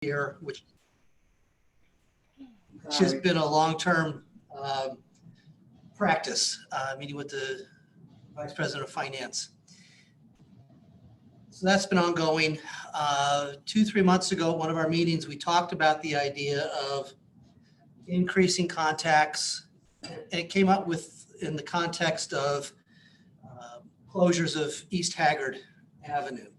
here, which has been a long-term practice, meeting with the Vice President of Finance. So that's been ongoing. 2-3 months ago, at one of our meetings, we talked about the idea of increasing contacts. And it came up in the context of closures of East Haggard Avenue.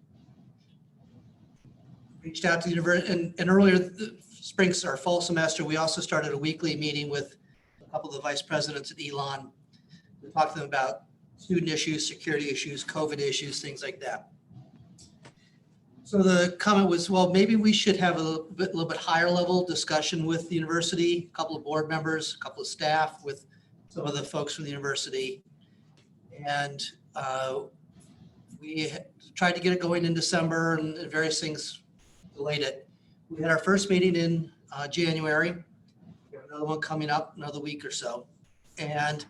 Reached out to the university, and earlier spring or fall semester, we also started a weekly meeting with a couple of the vice presidents at Elon. We talked to them about student issues, security issues, COVID issues, things like that. So the comment was, well, maybe we should have a little bit higher level discussion with the university, a couple of board members, a couple of staff, with some of the folks from the university. And we tried to get it going in December, and various things delayed it. We had our first meeting in January. We have another one coming up another week or so. And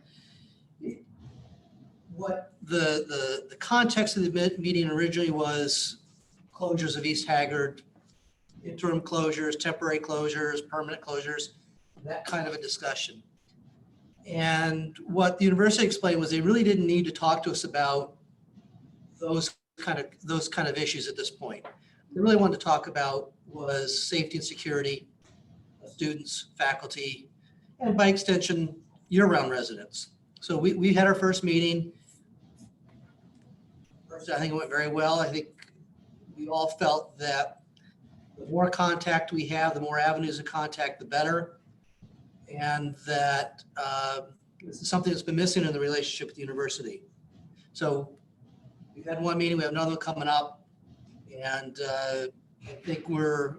what the context of the meeting originally was closures of East Haggard, interim closures, temporary closures, permanent closures, that kind of a discussion. And what the university explained was they really didn't need to talk to us about those kind of issues at this point. They really wanted to talk about was safety and security of students, faculty, and by extension, year-round residents. So we had our first meeting. First, I think it went very well. I think we all felt that the more contact we have, the more avenues of contact, the better. And that this is something that's been missing in the relationship with the university. So we've had one meeting, we have another one coming up. And I think I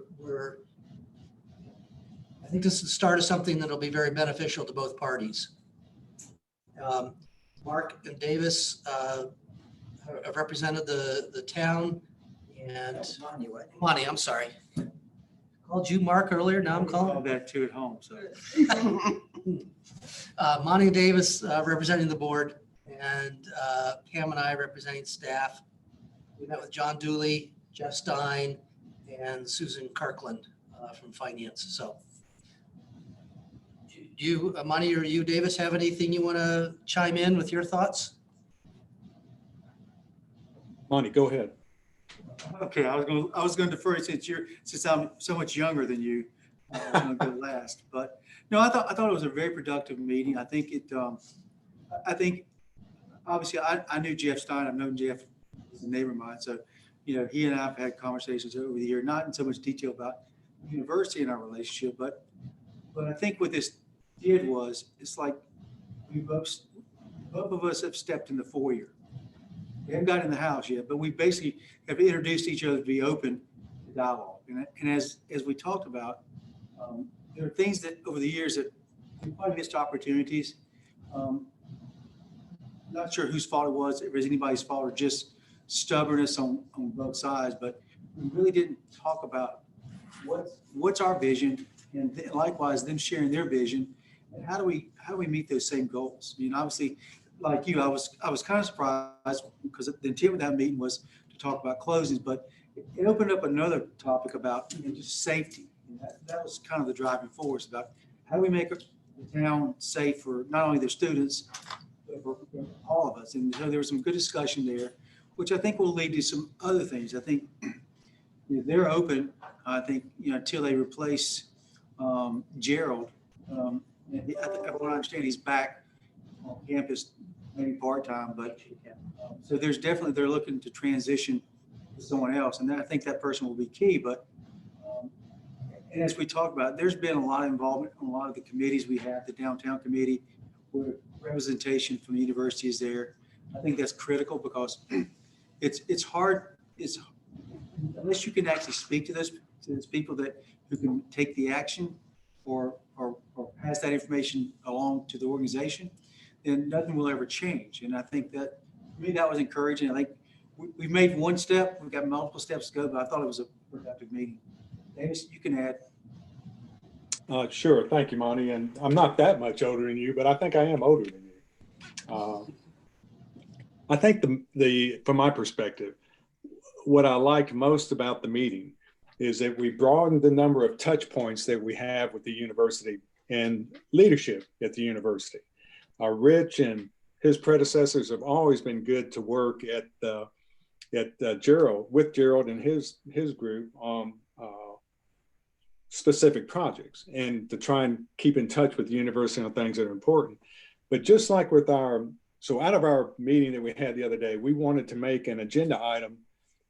think this is the start of something that'll be very beneficial to both parties. Mark and Davis have represented the town, and Monty, I'm sorry. Called you Mark earlier, now I'm calling that too at home. So Monty and Davis representing the board, and Pam and I representing staff. We met with John Dooley, Jeff Stein, and Susan Kirkland from finance. So do you, Monty, or you, Davis, have anything you want to chime in with your thoughts? Monty, go ahead. okay, I was going to defer since I'm so much younger than you. I'm going to go last, but no, I thought it was a very productive meeting. I think obviously I knew Jeff Stein. I've known Jeff as a neighbor of mine, so he and I have had conversations over the year, not in so much detail about the university and our relationship, but I think what this did was, it's like both of us have stepped in the foyer. We haven't got in the house yet, but we basically have introduced each other to be open to dialogue. And as we talked about, there are things that over the years that we probably missed opportunities. Not sure whose fault it was, if it was anybody's fault or just stubbornness on both sides, but we really didn't talk about what's our vision, and likewise them sharing their vision, and how do we meet those same goals. I mean, obviously, like you, I was kind of surprised because the intent of that meeting was to talk about closings, but it opened up another topic about just safety. And that was kind of the driving force about how do we make the town safe for not only their students, but for all of us. And so there was some good discussion there, which I think will lead to some other things. I think they're open, I think, until they replace Gerald. And what I understand, he's back on campus, maybe part-time, but so they're looking to transition to someone else. And then I think that person will be key. But and as we talk about, there's been a lot of involvement in a lot of the committees we have, the downtown committee, where representation from the university is there. I think that's critical because it's hard. It's unless you can actually speak to those people who can take the action or pass that information along to the organization, then nothing will ever change. And I think that for me, that was encouraging. I think we made one step. We've got multiple steps to go, but I thought it was a productive meeting. Davis, you can add. Sure. Thank you, Monty. And I'm not that much older than you, but I think I am older than you. I think from my perspective, what I liked most about the meeting is that we broadened the number of touch points that we have with the university and leadership at the university. Rich and his predecessors have always been good to work at Gerald and his group on specific projects, and to try and keep in touch with the university on things that are important. But just like with so out of our meeting that we had the other day, we wanted to make an agenda item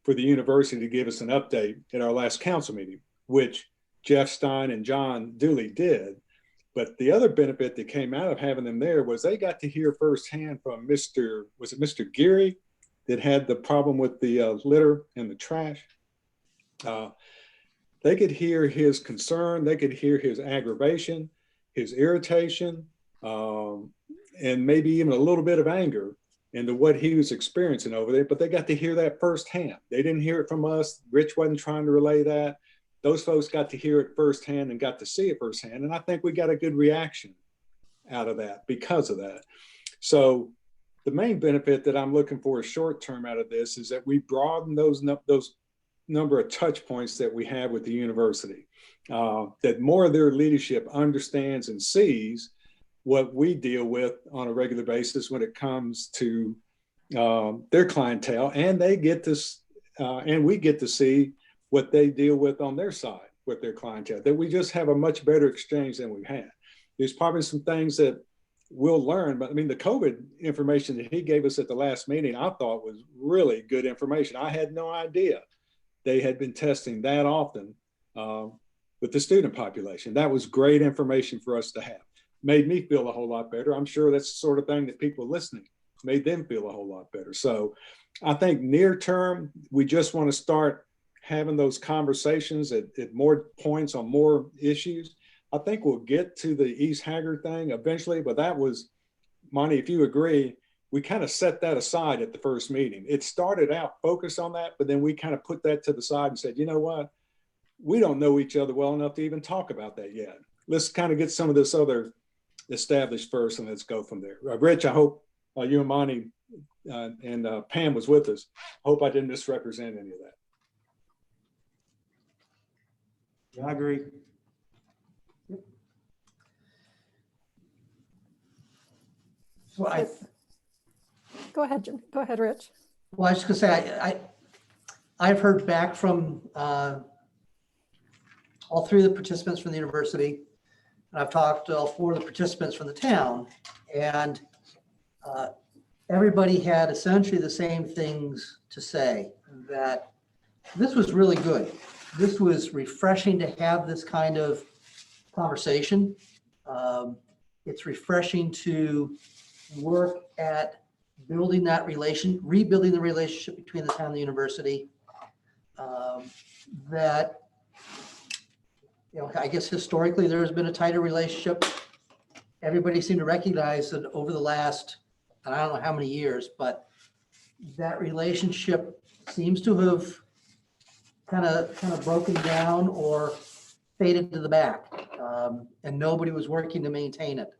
for the university to give us an update at our last council meeting, which Jeff Stein and John Dooley did. But the other benefit that came out of having them there was they got to hear firsthand from Mr. Geary that had the problem with the litter and the trash. They could hear his concern, they could hear his aggravation, his irritation, and maybe even a little bit of anger into what he was experiencing over there, but they got to hear that firsthand. They didn't hear it from us. Rich wasn't trying to relay that. Those folks got to hear it firsthand and got to see it firsthand. And I think we got a good reaction out of that because of that. So the main benefit that I'm looking for short term out of this is that we broaden those number of touch points that we have with the university, that more of their leadership understands and sees what we deal with on a regular basis when it comes to their clientele, and they get to, and we get to see what they deal with on their side with their clientele, that we just have a much better exchange than we've had. There's probably some things that we'll learn, but I mean, the COVID information that he gave us at the last meeting, I thought was really good information. I had no idea they had been testing that often with the student population. That was great information for us to have. Made me feel a whole lot better. I'm sure that's the sort of thing that people listening made them feel a whole lot better. So I think near term, we just want to start having those conversations at more points on more issues. I think we'll get to the East Haggard thing eventually, but that was, Monty, if you agree, we kind of set that aside at the first meeting. It started out focused on that, but then we kind of put that to the side and said, you know what? We don't know each other well enough to even talk about that yet. Let's kind of get some of this other established first, and let's go from there. Rich, I hope you and Monty and Pam was with us. I hope I didn't misrepresent any of that. Yeah, I agree. So Go ahead, Jim. Go ahead, Rich. well, I was just gonna say, I've heard back from all three of the participants from the university, and I've talked to all four of the participants from the town, and everybody had essentially the same things to say, that this was really good. This was refreshing to have this kind of conversation. It's refreshing to work at rebuilding the relationship between the town and the university. That, I guess historically there's been a tighter relationship. Everybody seemed to recognize that over the last, and I don't know how many years, but that relationship seems to have kind of broken down or faded to the back, and nobody was working to maintain it.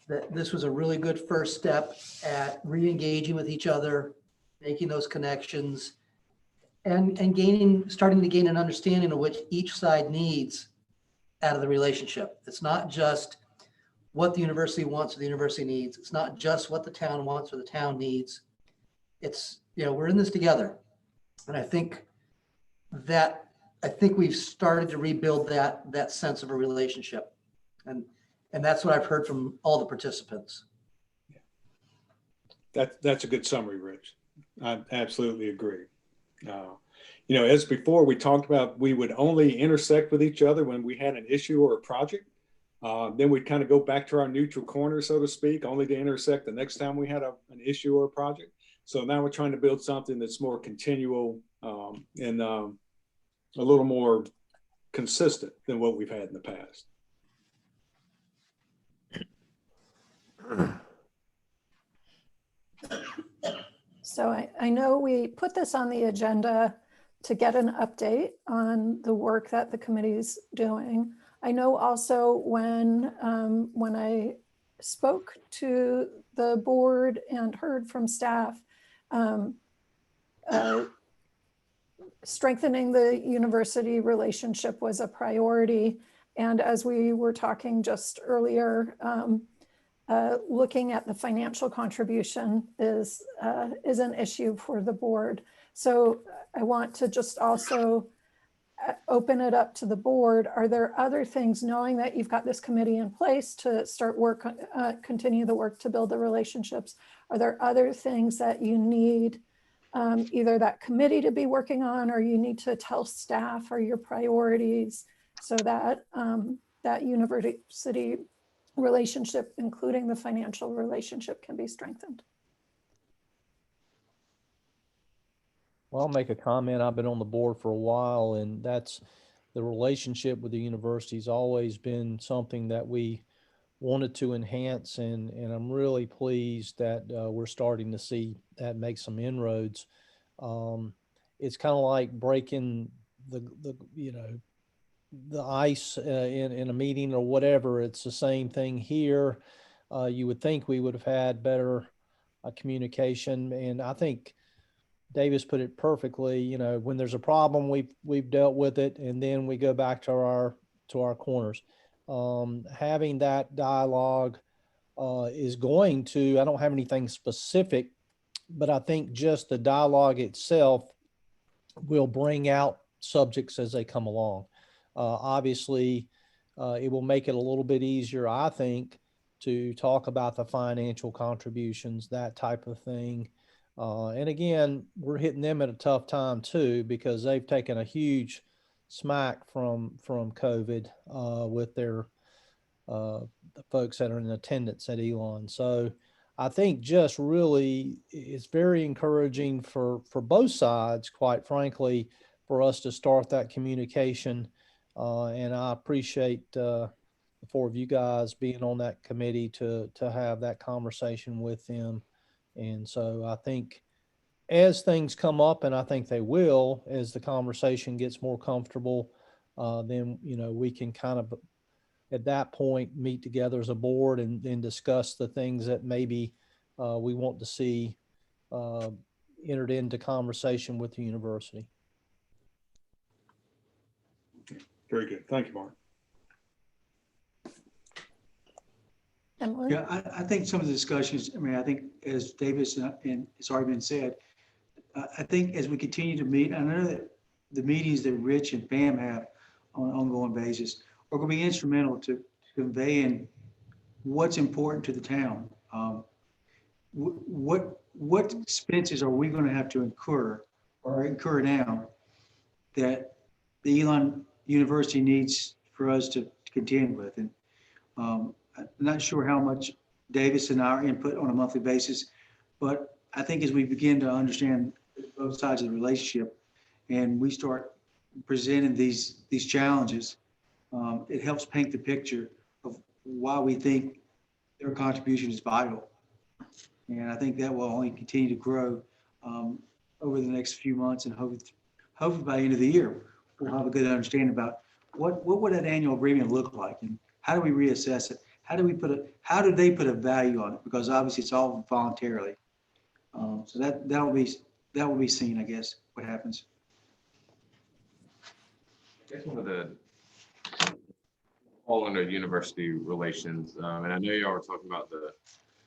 That this was a really good first step at re-engaging with each other, making those connections, and starting to gain an understanding of what each side needs out of the relationship. It's not just what the university wants or the university needs. It's not just what the town wants or the town needs. It's, we're in this together. And I think we've started to rebuild that sense of a relationship. And that's what I've heard from all the participants. That's a good summary, Rich. I absolutely agree. As before, we talked about, we would only intersect with each other when we had an issue or a project. Then we'd kind of go back to our neutral corner, so to speak, only to intersect the next time we had an issue or a project. So now we're trying to build something that's more continual and a little more consistent than what we've had in the past. So I know we put this on the agenda to get an update on the work that the committee's doing. I know also when I spoke to the board and heard from staff, strengthening the university relationship was a priority. And as we were talking just earlier, looking at the financial contribution is an issue for the board. So I want to just also open it up to the board. Are there other things, knowing that you've got this committee in place to start work, continue the work to build the relationships? Are there other things that you need either that committee to be working on, or you need to tell staff are your priorities so that that university relationship, including the financial relationship, can be strengthened? Well, I'll make a comment. I've been on the board for a while, and that's the relationship with the university has always been something that we wanted to enhance, and I'm really pleased that we're starting to see that make some inroads. It's kind of like breaking the the ice in a meeting or whatever. It's the same thing here. You would think we would have had better communication, and I think Davis put it perfectly. You know, when there's a problem, we've dealt with it, and then we go back to our corners. Having that dialogue is going to, I don't have anything specific, but I think just the dialogue itself will bring out subjects as they come along. Obviously, it will make it a little bit easier, I think, to talk about the financial contributions, that type of thing. And again, we're hitting them at a tough time too, because they've taken a huge smack from COVID with their the folks that are in attendance at Elon. So I think just really it's very encouraging for both sides, quite frankly, for us to start that communication. And I appreciate the four of you guys being on that committee to have that conversation with them. And so I think as things come up, and I think they will, as the conversation gets more comfortable, then, you know, we can kind of at that point meet together as a board and discuss the things that maybe we want to see entered into conversation with the university. Very good. Thank you, Mark. Emily? Yeah, I think some of the discussions, I mean, I think as Davis and it's already been said, I think as we continue to meet, I know that the meetings that Rich and Pam have on an ongoing basis are going to be instrumental to conveying what's important to the town. What expenses are we going to have to incur now that the Elon University needs for us to contend with? And I'm not sure how much Davis and our input on a monthly basis, but I think as we begin to understand both sides of the relationship and we start presenting these challenges, it helps paint the picture of why we think their contribution is vital. And I think that will only continue to grow over the next few months, and hopefully by the end of the year, we'll have a good understanding about what would that annual agreement look like, and how do we reassess it? How do they put a value on it? Because obviously it's all voluntarily. So that will be seen, I guess, what happens. I guess one of the all under university relations, and I know y'all were talking about the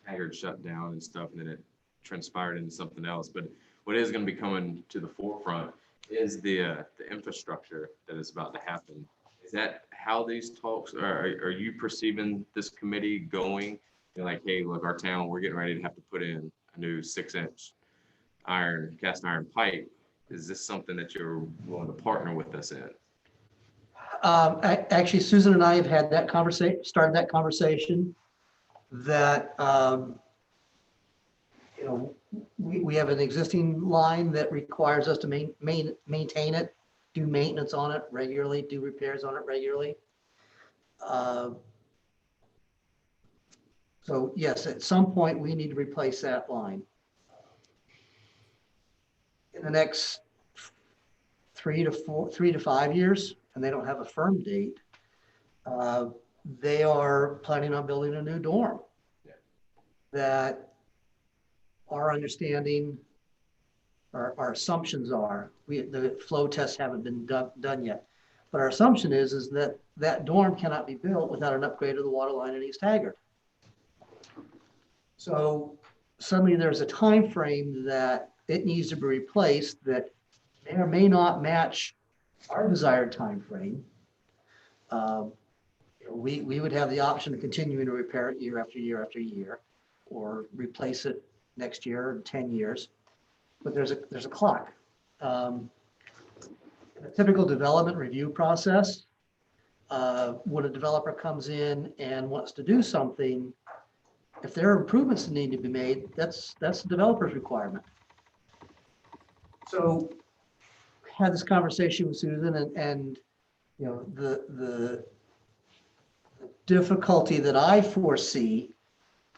Haggard shutdown and stuff, and then it transpired into something else. But what is going to be coming to the forefront is the infrastructure that is about to happen. Is that how these talks are you perceiving this committee going? You're like, hey, look, our town, we're getting ready to have to put in a new 6-inch cast iron pipe. Is this something that you're willing to partner with us in? Actually, Susan and I have had that conversation, started that conversation that, you know, we have an existing line that requires us to maintain it, do maintenance on it regularly, do repairs on it regularly. So yes, at some point we need to replace that line. In the next 3 to 5 years, and they don't have a firm date, they are planning on building a new dorm. That our understanding our assumptions are, the flow tests haven't been done yet. But our assumption is that that dorm cannot be built without an upgrade of the water line in East Haggard. So suddenly there's a time frame that it needs to be replaced that may or may not match our desired time frame. We would have the option of continuing to repair it year after year after year, or replace it next year in 10 years. But there's a clock. A typical development review process, when a developer comes in and wants to do something, if there are improvements that need to be made, that's the developer's requirement. So had this conversation with Susan, and you know, the difficulty that I foresee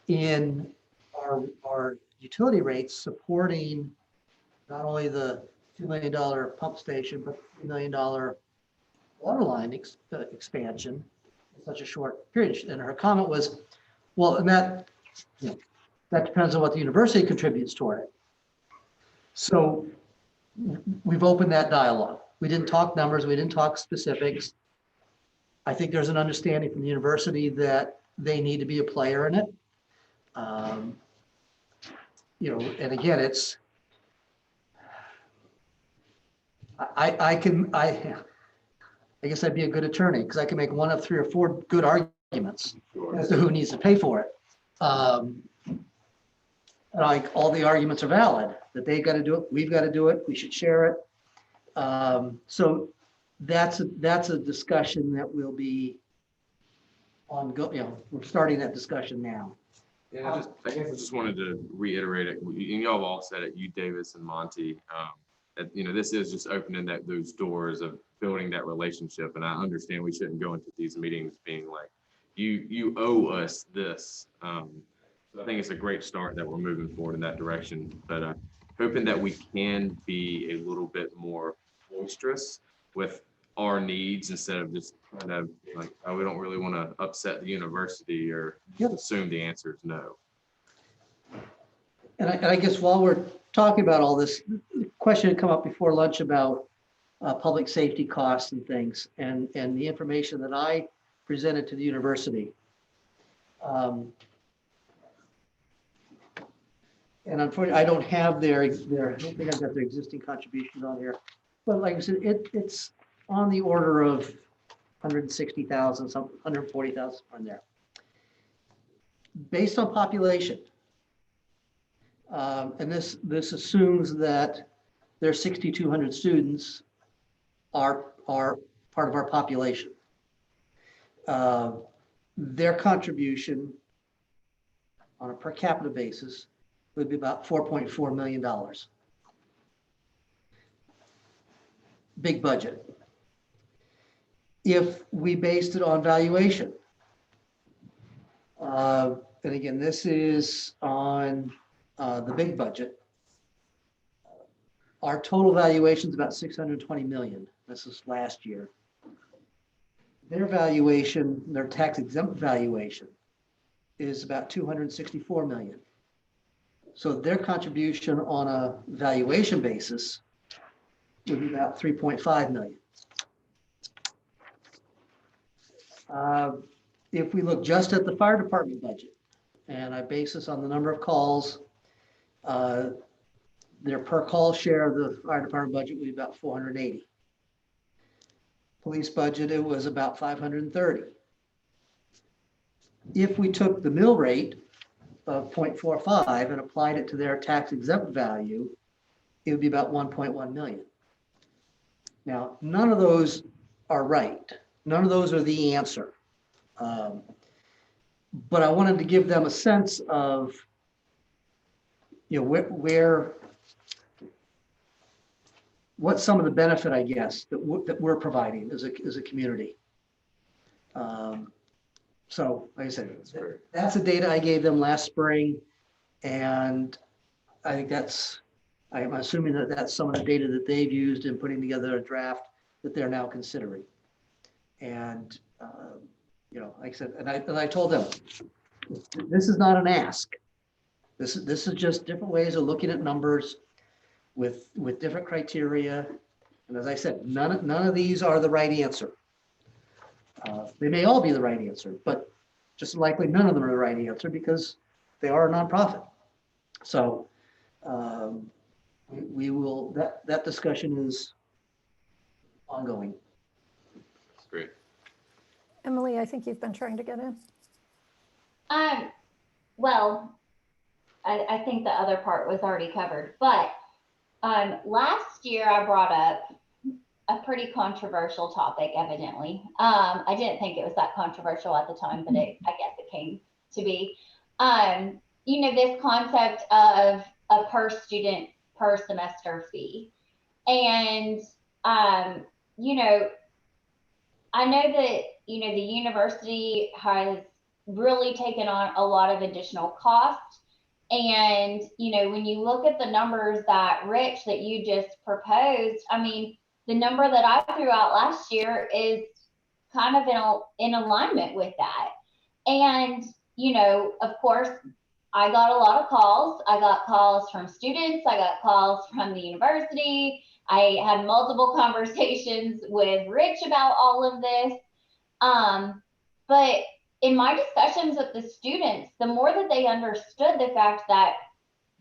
in our utility rates supporting not only the $2 million pump station, but $3 million water line expansion in such a short period. And her comment was, well, and that, you know, that depends on what the university contributes toward it. So we've opened that dialogue. We didn't talk numbers, we didn't talk specifics. I think there's an understanding from the university that they need to be a player in it. You know, and again, it's, I guess I'd be a good attorney because I can make one of 3 or 4 good arguments as to who needs to pay for it. Like all the arguments are valid, that they've got to do it, we've got to do it, we should share it. So that's a discussion that will be ongoing. You know, we're starting that discussion now. Yeah, I guess I just wanted to reiterate it. Y'all have all said it, you, Davis, and Monty. That, you know, this is just opening those doors of building that relationship. And I understand we shouldn't go into these meetings being like, you owe us this. So I think it's a great start that we're moving forward in that direction. But hoping that we can be a little bit more boisterous with our needs instead of just kind of like, oh, we don't really want to upset the university or assume the answer is no. And I guess while we're talking about all this, the question had come up before lunch about public safety costs and things, and the information that I presented to the university. And unfortunately, I don't have their I don't think I've got their existing contributions on here. But like I said, it's on the order of 160,000, some 140,000 on there. Based on population. And this assumes that their 6,200 students are part of our population. Their contribution on a per capita basis would be about $4.4 million. Big budget. If we based it on valuation, and again, this is on the big budget. Our total valuation is about 620 million. This is last year. Their valuation, their tax exempt valuation, is about 264 million. So their contribution on a valuation basis would be about 3.5 million. If we look just at the fire department budget, and I base this on the number of calls, their per call share of the fire department budget would be about 480. Police budget, it was about 530. If we took the mill rate of 0.45 and applied it to their tax exempt value, it would be about 1.1 million. Now, none of those are right. None of those are the answer. But I wanted to give them a sense of, you know, what's some of the benefit, I guess, that we're providing as a community. So, like I said, that's the data I gave them last spring, and I think I'm assuming that that's some of the data that they've used in putting together a draft that they're now considering. And you know, like I said, and I told them, this is not an ask. This is just different ways of looking at numbers. with different criteria. And as I said, none of these are the right answer. They may all be the right answer, but just likely none of them are the right answer because they are a nonprofit. So we will, that discussion is ongoing. That's great. Emily, I think you've been trying to get in. Well, I think the other part was already covered, but last year I brought up a pretty controversial topic, evidently. I didn't think it was that controversial at the time, but I guess it came to be. You know, this concept of a per student, per semester fee. And, you know, I know that, you know, the university has really taken on a lot of additional costs. And, you know, when you look at the numbers that Rich, that you just proposed, I mean, the number that I threw out last year is kind of in alignment with that. And, you know, of course, I got a lot of calls. I got calls from students. I got calls from the university. I had multiple conversations with Rich about all of this. But in my discussions with the students, the more that they understood the fact that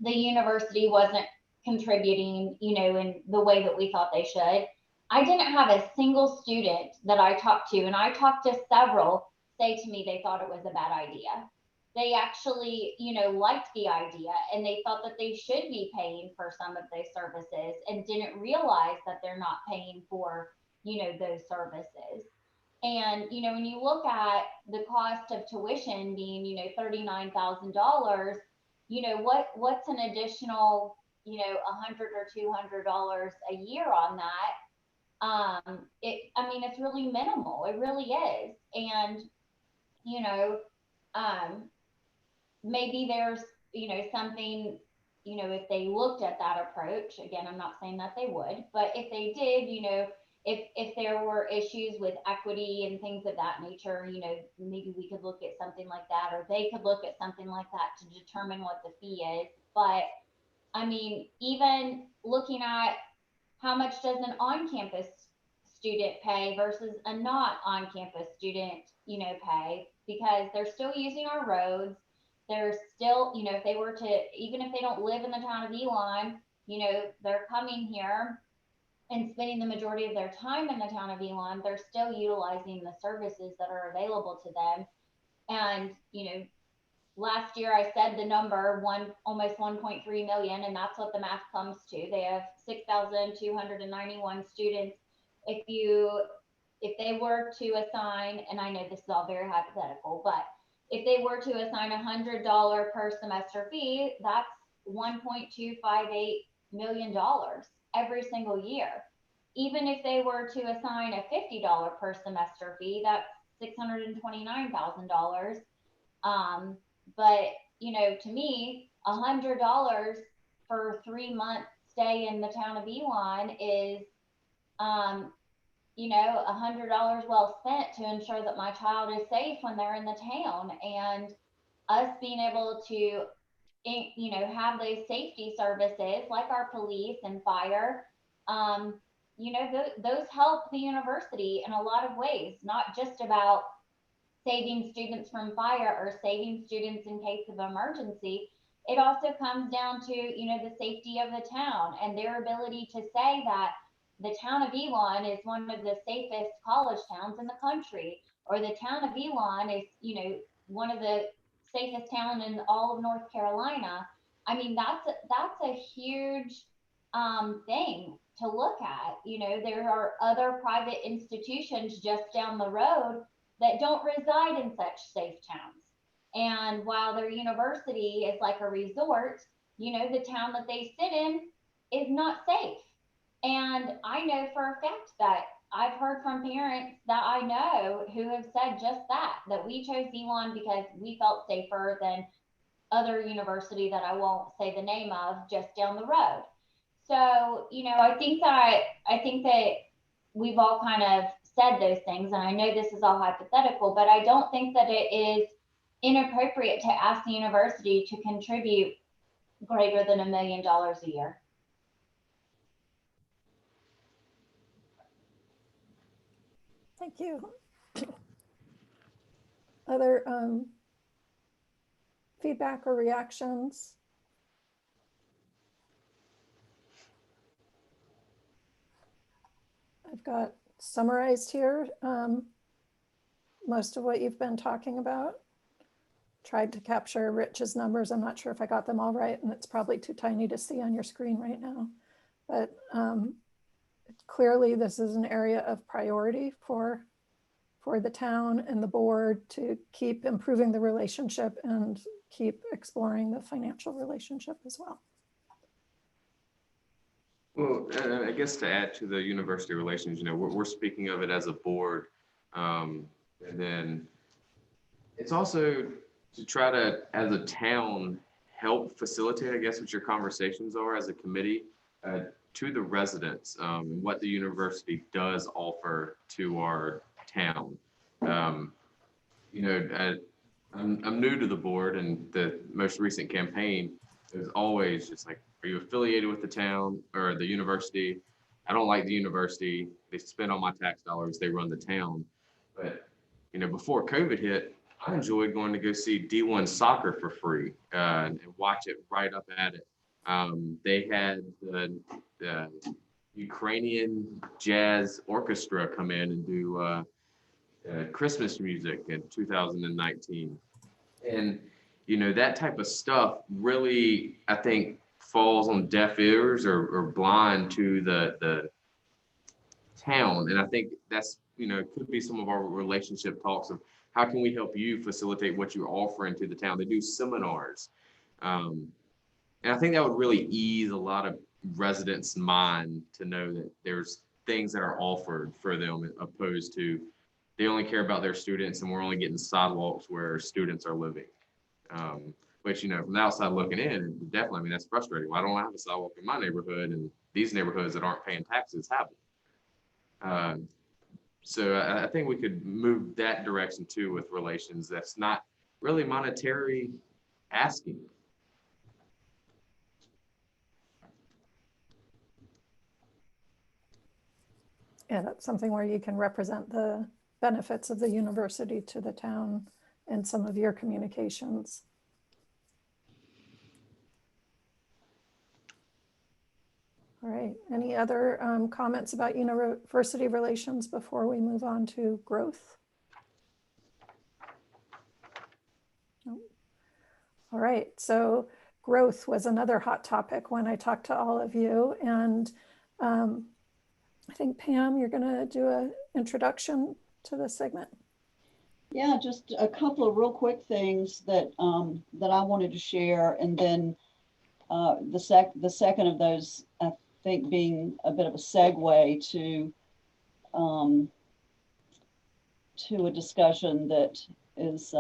the university wasn't contributing, you know, in the way that we thought they should, I didn't have a single student that I talked to, and I talked to several, say to me they thought it was a bad idea. They actually, you know, liked the idea and they thought that they should be paying for some of those services and didn't realize that they're not paying for, you know, those services. And, you know, when you look at the cost of tuition being, you know, $39,000, you know, what's an additional, you know, $100 or $200 a year on that? I mean, it's really minimal. It really is. And, you know, maybe there's, you know, something, you know, if they looked at that approach, again, I'm not saying that they would, but if they did, you know, if there were issues with equity and things of that nature, you know, maybe we could look at something like that, or they could look at something like that to determine what the fee is. But I mean, even looking at how much does an on-campus student pay versus a not on-campus student, you know, pay, because they're still using our roads. They're still, you know, if they were to, even if they don't live in the town of Elon, you know, they're coming here and spending the majority of their time in the town of Elon, they're still utilizing the services that are available to them. And, you know, last year I said the number almost 1.3 million, and that's what the math comes to. They have 6,291 students. If they were to assign, and I know this is all very hypothetical, but if they were to assign $100 per semester fee, that's $1.258 million every single year. Even if they were to assign a $50 per semester fee, that's $629,000. But, you know, to me, $100 for 3 months stay in the town of Elon is, you know, $100 well spent to ensure that my child is safe when they're in the town. And us being able to, you know, have those safety services like our police and fire, you know, those help the university in a lot of ways, not just about saving students from fire or saving students in case of emergency. It also comes down to, you know, the safety of the town and their ability to say that the town of Elon is one of the safest college towns in the country, or the town of Elon is, you know, one of the safest town in all of North Carolina. I mean, that's a huge thing to look at. You know, there are other private institutions just down the road that don't reside in such safe towns. And while their university is like a resort, you know, the town that they sit in is not safe. And I know for a fact that I've heard from parents that I know who have said just that we chose Elon because we felt safer than other university that I won't say the name of just down the road. So, you know, I think that we've all kind of said those things, and I know this is all hypothetical, but I don't think that it is inappropriate to ask the university to contribute greater than $1 million a year. Thank you. Other feedback or reactions? I've got summarized here most of what you've been talking about. Tried to capture Rich's numbers. I'm not sure if I got them all right, and it's probably too tiny to see on your screen right now. But clearly this is an area of priority for the town and the board to keep improving the relationship and keep exploring the financial relationship as well. Well, I guess to add to the university relations, we're speaking of it as a board. And then it's also to try to, as a town, help facilitate, I guess, what your conversations are as a committee to the residents, what the university does offer to our town. I'm new to the board, and the most recent campaign is always just like, are you affiliated with the town or the university? I don't like the university. They spend all my tax dollars. They run the town. But, before COVID hit, I enjoyed going to go see D1 soccer for free and watch it right up at it. They had the Ukrainian jazz orchestra come in and do Christmas music in 2019. And, that type of stuff really, I think, falls on deaf ears or blind to the town. And I think that's, could be some of our relationship talks of how can we help you facilitate what you're offering to the town. They do seminars. And I think that would really ease a lot of residents' mind to know that there's things that are offered for them opposed to they only care about their students and we're only getting sidewalks where students are living. Which, from the outside looking in, definitely, that's frustrating. Why don't I have a sidewalk in my neighborhood and these neighborhoods that aren't paying taxes have them? So I think we could move that direction too with relations. That's not really monetary asking. Yeah, that's something where you can represent the benefits of the university to the town in some of your communications. All right, any other comments about university relations before we move on to growth? Nope. All right, so growth was another hot topic when I talked to all of you. And I think, Pam, you're gonna do an introduction to this segment. Yeah, just a couple of real quick things that that I wanted to share, and then the second of those, I think, being a bit of a segue to a discussion that is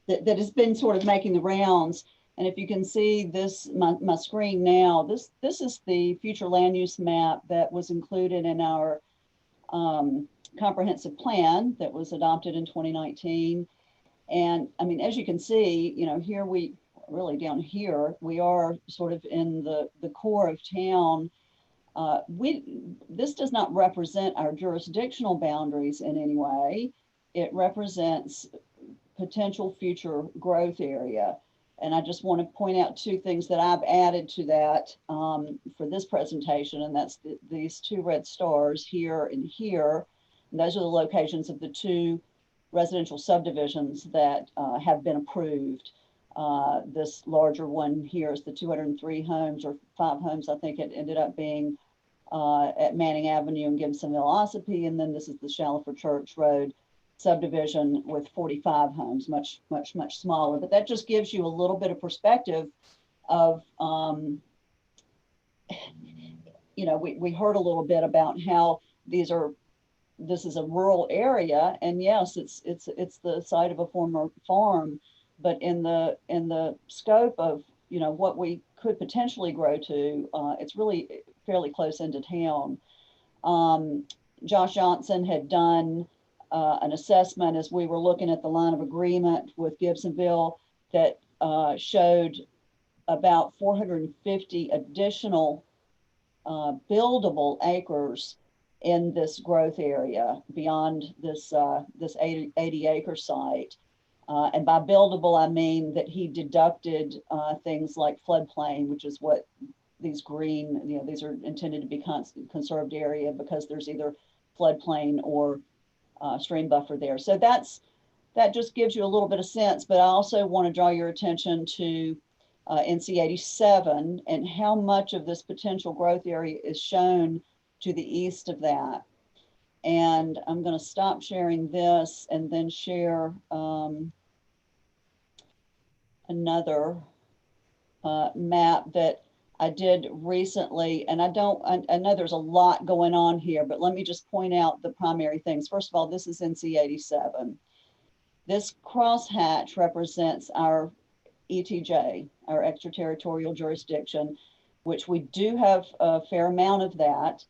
that has been sort of making the rounds. And if you can see this, my screen now, this is the future land use map that was included in our comprehensive plan that was adopted in 2019. And I mean, as you can see, here we really down here, we are sort of in the core of town. This does not represent our jurisdictional boundaries in any way. It represents potential future growth area. And I just want to point out two things that I've added to that for this presentation, and that's these two red stars here and here. And those are the locations of the two residential subdivisions that have been approved. This larger one here is the 203 homes or 5 homes, I think it ended up being at Manning Avenue and Gibsonville Ossipee. And then this is the Shallowford Church Road subdivision with 45 homes, much smaller. But that just gives you a little bit of perspective of, we heard a little bit about how this is a rural area, and yes, it's the site of a former farm, but in the scope of what we could potentially grow to, it's really fairly close into town. Josh Johnson had done an assessment as we were looking at the line of agreement with Gibsonville that showed about 450 additional buildable acres in this growth area beyond this, this 80 acre site. And by buildable, I mean that he deducted things like floodplain, which is what these green, you know, these are intended to be conserved area because there's either floodplain or stream buffer there. So that just gives you a little bit of sense, but I also want to draw your attention to NC 87 and how much of this potential growth area is shown to the east of that. And I'm going to stop sharing this and then share another map that I did recently. And I know there's a lot going on here, but let me just point out the primary things. First of all, this is NC 87. This crosshatch represents our ETJ, our extraterritorial jurisdiction, which we do have a fair amount of that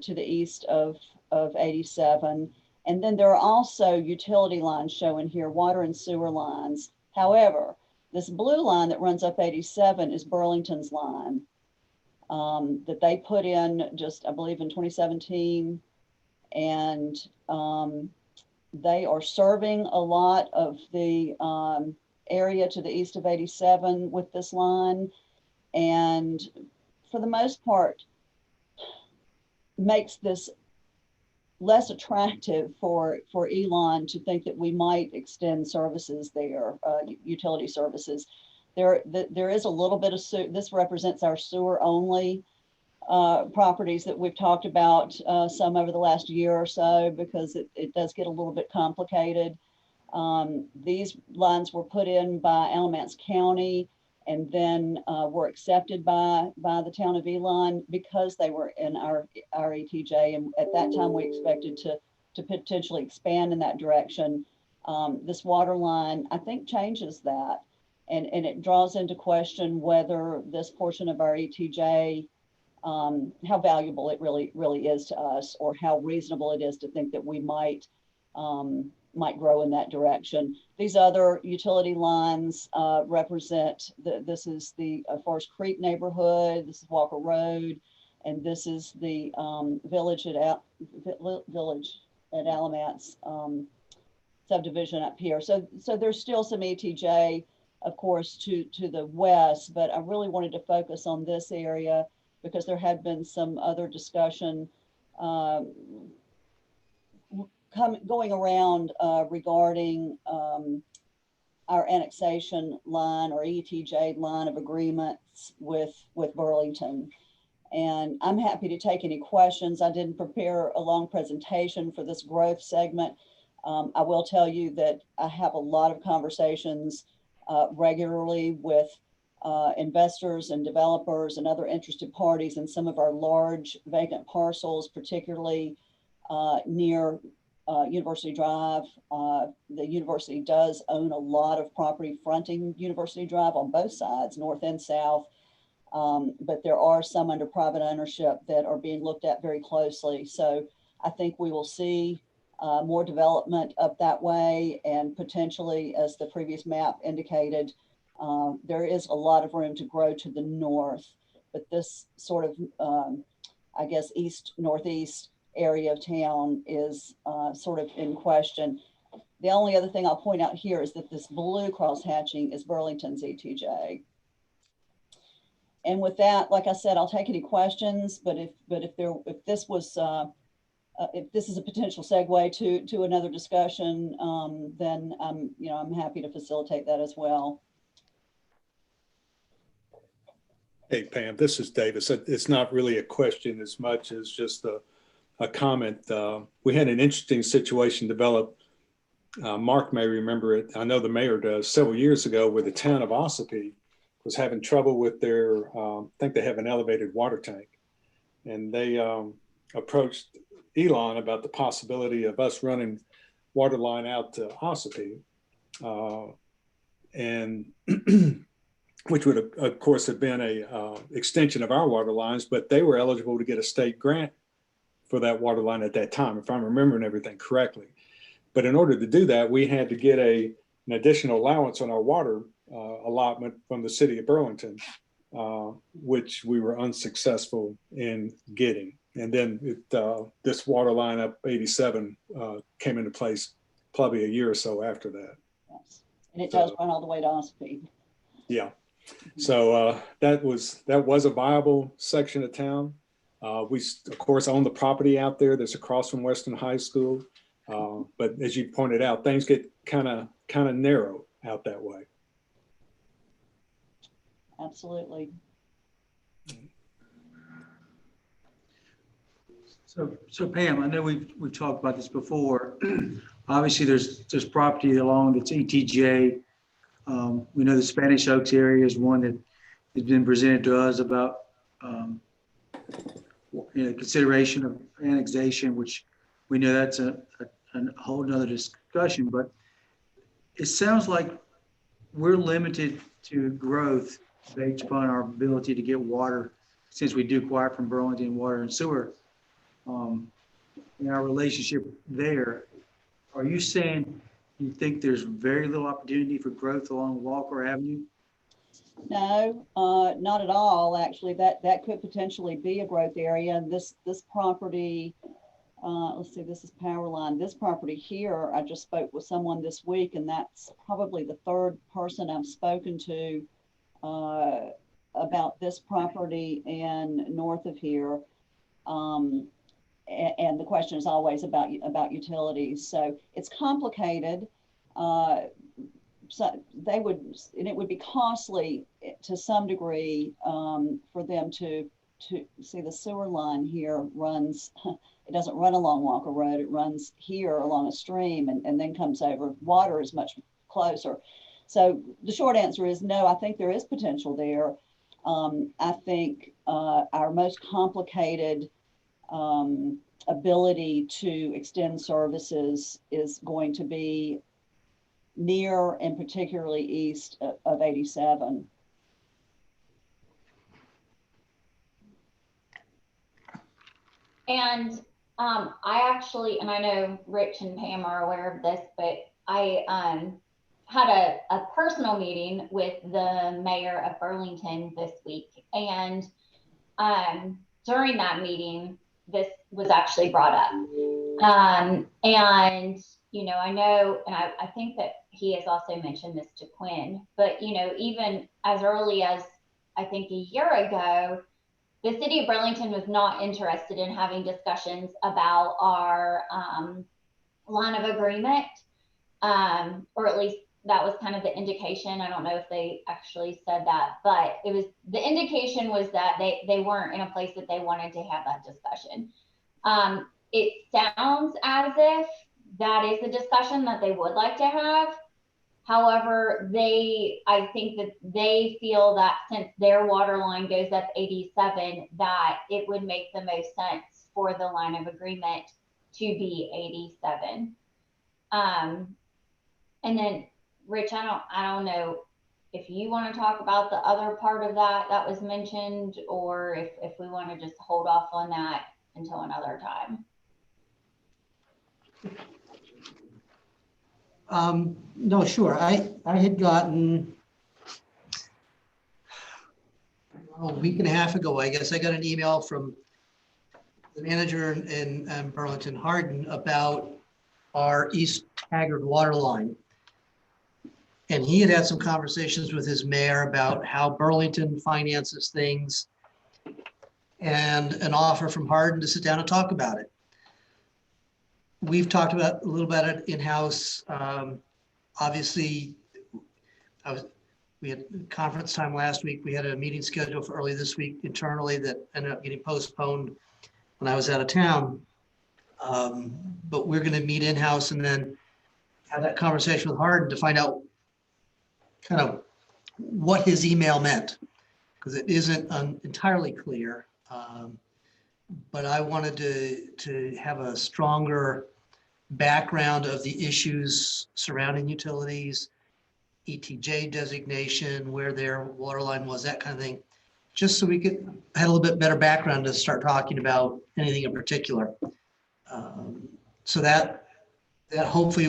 to the east of 87. And then there are also utility lines shown here, water and sewer lines. However, this blue line that runs up 87 is Burlington's line that they put in just, I believe, in 2017. And they are serving a lot of the area to the east of 87 with this line. And for the most part, makes this less attractive for Elon to think that we might extend services there, utility services. There is a little bit of, this represents our sewer only properties that we've talked about some over the last year or so, because it does get a little bit complicated. These lines were put in by Alamance County and then were accepted by the town of Elon because they were in our ETJ. And at that time, we expected to potentially expand in that direction. This water line, I think, changes that. And it draws into question whether this portion of our ETJ, how valuable it really is to us, or how reasonable it is to think that we might grow in that direction. These other utility lines represent, this is the Forest Creek neighborhood, this is Walker Road, and this is the village at Alamance subdivision up here. So there's still some ETJ, of course, to the west, but I really wanted to focus on this area because there had been some other discussion going around regarding our annexation line or ETJ line of agreements with Burlington. And I'm happy to take any questions. I didn't prepare a long presentation for this growth segment. I will tell you that I have a lot of conversations regularly with investors and developers and other interested parties in some of our large vacant parcels, particularly near University Drive. The university does own a lot of property fronting University Drive on both sides, north and south. But there are some under private ownership that are being looked at very closely. So I think we will see more development up that way, and potentially, as the previous map indicated, there is a lot of room to grow to the north. But this sort of, I guess, east-northeast area of town is sort of in question. The only other thing I'll point out here is that this blue cross-hatching is Burlington's ETJ. And with that, like I said, I'll take any questions, but if this is a potential segue to another discussion, then I'm happy to facilitate that as well. Hey, Pam, this is Davis. It's not really a question as much as just a comment. We had an interesting situation develop. Mark may remember it. I know the mayor does, several years ago, where the town of Ossipee was having trouble with their, I think they have an elevated water tank. And they approached Elon about the possibility of us running water line out to Ossipee. And which would, of course, have been a extension of our water lines, but they were eligible to get a state grant for that water line at that time, if I'm remembering everything correctly. But in order to do that, we had to get an additional allowance on our water allotment from the city of Burlington, which we were unsuccessful in getting. And then this water line up 87 came into place probably a year or so after that. Yes. And it does run all the way to Ospey. Yeah. So that was a viable section of town. We, of course, own the property out there that's across from Western High School. But as you pointed out, things get kind of narrow out that way. Absolutely. So Pam, I know we've talked about this before. Obviously, there's property along that's ETJ. We know the Spanish Oaks area is one that has been presented to us about consideration of annexation, which we know that's a whole nother discussion. But it sounds like we're limited to growth based upon our ability to get water, since we do acquire from Burlington Water and Sewer. In our relationship there, are you saying you think there's very little opportunity for growth along Walker Avenue? No, not at all. Actually, that could potentially be a growth area. And this property, let's see, this is power line. This property here, I just spoke with someone this week, and that's probably the third person I've spoken to about this property and north of here. And the question is always about utilities. So it's complicated. So it would be costly to some degree for them to see the sewer line here runs. It doesn't run along Walker Road. It runs here along a stream and then comes over. Water is much closer. So the short answer is no. I think there is potential there. I think our most complicated ability to extend services is going to be near and particularly east of 87. And I actually, and I know Rich and Pam are aware of this, but I had a personal meeting with the mayor of Burlington this week. And during that meeting, this was actually brought up. And, you know, I know, and I think that he has also mentioned this to Quinn, but, you know, even as early as I think a year ago, the city of Burlington was not interested in having discussions about our line of agreement, or at least that was kind of the indication. I don't know if they actually said that, but it was, the indication was that they weren't in a place that they wanted to have that discussion. It sounds as if that is a discussion that they would like to have. However, I think that they feel that since their water line goes up 87, that it would make the most sense for the line of agreement to be 87. And then Rich, I don't know if you want to talk about the other part of that was mentioned, or if we want to just hold off on that until another time. No, sure. I had gotten a week and a half ago, I guess, I got an email from the manager in Burlington Hardin about our East Haggard water line. And he had some conversations with his mayor about how Burlington finances things and an offer from Hardin to sit down and talk about it. We've talked about a little about it in-house. Obviously, we had conference time last week. We had a meeting scheduled for early this week internally that ended up getting postponed when I was out of town. But we're going to meet in-house and then have that conversation with Hardin to find out kind of what his email meant, because it isn't entirely clear. But I wanted to have a stronger background of the issues surrounding utilities, ETJ designation, where their water line was, that kind of thing, just so we could have a little bit better background to start talking about anything in particular. So that hopefully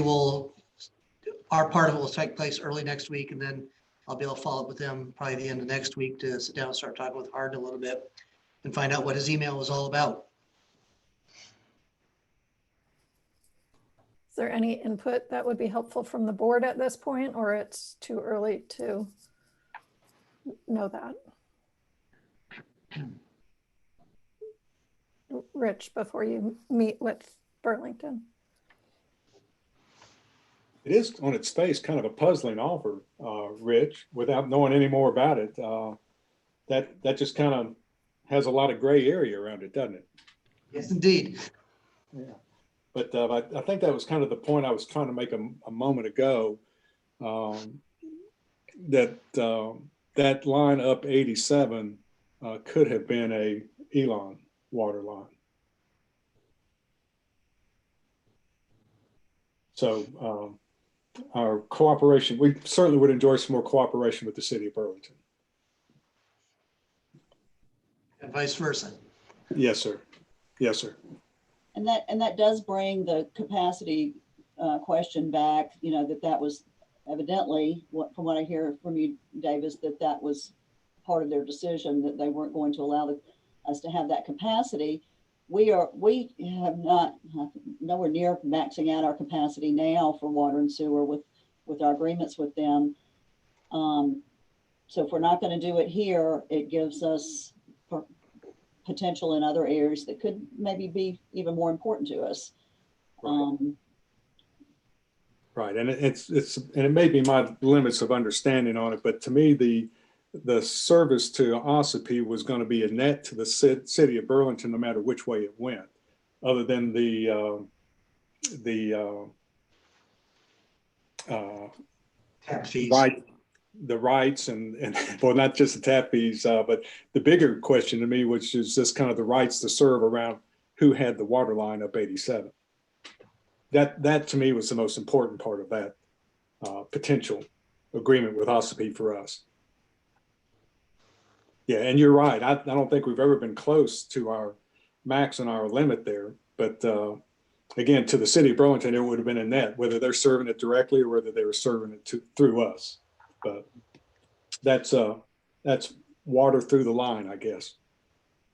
our part of it will take place early next week, and then I'll be able to follow up with them probably the end of next week to sit down and start talking with Hardin a little bit and find out what his email was all about. Is there any input that would be helpful from the board at this point, or it's too early to know that? Rich, before you meet with Burlington. It is on its face kind of a puzzling offer, Rich, without knowing any more about it. That just kind of has a lot of gray area around it, doesn't it? Yes, indeed. Yeah. But I think that was kind of the point I was trying to make a moment ago, that that line up 87 could have been a Elon water line. So our cooperation, we certainly would enjoy some more cooperation with the city of Burlington. And vice versa. Yes, sir. Yes, sir. And that does bring the capacity question back, you know, that was evidently, from what I hear from you, Davis, that was part of their decision, that they weren't going to allow us to have that capacity. We have not nowhere near maxing out our capacity now for water and sewer with our agreements with them. So if we're not going to do it here, it gives us potential in other areas that could maybe be even more important to us. Right. Right, and it may be my limits of understanding on it, but to me, the service to Ossipee was going to be a net to the city of Burlington, no matter which way it went, other than the Tap fees. right, the rights and well, not just the tap fees, but the bigger question to me, which is just kind of the rights to serve around who had the water line up 87. That to me was the most important part of that potential agreement with Ossipee for us. Yeah, and you're right. I don't think we've ever been close to our max and our limit there. But again, to the city of Burlington, it would have been a net, whether they're serving it directly or whether they were serving it through us. But that's water through the line, I guess.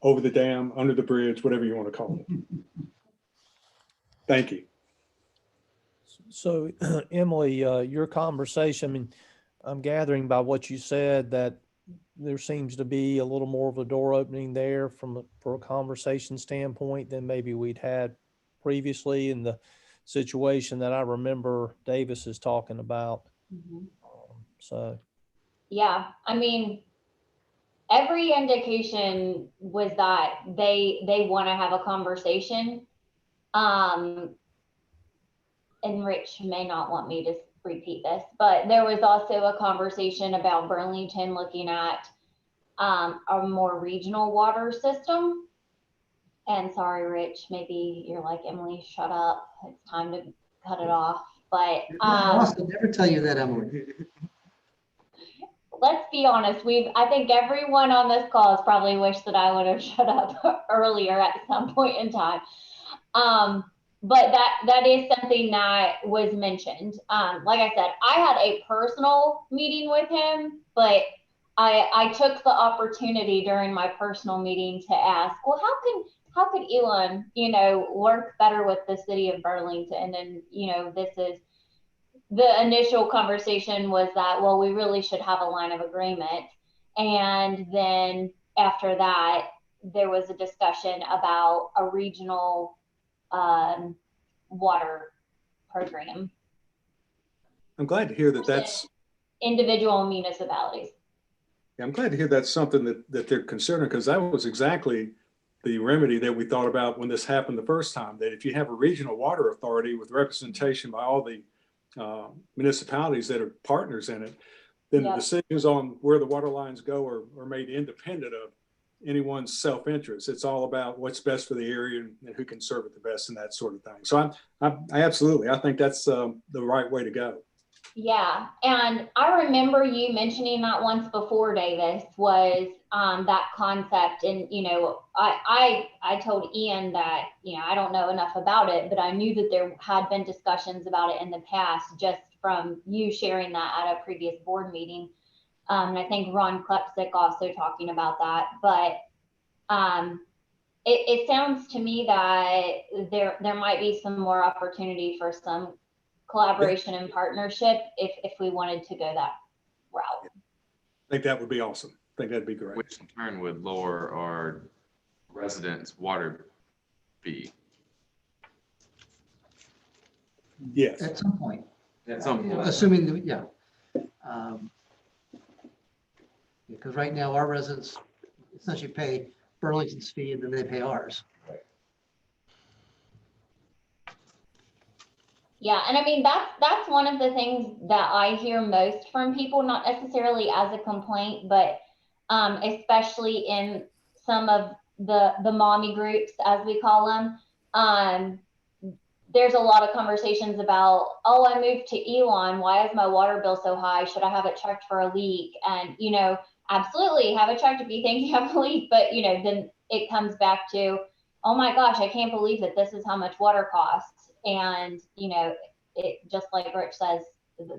Over the dam, under the bridge, whatever you want to call it. Thank you. So Emily, your conversation, I mean, I'm gathering by what you said that there seems to be a little more of a door opening there for a conversation standpoint than maybe we'd had previously in the situation that I remember Davis is talking about. So. Yeah, I mean, every indication was that they want to have a conversation. And Rich may not want me to repeat this, but there was also a conversation about Burlington looking at a more regional water system. And sorry, Rich, maybe you're like, Emily, shut up. It's time to cut it off. But I never tell you that, Emily. Let's be honest. I think everyone on this call has probably wished that I would have shut up earlier at some point in time. But that is something that was mentioned. Like I said, I had a personal meeting with him, but I took the opportunity during my personal meeting to ask, well, how could Elon, work better with the city of Burlington? And, the initial conversation was that, well, we really should have a line of agreement. And then after that, there was a discussion about a regional water program. I'm glad to hear that that's individual municipalities. Yeah, I'm glad to hear that's something that they're considering, because that was exactly the remedy that we thought about when this happened the first time, that if you have a regional water authority with representation by all the municipalities that are partners in it, then the decisions on where the water lines go are made independent of anyone's self-interest. It's all about what's best for the area and who can serve it the best and that sort of thing. So I absolutely, I think that's the right way to go. Yeah, and I remember you mentioning that once before, Davis, was that concept. And, I told Ian that, I don't know enough about it, but I knew that there had been discussions about it in the past, just from you sharing that at a previous board meeting. And I think Ron Klepsik also talking about that. But it sounds to me that there might be some more opportunity for some collaboration and partnership if we wanted to go that route. I think that would be awesome. I think that'd be great. Which in turn would lower our residents' water fee Yes. At some point, at some point. assuming, that yeah. Because right now our residents essentially pay Burlington's fee and then they pay ours. Yeah, and I mean that's one of the things that I hear most from people, not necessarily as a complaint, but especially in some of the mommy groups, as we call them. There's a lot of conversations about, oh, I moved to Elon. Why is my water bill so high? Should I have it checked for a leak? And, you know, absolutely have it checked if you think you have a leak. But, you know, then it comes back to, oh my gosh, I can't believe that this is how much water costs. And, you know, it just like Rich says,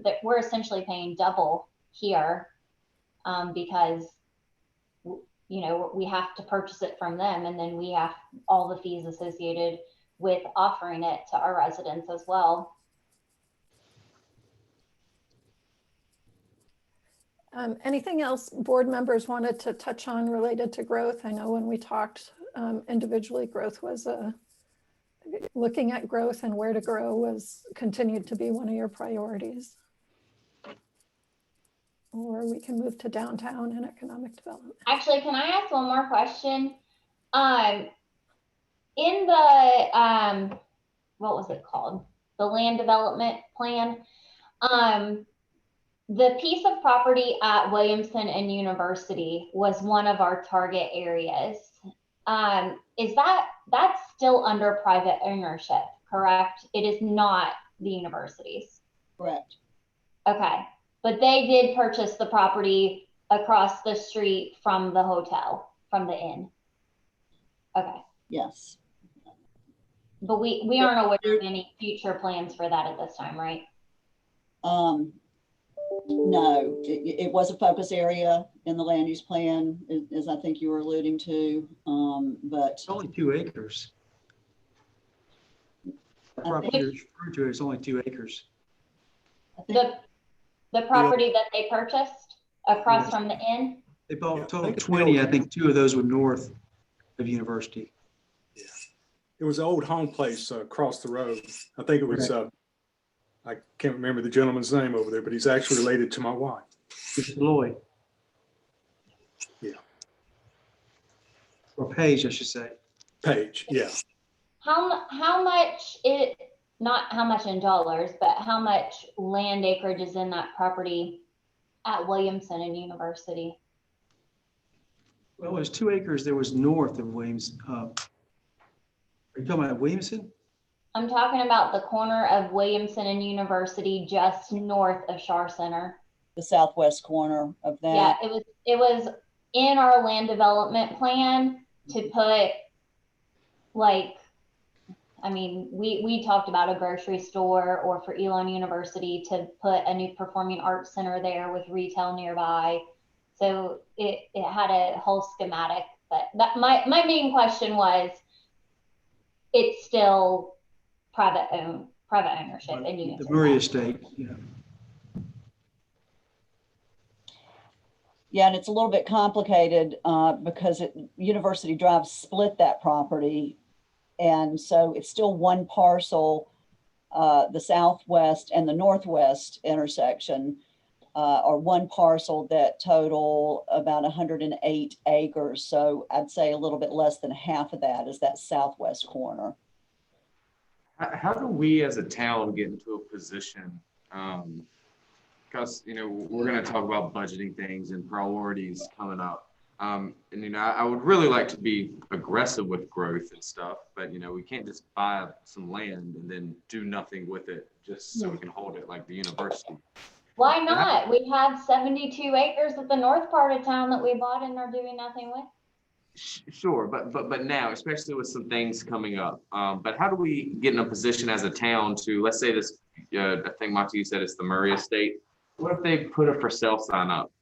that we're essentially paying double here because, you know, we have to purchase it from them. And then we have all the fees associated with offering it to our residents as well. Anything else board members wanted to touch on related to growth? I know when we talked individually, growth was looking at growth and where to grow was continued to be one of your priorities. Or we can move to downtown and economic development. Actually, can I ask one more question? In the, what was it called? The land development plan, the piece of property at Williamson and University was one of our target areas. Is that's still under private ownership, correct? It is not the university's. Correct. Okay, but they did purchase the property across the street from the hotel, from the inn. Okay. Yes. But we aren't aware of any future plans for that at this time, right? No, it was a focus area in the land use plan, as I think you were alluding to, but It's only 2 acres. The property you're referring to is only 2 acres. I think The property that they purchased across Yes. from the inn? They bought Yeah, a I total think of it's 20. I think 2 of those were north of University. It was an old home place across the road. I think it was, I can't remember the gentleman's name over there, but he's actually related to my wife. Mr. Lloyd. Yeah. Or Page, I should say. Page, yeah. How much not how much in dollars, but how much land acreage is in that property at Williamson and University? Well, it was 2 acres. There was north of Williams. Are you talking about Williamson? I'm talking about the corner of Williamson and University, just north of Shar Center. the southwest corner of that. Yeah, it was in our land development plan to put, like, I mean, we talked about a grocery store, or for Elon University to put a new performing arts center there with retail nearby. So it had a whole schematic, but that my main question was, it's still private ownership in units. The Murray Estate, yeah. Yeah, and it's a little bit complicated because University Drive split that property. And so it's still one parcel, the southwest and the northwest intersection are one parcel that total about 108 acres. So I'd say a little bit less than half of that is that southwest corner. How do we as a town get into a position, because, you know, we're going to talk about budgeting things and priorities coming up. And, you know, I would really like to be aggressive with growth and stuff, but, you know, we can't just buy some land and then do nothing with it just so we can hold it like the university. Why not? We have 72 acres at the north part of town that we bought and are doing nothing with. Sure, but now, especially with some things coming up, but how do we get in a position as a town to, let's say this, I think Monty, you said it's the Murray Estate. What if they put a for sale sign up?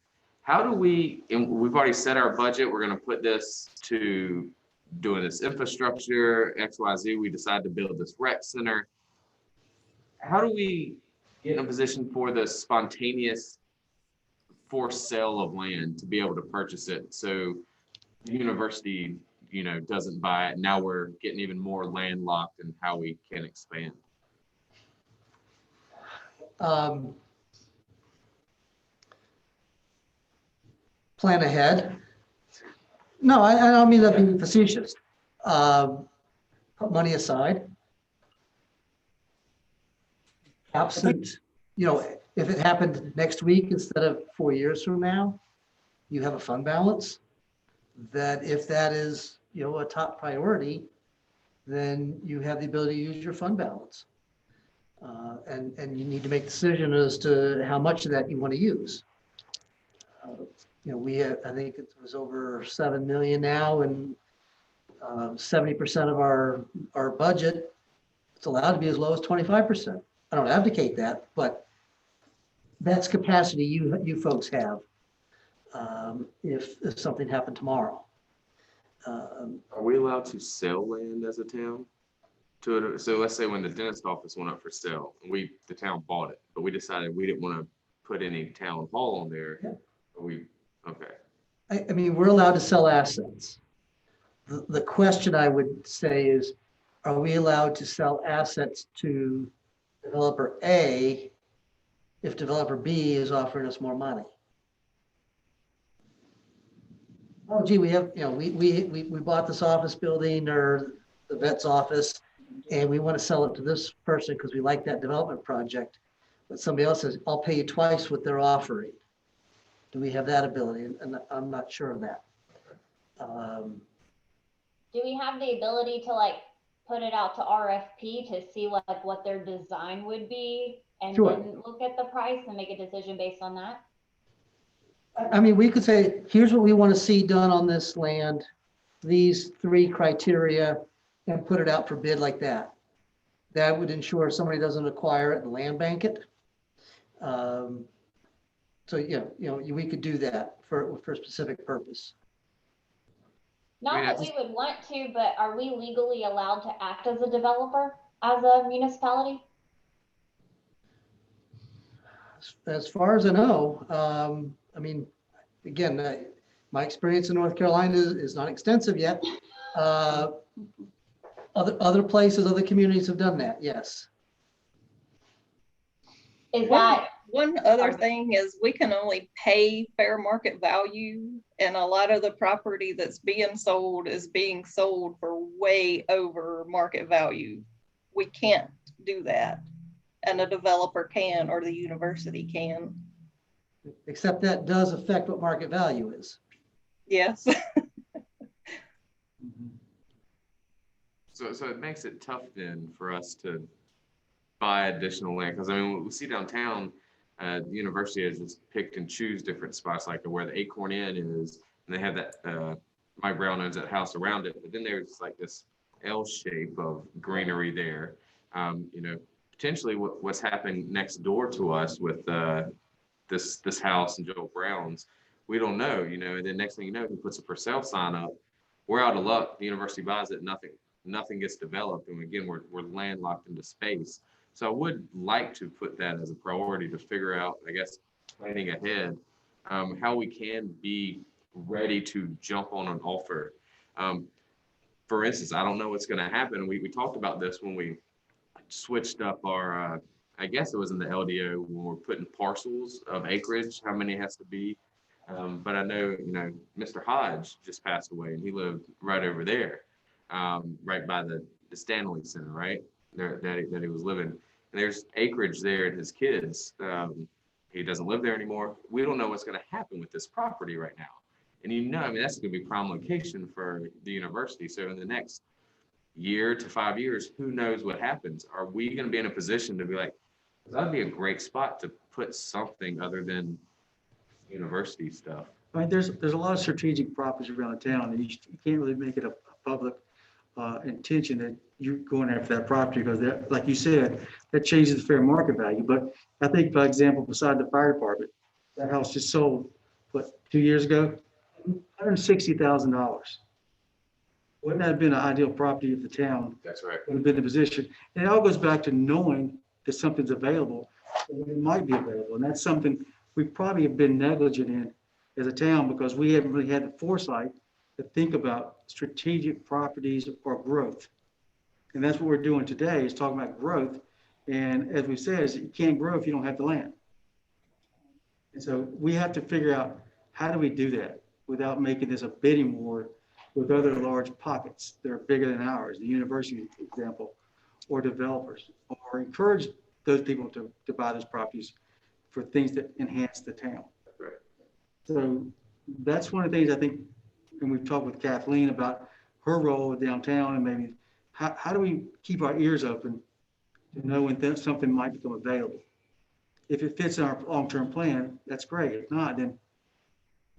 How do we, and we've already set our budget, we're going to put this to doing this infrastructure, XYZ, we decide to build this rec center. How do we get in a position for the spontaneous forced sale of land to be able to purchase it? So the university, doesn't buy it. Now we're getting even more landlocked in how we can expand. Plan ahead. No, I don't mean that being facetious. Put money aside. Absent, if it happened next week instead of 4 years from now, you have a fund balance that if that is, a top priority, then you have the ability to use your fund balance. And you need to make a decision as to how much of that you want to use. We have, I think it was over 7 million now, and 70% of our budget, it's allowed to be as low as 25%. I don't advocate that, but that's capacity you folks have if something happened tomorrow. Are we allowed to sell land as a town? So let's say when the dentist office went up for sale, and the town bought it, but we decided we didn't want to put any town hall on there. Yeah. Okay. I mean, we're allowed to sell assets. The question I would say is, are we allowed to sell assets to developer A if developer B is offering us more money? Oh, gee, we have, we bought this office building or the vet's office, and we want to sell it to this person because we like that development project. But somebody else says, I'll pay you twice what they're offering. Do we have that ability? And I'm not sure of that. Do we have the ability to put it out to RFP to see what their design would be and Sure. then look at the price and make a decision based on that? I mean, we could say, here's what we want to see done on this land, these 3 criteria, and put it out for bid like that. That would ensure somebody doesn't acquire it and land bank it. So, we could do that for a specific purpose. Not that we would want to, but are we legally allowed to act as a developer as a municipality? As far as I know, I mean, again, my experience in North Carolina is not extensive yet. Other places, other communities have done that, yes. Is that One other thing is we can only pay fair market value, and a lot of the property that's being sold is being sold for way over market value. We can't do that, and a developer can, or the university can. Except that does affect what market value is. Yes. So it makes it tough then for us to buy additional land, because I mean, we see downtown, the university has just picked and choose different spots, like where the Acorn Inn is, and they have that, Mike Brown owns that house around it, but then there's like this L shape of greenery there. Potentially what's happening next door to us with this house and Joel Brown's, we don't know, and then next thing you know, he puts a for sale sign up, we're out of luck, the university buys it, nothing gets developed, and again, we're landlocked into space. So I would like to put that as a priority to figure out, I guess, planning ahead, how we can be ready to jump on an offer. For instance, I don't know what's going to happen. We talked about this when we switched up our, I guess it was in the LDO when we're putting parcels of acreage, how many it has to be. But I know, Mr. Hodge just passed away, and he lived right over there, right by the Stanley Center, right? There, that he was living. And there's acreage there and his kids. He doesn't live there anymore. We don't know what's going to happen with this property right now. And that's going to be prime location for the university. So in the next year to 5 years, who knows what happens? Are we going to be in a position to be like, that'd be a great spot to put something other than university stuff? I mean, there's a lot of strategic properties around town, and you can't really make it a public intention that you're going after that property, because that, like you said, that changes the fair market value. But I think, for example, beside the fire department, that house just sold, 2 years ago, $160,000. wouldn't that have been an ideal property if the town That's right. would have been in a position? And it all goes back to knowing that something's available, or it might be available. And that's something we probably have been negligent in as a town because we haven't really had the foresight to think about strategic properties or growth. And that's what we're doing today is talking about growth. And as we said, is you can't grow if you don't have the land. And so we have to figure out how do we do that without making this a bidding war with other large pockets that are bigger than ours, the university example, or developers, or encourage those people to buy those properties for things that enhance the town. Right. So that's one of the things I think, and we've talked with Kathleen about her role downtown and maybe how do we keep our ears open to know when something might become available? If it fits in our long-term plan, that's great. If not, then,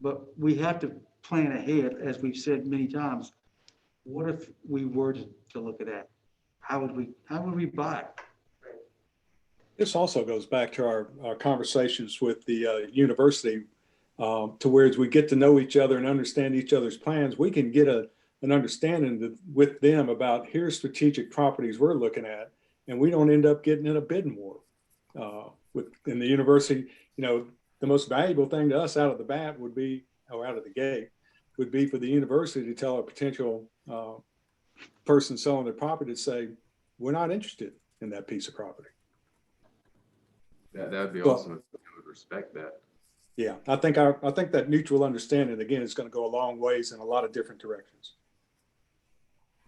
but we have to plan ahead, as we've said many times. What if we were to look at that? How would we buy it? This also goes back to our conversations with the university, to where as we get to know each other and understand each other's plans, we can get an understanding with them about here's strategic properties we're looking at, and we don't end up getting in a bidding war. In the university, the most valuable thing to us out of the bat would be, or out of the gate, would be for the university to tell a potential person selling their property to say, we're not interested in that piece of property. That would be awesome if we would respect that. Yeah, I think that mutual understanding, again, is going to go a long ways in a lot of different directions.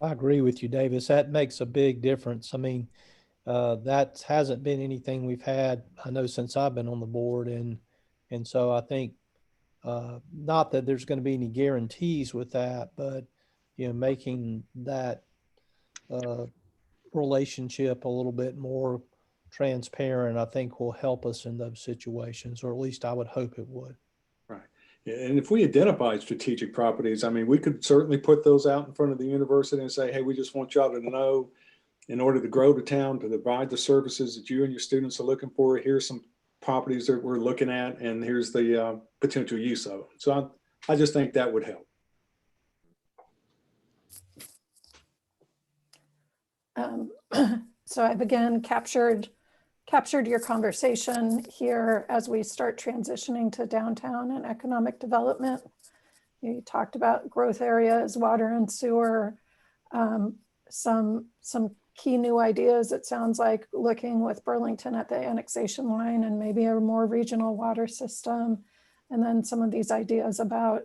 I agree with you, Davis. That makes a big difference. I mean, that hasn't been anything we've had, I know, since I've been on the board. And so I think, not that there's going to be any guarantees with that, but, making that relationship a little bit more transparent, I think will help us in those situations, or at least I would hope it would. Right. And if we identify strategic properties, I mean, we could certainly put those out in front of the university and say, hey, we just want y'all to know, in order to grow the town, to provide the services that you and your students are looking for, here's some properties that we're looking at, and here's the potential use of them. So I just think that would help. So I've again captured your conversation here as we start transitioning to downtown and economic development. You talked about growth areas, water and sewer, some key new ideas. It sounds like looking with Burlington at the annexation line and maybe a more regional water system. And then some of these ideas about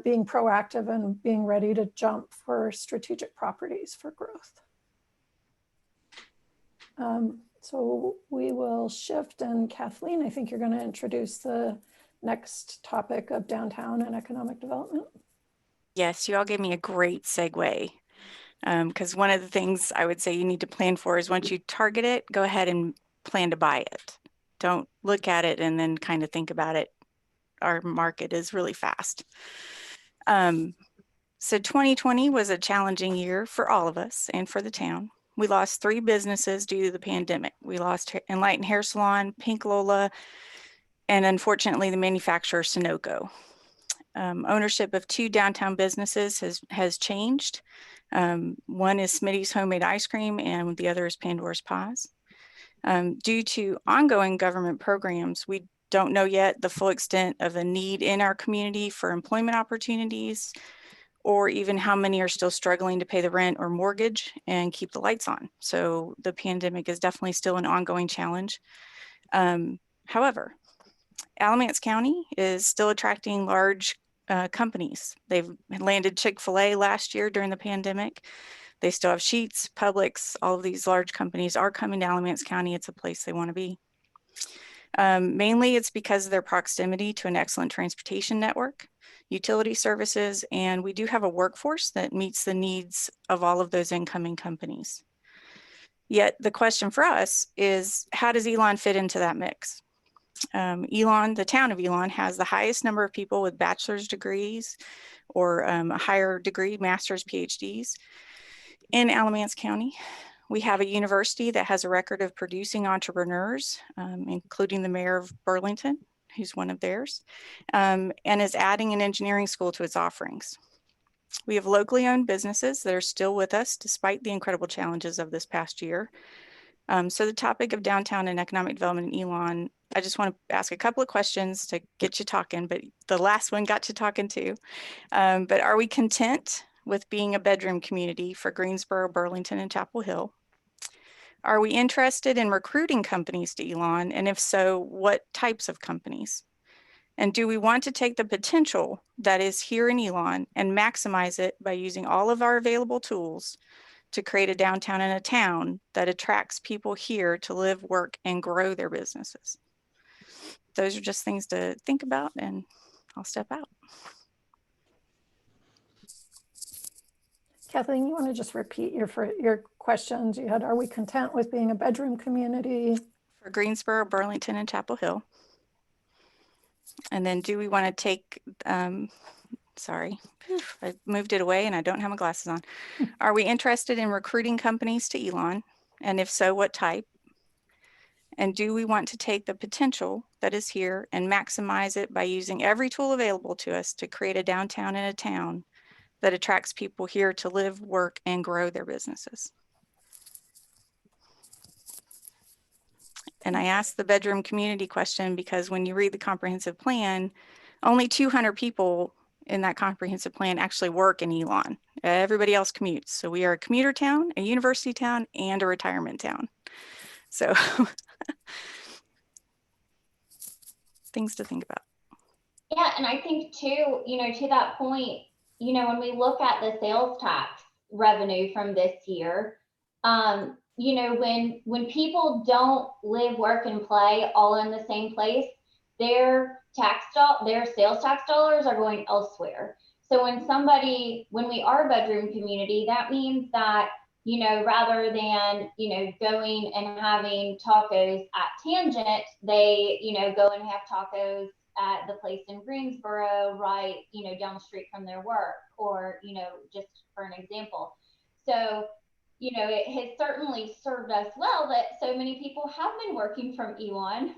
being proactive and being ready to jump for strategic properties for growth. So we will shift, and Kathleen, I think you're going to introduce the next topic of downtown and economic development. Yes, you all gave me a great segue, because one of the things I would say you need to plan for is once you target it, go ahead and plan to buy it. Don't look at it and then kind of think about it. Our market is really fast. So 2020 was a challenging year for all of us and for the town. We lost 3 businesses due to the pandemic. We lost Enlighten Hair Salon, Pink Lola, and unfortunately the manufacturer Sunoco. Ownership of 2 downtown businesses has changed. One is Smitty's Homemade Ice Cream and the other is Pandora's Paws. Due to ongoing government programs, we don't know yet the full extent of the need in our community for employment opportunities, or even how many are still struggling to pay the rent or mortgage and keep the lights on. So the pandemic is definitely still an ongoing challenge. However, Alamance County is still attracting large companies. They've landed Chick-fil-A last year during the pandemic. They still have Sheetz, Publix. All of these large companies are coming to Alamance County. It's a place they want to be. Mainly it's because of their proximity to an excellent transportation network, utility services, and we do have a workforce that meets the needs of all of those incoming companies. Yet the question for us is, how does Elon fit into that mix? Elon, the town of Elon, has the highest number of people with bachelor's degrees or a higher degree, master's, PhDs in Alamance County. We have a university that has a record of producing entrepreneurs, including the mayor of Burlington, who's one of theirs, and is adding an engineering school to its offerings. We have locally owned businesses that are still with us despite the incredible challenges of this past year. So the topic of downtown and economic development in Elon, I just want to ask a couple of questions to get you talking, but the last one got you talking too. But are we content with being a bedroom community for Greensboro, Burlington, and Chapel Hill? Are we interested in recruiting companies to Elon? And if so, what types of companies? And do we want to take the potential that is here in Elon and maximize it by using all of our available tools to create a downtown and a town that attracts people here to live, work, and grow their businesses? Those are just things to think about, and I'll step out. Kathleen, you want to just repeat your questions? You had, are we content with being a bedroom community? For Greensboro, Burlington, and Chapel Hill. And then do we want to take, sorry, I moved it away and I don't have my glasses on. Are we interested in recruiting companies to Elon? And if so, what type? And do we want to take the potential that is here and maximize it by using every tool available to us to create a downtown and a town that attracts people here to live, work, and grow their businesses? And I asked the bedroom community question because when you read the comprehensive plan, only 200 people in that comprehensive plan actually work in Elon. Everybody else commutes. So we are a commuter town, a university town, and a retirement town. So things to think about. Yeah, and I think too, to that point, when we look at the sales tax revenue from this year, when people don't live, work, and play all in the same place, their sales tax dollars are going elsewhere. So when we are a bedroom community, that means that, rather than, going and having tacos at Tangent, they, go and have tacos at the place in Greensboro, right, down the street from their work, or, just for an example. So, it has certainly served us well that so many people have been working from Elon,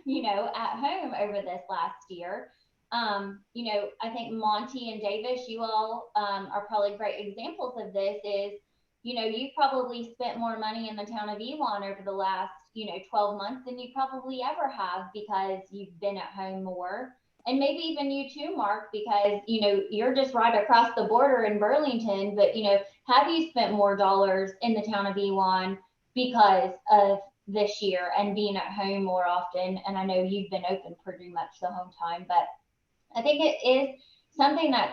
at home over this last year. I think Monty and Davis, you all are probably great examples of this. Is, you've probably spent more money in the town of Elon over the last, 12 months than you probably ever have, because you've been at home more. And maybe even you too, Mark, because, you're just right across the border in Burlington, but, have you spent more dollars in the town of Elon because of this year and being at home more often? And I know you've been open pretty much the whole time, but I think it is something that's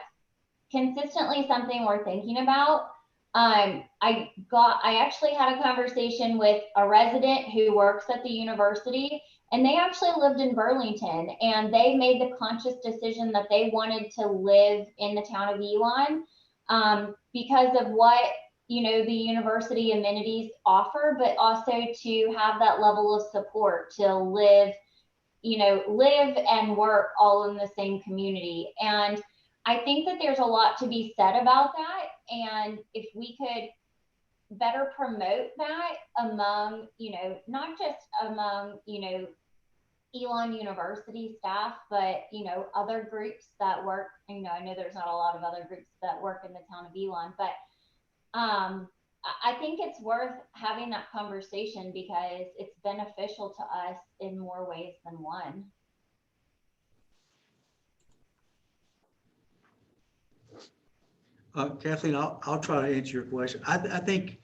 consistently something we're thinking about. I actually had a conversation with a resident who works at the university, and they actually lived in Burlington, and they made the conscious decision that they wanted to live in the town of Elon because of what, the university amenities offer, but also to have that level of support to live and work all in the same community. And I think that there's a lot to be said about that. And if we could better promote that among, not just among, Elon University staff, but, other groups that work, I know there's not a lot of other groups that work in the town of Elon, but I think it's worth having that conversation because it's beneficial to us in more ways than one. Kathleen, I'll try to answer your question. I think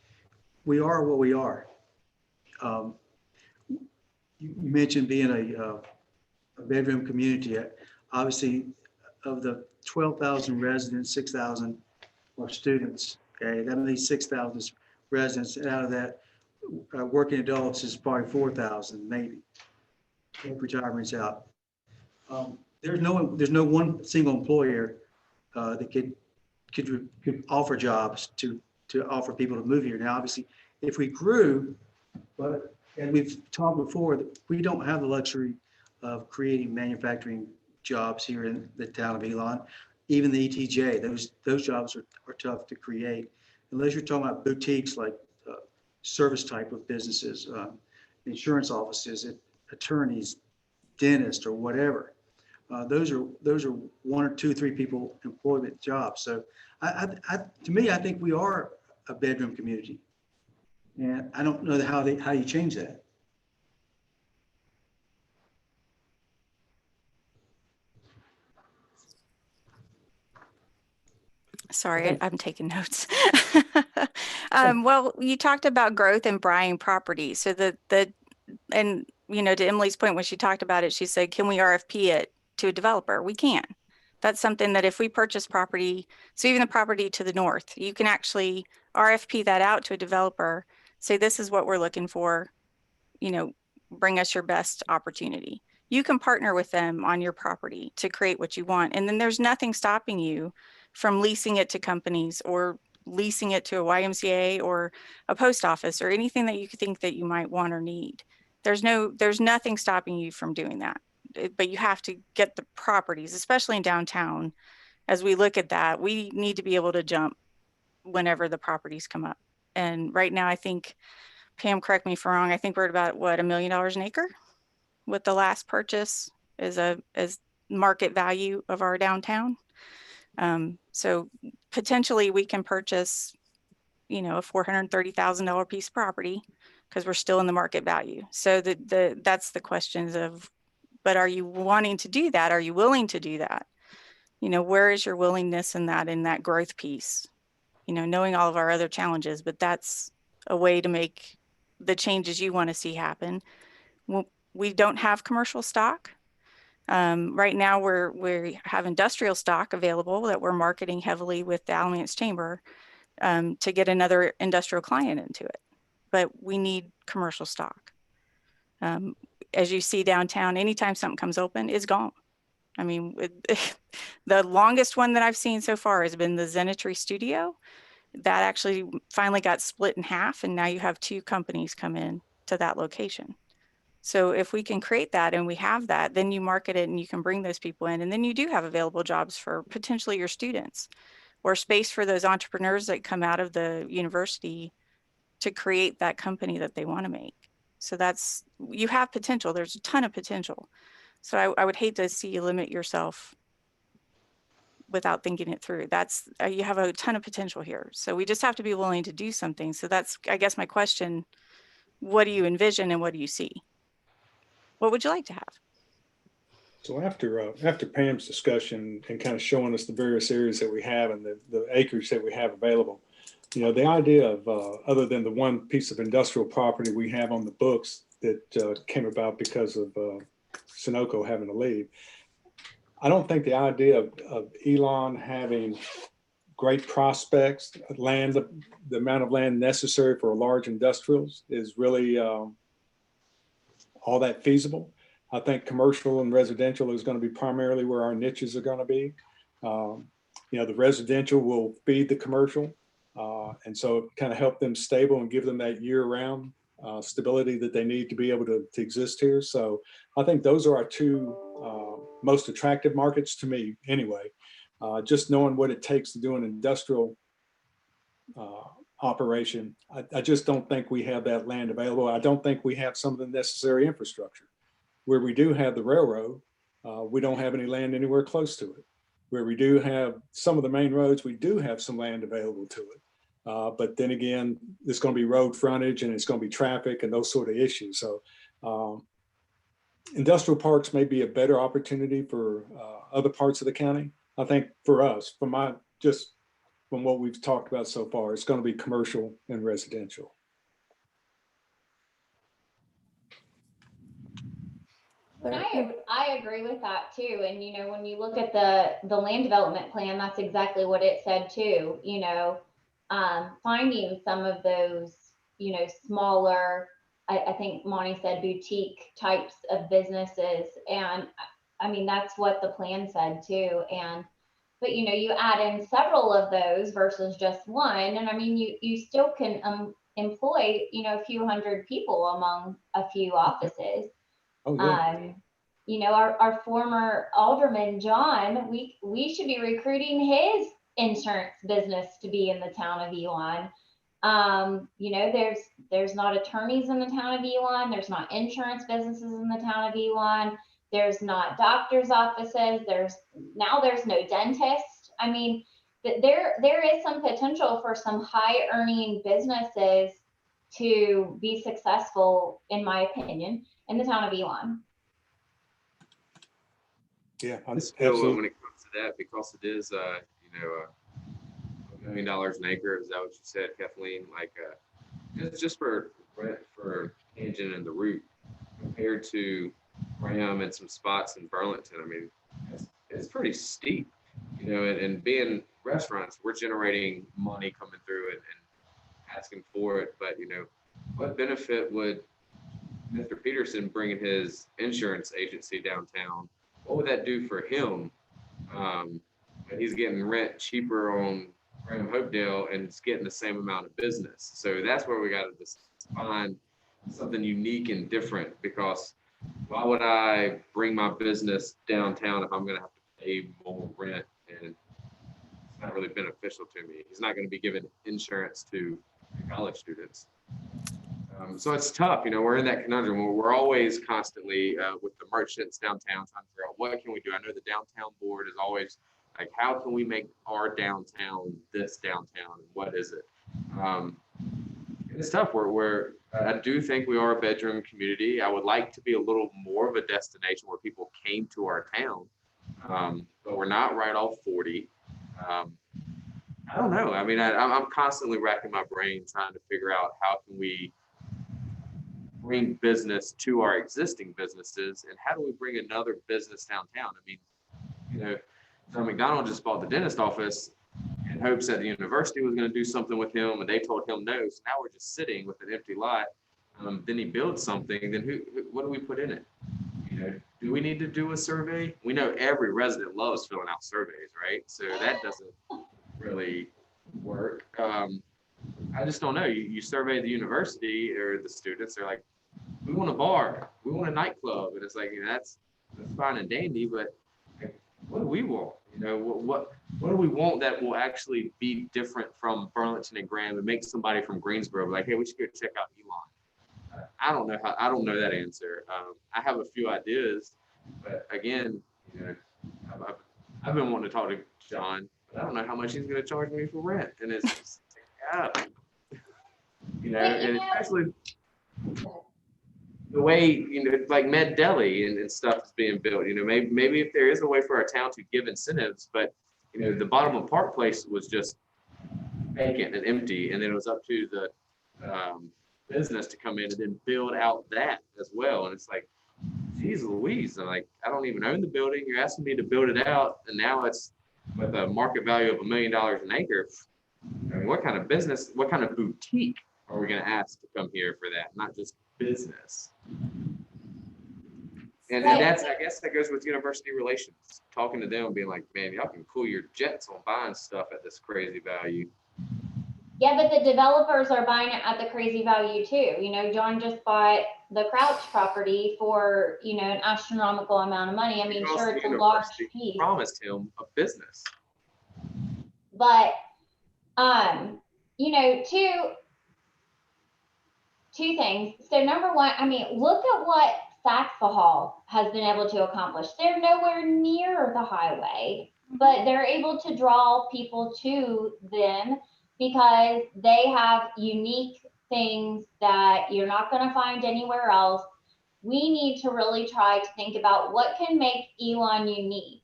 we are what we are. You mentioned being a bedroom community. Obviously, of the 12,000 residents, 6,000 are students. Okay, that means 6,000 residents. And out of that, working adults is probably 4,000, maybe. Take retirement's out. There's no one single employer that could offer jobs to offer people to move here. Now, obviously, if we grew, but and we've talked before that we don't have the luxury of creating manufacturing jobs here in the town of Elon. Even the ETJ, those jobs are tough to create unless you're talking about boutiques like service type of businesses, insurance offices, attorneys, dentists, or whatever. those are 1 or 2, 3 people employment jobs. So to me, I think we are a bedroom community. And I don't know how you change that. Sorry, I'm taking notes. Well, you talked about growth and buying property. So and to Emily's point, when she talked about it, she said, can we RFP it to a developer? We can. That's something that if we purchase property, so even the property to the north, you can actually RFP that out to a developer, say, this is what we're looking for, bring us your best opportunity. You can partner with them on your property to create what you want. And then there's nothing stopping you from leasing it to companies or leasing it to a YMCA or a post office or anything that you think that you might want or need. There's nothing stopping you from doing that. But you have to get the properties, especially in downtown. As we look at that, we need to be able to jump whenever the properties come up. And right now, I think, Pam, correct me if I'm wrong, I think we're at about $1 million an acre with the last purchase as market value of our downtown. So potentially we can purchase, a $430,000 piece of property because we're still in the market value. So that's the questions of, but are you wanting to do that? Are you willing to do that? Where is your willingness in that growth piece? Knowing all of our other challenges, but that's a way to make the changes you want to see happen. We don't have commercial stock. Right now we have industrial stock available that we're marketing heavily with the Alamance Chamber to get another industrial client into it, but we need commercial stock. As you see downtown, anytime something comes open, it's gone. I mean, the longest one that I've seen so far has been the Zenitry Studio. That actually finally got split in half, and now you have 2 companies come in to that location. So if we can create that and we have that, then you market it and you can bring those people in, and then you do have available jobs for potentially your students or space for those entrepreneurs that come out of the university to create that company that they want to make. So you have potential. There's a ton of potential. So I would hate to see you limit yourself without thinking it through. You have a ton of potential here. So we just have to be willing to do something. So that's, I guess, my question. What do you envision and what do you see? What would you like to have? So after Pam's discussion and kind of showing us the various areas that we have and the acreage that we have available, the idea of other than the one piece of industrial property we have on the books that came about because of Sunoco having to leave, I don't think the idea of Elon having great prospects, land, the amount of land necessary for large industrials is really all that feasible. I think commercial and residential is going to be primarily where our niches are going to be. The residential will feed the commercial. And so kind of help them stable and give them that year-round stability that they need to be able to exist here. So I think those are our 2 most attractive markets to me anyway. Just knowing what it takes to do an industrial operation, I just don't think we have that land available. I don't think we have some of the necessary infrastructure. Where we do have the railroad, we don't have any land anywhere close to it. Where we do have some of the main roads, we do have some land available to it. But then again, there's going to be road frontage and it's going to be traffic and those sort of issues. So industrial parks may be a better opportunity for other parts of the county. I think for us, from what we've talked about so far, it's going to be commercial and residential. I agree with that too. And, when you look at the land development plan, that's exactly what it said too, finding some of those, smaller, I think Monty said boutique types of businesses. And I mean, that's what the plan said too. But you add in several of those versus just one. And I mean, you still can employ, a few hundred people among a few offices. Oh, yeah. Our former Alderman, John, we should be recruiting his insurance business to be in the town of Elon. There's not attorneys in the town of Elon. There's not insurance businesses in the town of Elon. There's not doctor's offices. There's no dentist. I mean, there is some potential for some high earning businesses to be successful, in my opinion, in the town of Elon. Yeah, Just feel absolutely. when it comes to that, because it is, $1 million an acre. Is that what you said, Kathleen? Like, it's just for rent for engine and the route compared to Graham and some spots in Burlington. I mean, it's pretty steep, and being restaurants, we're generating money coming through and asking for it. But, what benefit would Mr. Peterson bringing his insurance agency downtown? What would that do for him? He's getting rent cheaper on Graham Hopedale and it's getting the same amount of business. So that's where we got to just find something unique and different, because why would I bring my business downtown if I'm going to have to pay more rent and it's not really beneficial to me? He's not going to be giving insurance to college students. So it's tough, we're in that conundrum. We're always constantly with the merchants downtown trying to figure out what can we do. I know the downtown board is always like, how can we make our downtown this downtown? What is it? It's tough. I do think we are a bedroom community. I would like to be a little more of a destination where people came to our town, but we're not right off 40. I don't know. I mean, I'm constantly racking my brain trying to figure out how can we bring business to our existing businesses, and how do we bring another business downtown? I mean, John McDonald just bought the dentist office in hopes that the university was going to do something with him, and they told him no. So now we're just sitting with an empty lot. Then he builds something. Then what do we put in it? Do we need to do a survey? We know every resident loves filling out surveys, right? So that doesn't really work. I just don't know. You survey the university or the students, they're like, we want a bar, we want a nightclub. And it's like, that's fine and dandy, but what do we want? What do we want that will actually be different from Burlington and Graham and make somebody from Greensboro be like, hey, we should go check out Elon? I don't know that answer. I have a few ideas, but again, I've been wanting to talk to John, but I don't know how much he's going to charge me for rent. And it's just, and especially the way, like Med Deli and stuff is being built, maybe if there is a way for our town to give incentives, but, the bottom of Park Place was just vacant and empty. And then it was up to the business to come in and then build out that as well. And it's like, geez Louise, I'm like, I don't even own the building. You're asking me to build it out. And now it's with a market value of $1 million an acre. I mean, what kind of business, what kind of boutique are we going to ask to come here for that? Not just business. And that's, I guess that goes with university relations, talking to them and being like, man, y'all can cool your jets on buying stuff at this crazy value. Yeah, but the developers are buying it at the crazy value too. John just bought the Crouch property for, an astronomical amount of money. I mean, Because sure, the it's a large university piece. promised him a business. But, two things. So number one, I mean, look at what Saxahall has been able to accomplish. They're nowhere near the highway, but they're able to draw people to them because they have unique things that you're not going to find anywhere else. We need to really try to think about what can make Elon unique.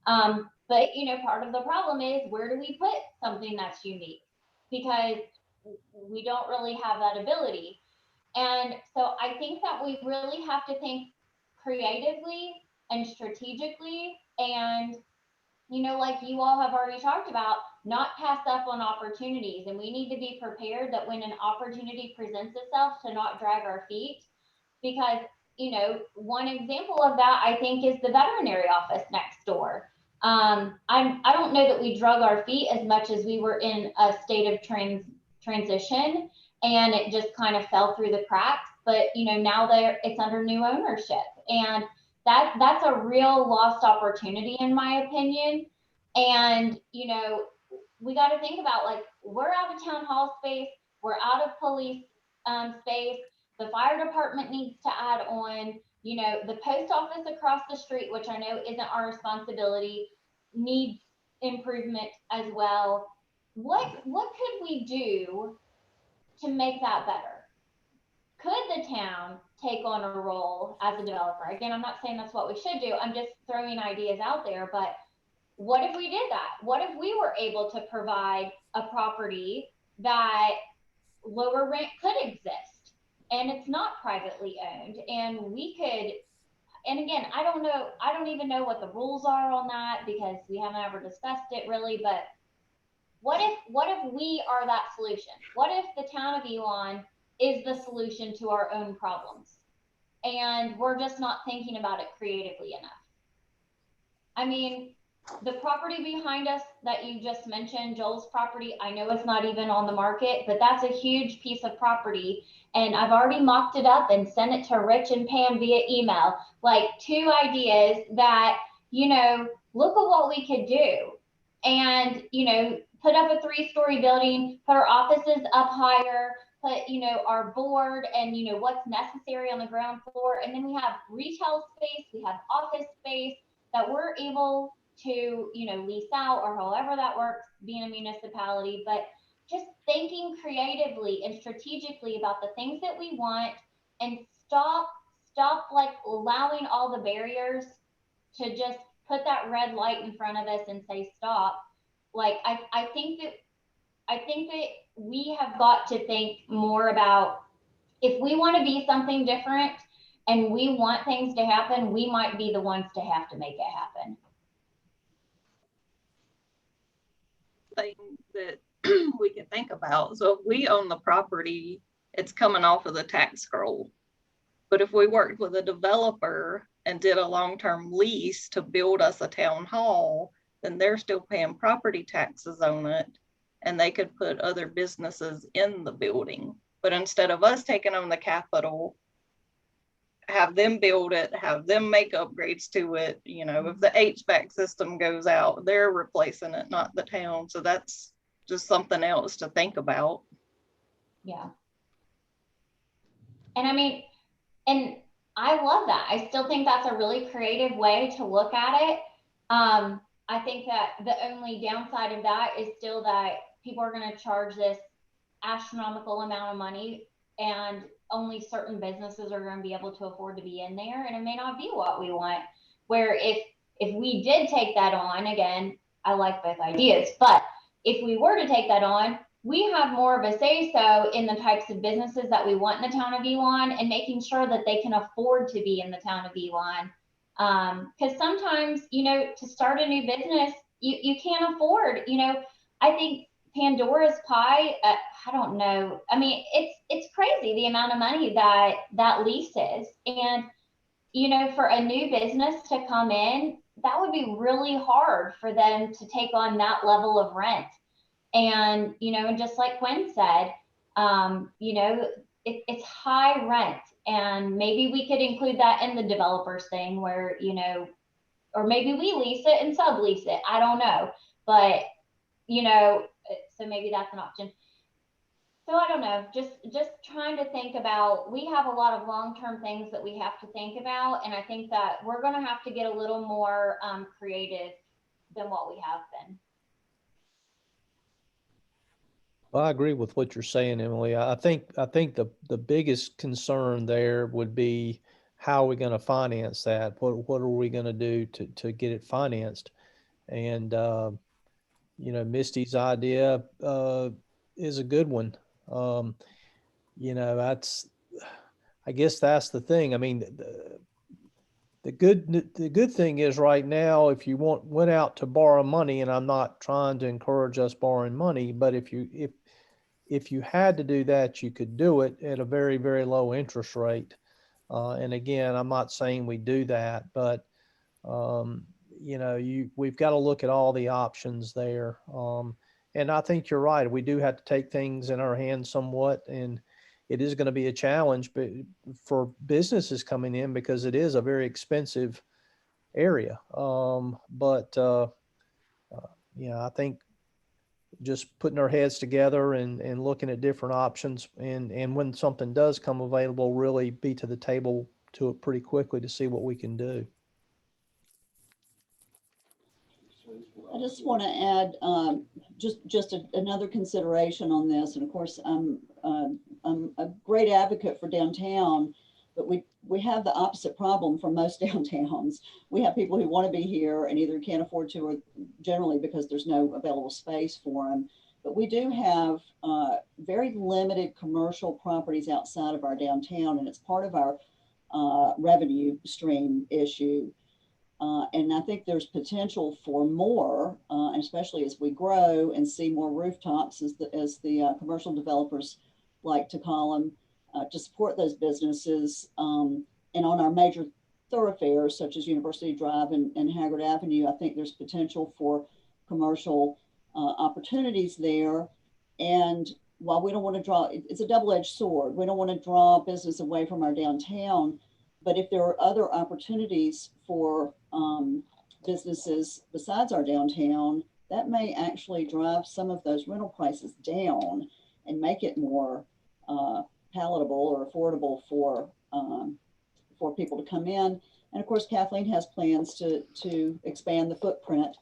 But, part of the problem is, where do we put something that's unique? Because we don't really have that ability. And so I think that we really have to think creatively and strategically, and, like you all have already talked about, not pass up on opportunities. And we need to be prepared that when an opportunity presents itself, to not drag our feet. Because, one example of that, I think, is the veterinary office next door. I don't know that we drug our feet as much as we were in a state of transition, and it just kind of fell through the cracks. But now it's under new ownership, and that's a real lost opportunity, in my opinion. And we got to think about, like, we're out of town hall space, we're out of police space. The fire department needs to add on. You know, the post office across the street, which I know isn't our responsibility, needs improvement as well. What could we do to make that better? Could the town take on a role as a developer? Again, I'm not saying that's what we should do. I'm just throwing ideas out there. But what if we did that? What if we were able to provide a property that lower rent could exist and it's not privately owned, and we could, and again, I don't even know what the rules are on that because we haven't ever discussed it really, but what if we are that solution? What if the town of Elon is the solution to our own problems and we're just not thinking about it creatively enough? I mean, the property behind us that you just mentioned, Joel's property, I know it's not even on the market, but that's a huge piece of property. And I've already mocked it up and sent it to Rich and Pam via email, like 2 ideas that, you know, look at what we could do. And, you know, put up a 3-story building, put our offices up higher, put, you know, our board and, you know, what's necessary on the ground floor. And then we have retail space, we have office space that we're able to, you know, lease out or however that works, being a municipality, but just thinking creatively and strategically about the things that we want, and stop like allowing all the barriers to just put that red light in front of us and say stop. Like I think that we have got to think more about, if we want to be something different and we want things to happen, we might be the ones to have to make it happen. Thing that we can think about. So if we own the property, it's coming off of the tax scroll. But if we worked with a developer and did a long-term lease to build us a town hall, then they're still paying property taxes on it, and they could put other businesses in the building. But instead of us taking on the capital, have them build it, have them make upgrades to it. You know, if the HVAC system goes out, they're replacing it, not the town. So that's just something else to think about. Yeah. And I mean, and I love that. I still think that's a really creative way to look at it. I think that the only downside of that is still that people are going to charge this astronomical amount of money, and only certain businesses are going to be able to afford to be in there, and it may not be what we want. Where if we did take that on, again, I like both ideas, but if we were to take that on, we have more of a say so in the types of businesses that we want in the town of Elon, and making sure that they can afford to be in the town of Elon. Because sometimes, you know, to start a new business, you can't afford, you know, I think Pandora's Pie, I don't know. I mean, it's crazy the amount of money that lease is. And, you know, for a new business to come in, that would be really hard for them to take on that level of rent. And, you know, and just like Quinn said, you know, it's high rent. And maybe we could include that in the developers thing where, you know, or maybe we lease it and sublease it. I don't know. But, you know, so maybe that's an option. So I don't know, just trying to think about, we have a lot of long-term things that we have to think about. And I think that we're going to have to get a little more creative than what we have been. Well, I agree with what you're saying, Emily. I think the biggest concern there would be, how are we going to finance that? What are we going to do to get it financed? And you know, Misty's idea is a good one. You know, I guess that's the thing. I mean, the good thing is right now, if you went out to borrow money, and I'm not trying to encourage us borrowing money, but if you had to do that, you could do it at a very, very low interest rate. And again, I'm not saying we do that, but you know, we've got to look at all the options there. And I think you're right. We do have to take things in our hands somewhat, and it is going to be a challenge, but for businesses coming in, because it is a very expensive area. You know, I think just putting our heads together and looking at different options, and when something does come available, really be to the table to it pretty quickly to see what we can do. I just want to add another consideration on this. And of course, I'm a great advocate for downtown, but we have the opposite problem for most downtowns. We have people who want to be here and either can't afford to, or generally because there's no available space for them. But we do have very limited commercial properties outside of our downtown, and it's part of our revenue stream issue. And I think there's potential for more, especially as we grow and see more rooftops, as the commercial developers like to call them, to support those businesses. And on our major thoroughfares, such as University Drive and Haggard Avenue, I think there's potential for commercial opportunities there. And while we don't want to draw, it's a double-edged sword. We don't want to draw business away from our downtown, but if there are other opportunities for businesses besides our downtown, that may actually drive some of those rental prices down and make it more palatable or affordable for people to come in. And of course, Kathleen has plans to expand the footprint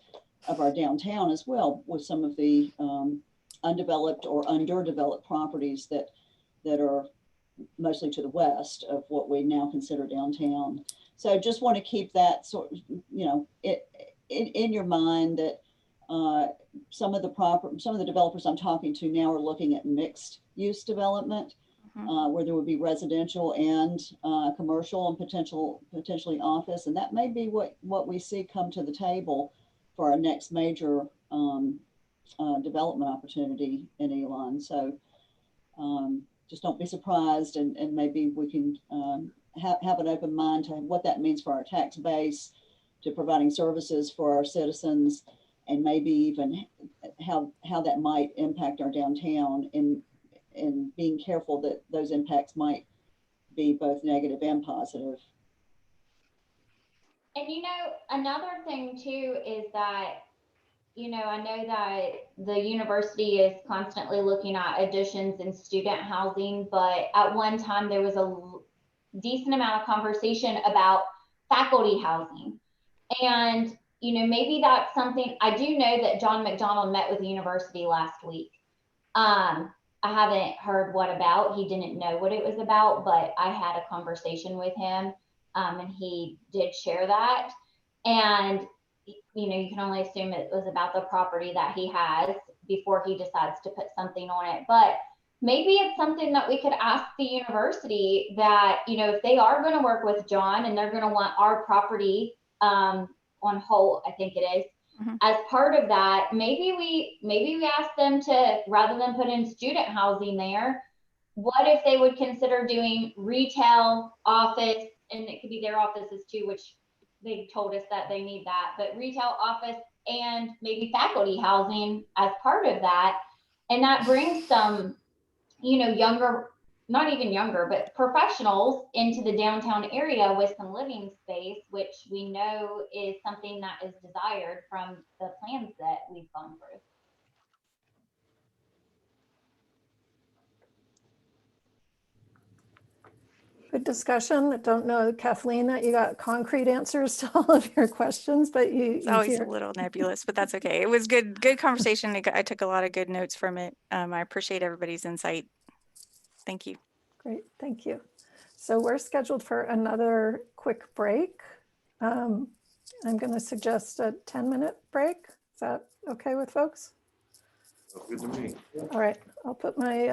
of our downtown as well, with some of the undeveloped or underdeveloped properties that are mostly to the west of what we now consider downtown. So I just want to keep that in your mind, that some of the developers I'm talking to now are looking at mixed use development, where there would be residential and commercial and potentially office, and that may be what we see come to the table for our next major development opportunity in Elon. So just don't be surprised, and maybe we can have an open mind to what that means for our tax base, to providing services for our citizens, and maybe even how that might impact our downtown, and being careful that those impacts might be both negative and positive. And another thing too is that, I know that the university is constantly looking at additions in student housing, but at one time there was a decent amount of conversation about faculty housing. And, maybe that's something. I do know that John McDonald met with the university last week. I haven't heard what about. He didn't know what it was about, but I had a conversation with him, and he did share that. And you can only assume it was about the property that he has before he decides to put something on it. But maybe it's something that we could ask the university that, if they are going to work with John and they're going to want our property on Holt, I think it is, as part of that, maybe we ask them to, rather than put in student housing there, what if they would consider doing retail, office, and it could be their offices too, which they told us that they need that, but retail, office, and maybe faculty housing as part of that. And that brings some, younger, not even younger, but professionals into the downtown area with some living space, which we know is something that is desired from the plans that we've gone through. Good discussion. I don't know, Kathleen, that you got concrete answers to all of your questions, but It's always a little nebulous, but that's okay. It was good conversation. I took a lot of good notes from it. I appreciate everybody's insight. Thank you. Great, thank you. So we're scheduled for another quick break. I'm going to suggest a 10-minute break. Is that okay with folks? Good to me. All right, I'll put my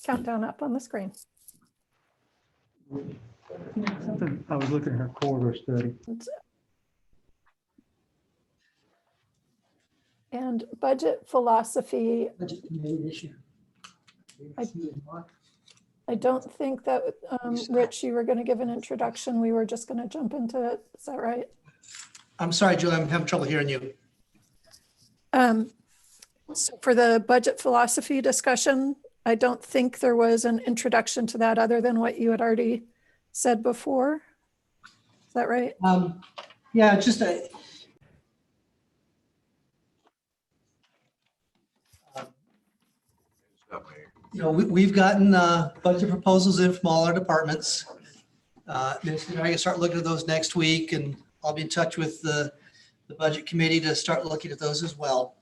countdown up on the screen. Something, I was looking at her corridor study. And budget philosophy. Budget committee this year. I don't think that, Rich, you were going to give an introduction. We were just going to jump into it. Is that right? I'm sorry, Julie, I'm having trouble hearing you. So for the budget philosophy discussion, I don't think there was an introduction to that other than what you had already said before. Is that right? Yeah, just a. We've gotten budget proposals in from all our departments. Nancy and I can start looking at those next week, and I'll be in touch with the budget committee to start looking at those as well.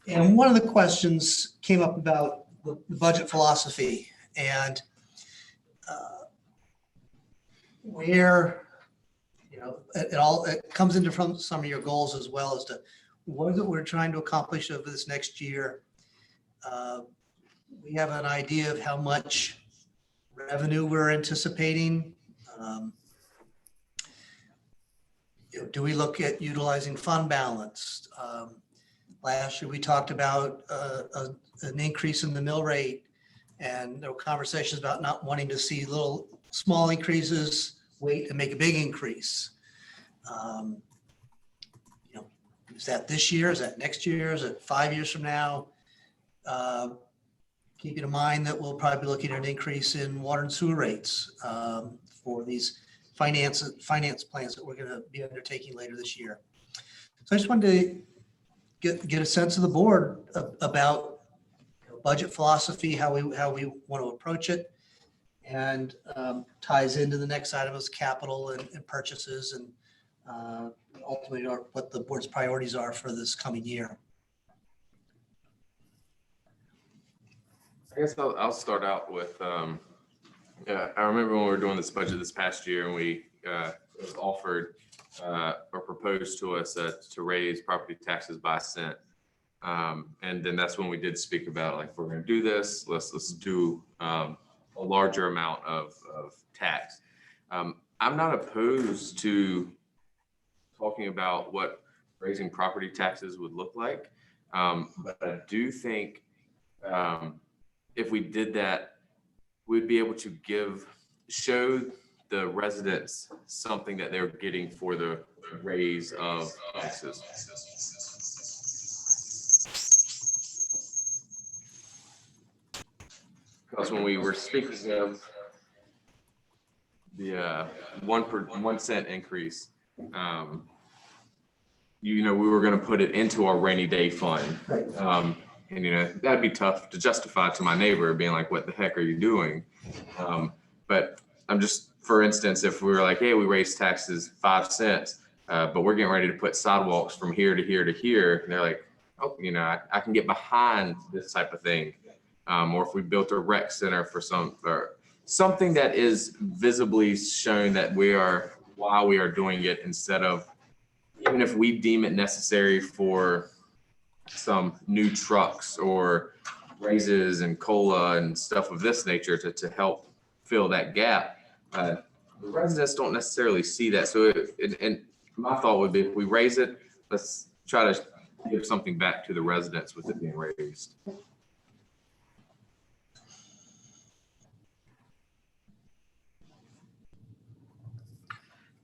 And one of the questions came up about the budget philosophy and where, it comes into from some of your goals as well as to what is it we're trying to accomplish over this next year. We have an idea of how much revenue we're anticipating. Do we look at utilizing fund balance? Last year, we talked about an increase in the mill rate, and there were conversations about not wanting to see little small increases, wait and make a big increase. Is that this year? Is that next year? Is it 5 years from now? Keeping in mind that we'll probably be looking at an increase in water and sewer rates for these finance plans that we're going to be undertaking later this year. So I just wanted to get a sense of the board about budget philosophy, how we want to approach it, and ties into the next item is capital and purchases, and ultimately what the board's priorities are for this coming year. I guess I'll start out with, I remember when we were doing this budget this past year, and we it was offered or proposed to us to raise property taxes by $0.01. And then that's when we did speak about, like, if we're going to do this, let's do a larger amount of tax. I'm not opposed to talking about what raising property taxes would look like, but I do think if we did that, we'd be able to show the residents something that they're getting for the raise of taxes. Because when we were speaking of the 1 cent increase, we were going to put it into our rainy day fund. And, that'd be tough to justify to my neighbor being like, what the heck are you doing? But I'm just, for instance, if we were like, hey, we raised taxes 5 cents, but we're getting ready to put sidewalks from here to here to here. And they're like, oh, I can get behind this type of thing. Or if we built a rec center for something that is visibly shown that why we are doing it, instead of, even if we deem it necessary for some new trucks or raises and COLA and stuff of this nature to help fill that gap. The residents don't necessarily see that. So and my thought would be, if we raise it, let's try to give something back to the residents with it being raised.